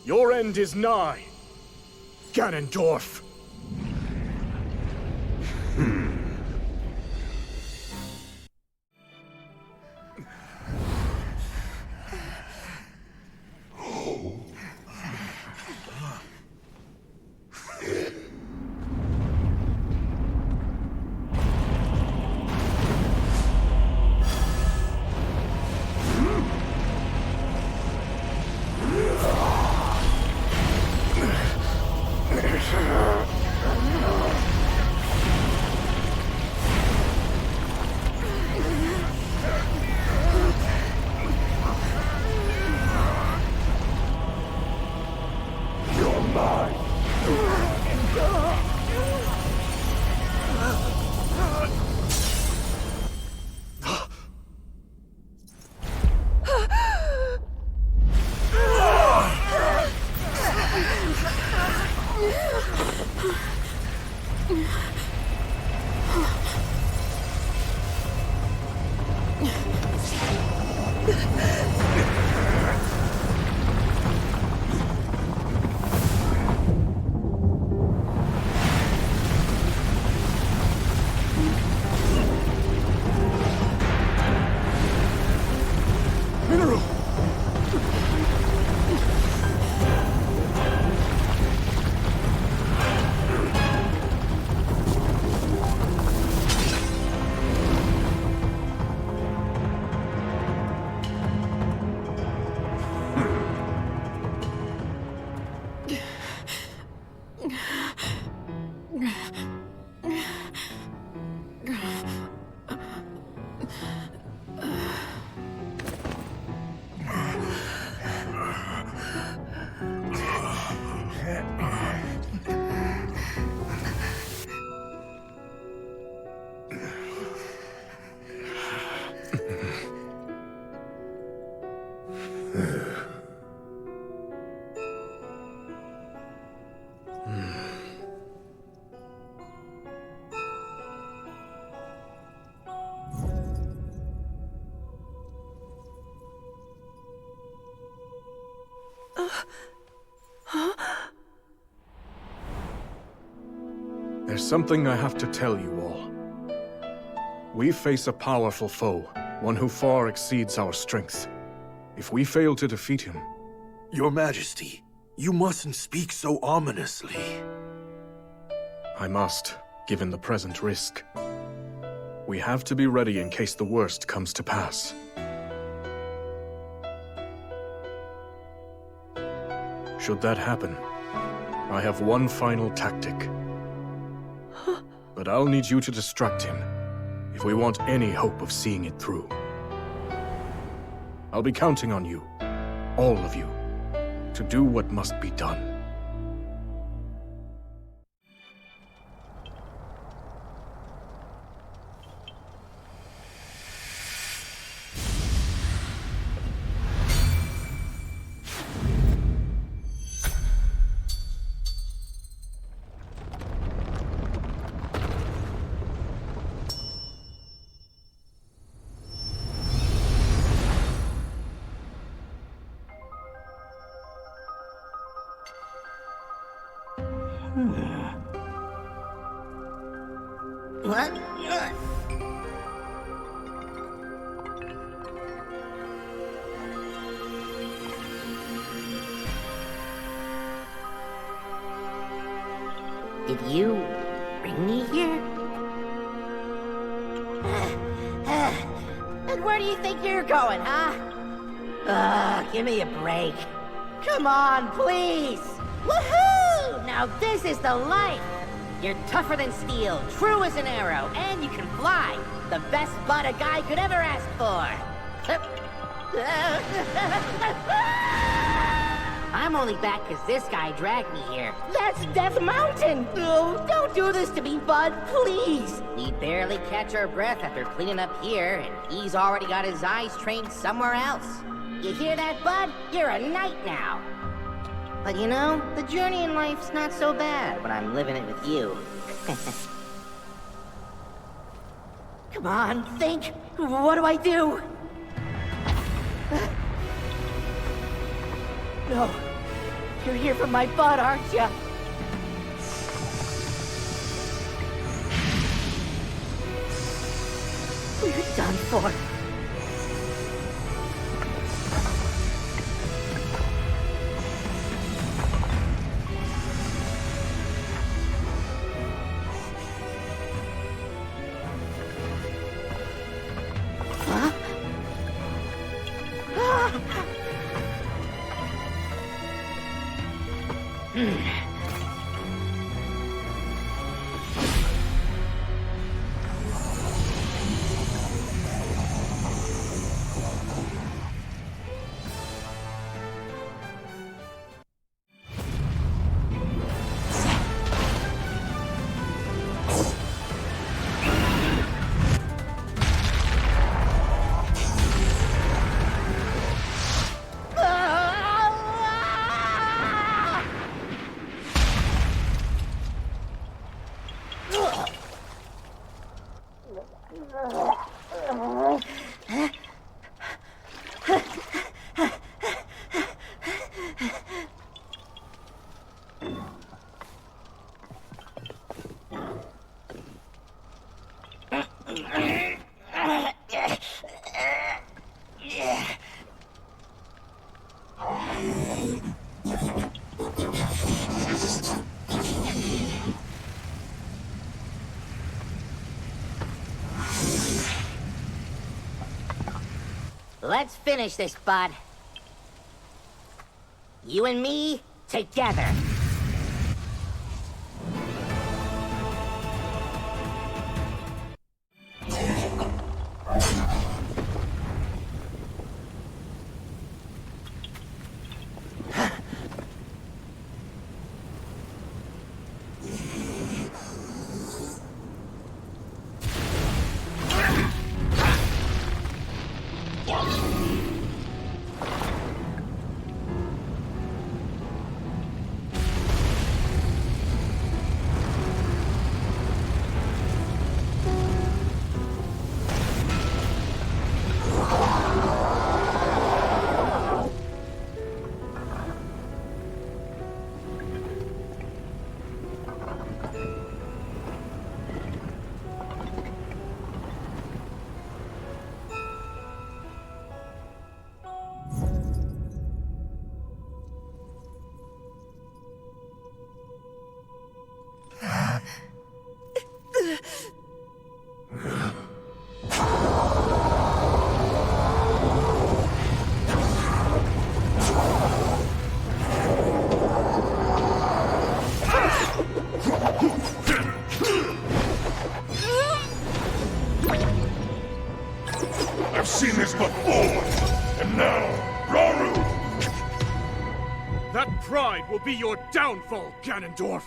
Your end is nigh, Ganondorf. There's something I have to tell you all. We face a powerful foe, one who far exceeds our strength. If we fail to defeat him... Your Majesty, you mustn't speak so ominously. I must, given the present risk. We have to be ready in case the worst comes to pass. Should that happen, I have one final tactic. But I'll need you to distract him, if we want any hope of seeing it through. I'll be counting on you, all of you, to do what must be done. What? Did you bring me here? And where do you think you're going, huh? Give me a break. Come on, please! Woohoo! Now this is the life! You're tougher than steel, true as an arrow, and you can fly. The best butt a guy could ever ask for. I'm only back because this guy dragged me here. That's Death Mountain! Oh, don't do this to me, bud, please! We barely catch our breath after cleaning up here, and he's already got his eyes trained somewhere else. You hear that, bud? You're a knight now. But you know, the journey in life's not so bad when I'm living it with you. Come on, think! What do I do? No. You're here for my butt, aren't you? We're done for. Let's finish this, bud. You and me, together. I've seen this before! And now, Rauru! That pride will be your downfall, Ganondorf!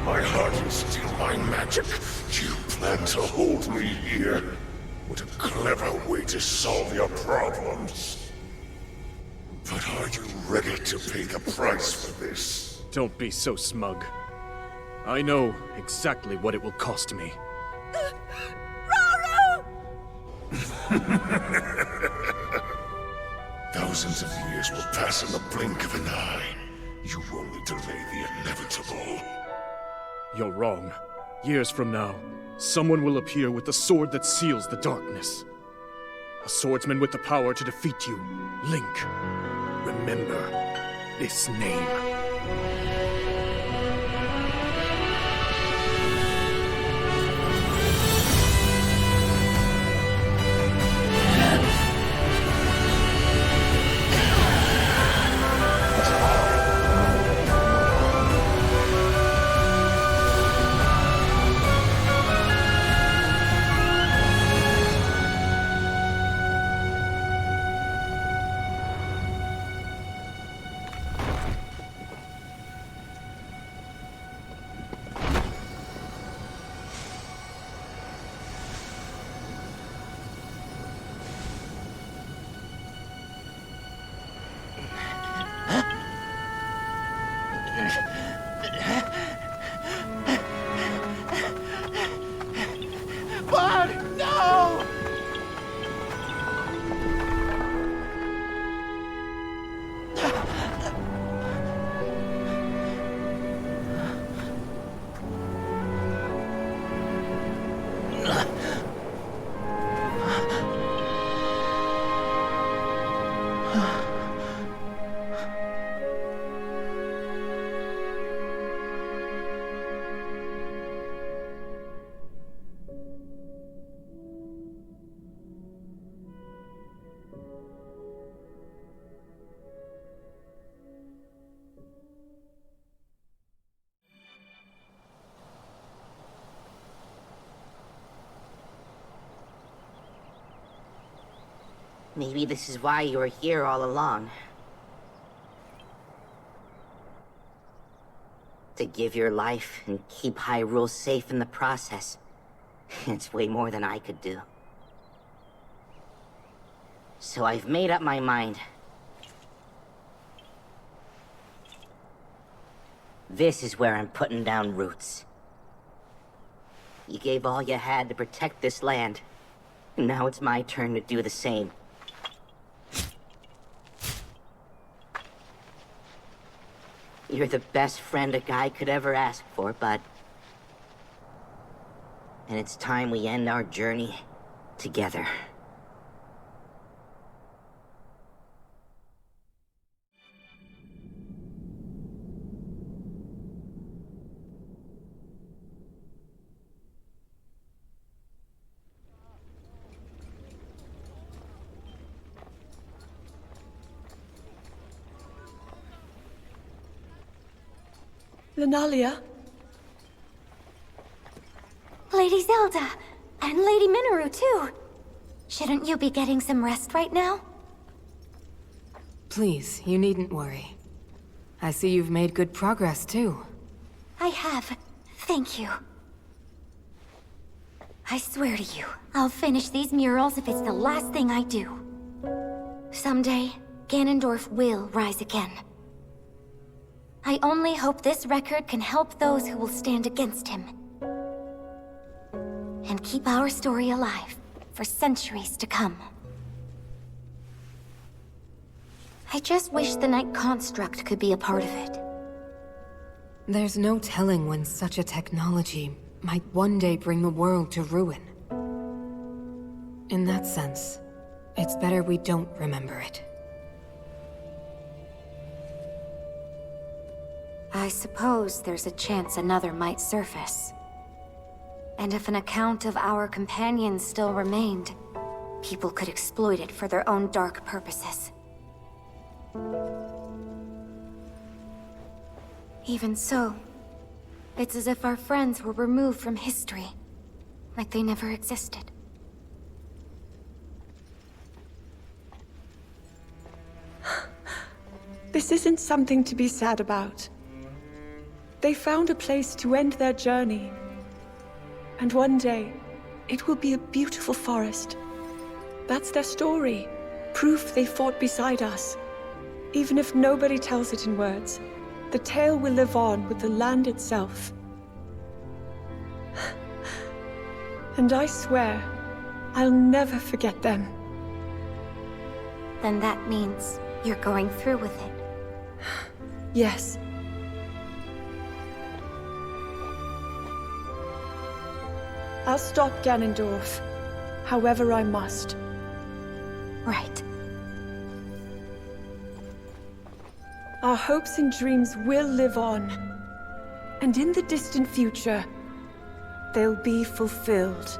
My heart and steal my magic. You plan to hold me here? What a clever way to solve your problems. But are you ready to pay the price for this? Don't be so smug. I know exactly what it will cost me. Rauru! Thousands of years will pass in the blink of an eye. You only delay the inevitable. You're wrong. Years from now, someone will appear with the sword that seals the darkness. A swordsman with the power to defeat you. Link. Remember this name. Bud, no! Maybe this is why you were here all along. To give your life and keep Hyrule safe in the process. It's way more than I could do. So I've made up my mind. This is where I'm putting down roots. You gave all you had to protect this land. Now it's my turn to do the same. You're the best friend a guy could ever ask for, bud. And it's time we end our journey together. Lenalia? Lady Zelda! And Lady Minoru, too! Shouldn't you be getting some rest right now? Please, you needn't worry. I see you've made good progress, too. I have. Thank you. I swear to you, I'll finish these murals if it's the last thing I do. Someday, Ganondorf will rise again. I only hope this record can help those who will stand against him. and keep our story alive for centuries to come. I just wish the Night Construct could be a part of it. There's no telling when such a technology might one day bring the world to ruin. In that sense, it's better we don't remember it. I suppose there's a chance another might surface. And if an account of our companions still remained, people could exploit it for their own dark purposes. Even so, it's as if our friends were removed from history, like they never existed. This isn't something to be sad about. They found a place to end their journey. And one day, it will be a beautiful forest. That's their story. Proof they fought beside us. Even if nobody tells it in words, the tale will live on with the land itself. And I swear, I'll never forget them. Then that means you're going through with it. Yes. I'll stop Ganondorf, however I must. Right. Our hopes and dreams will live on. And in the distant future, they'll be fulfilled.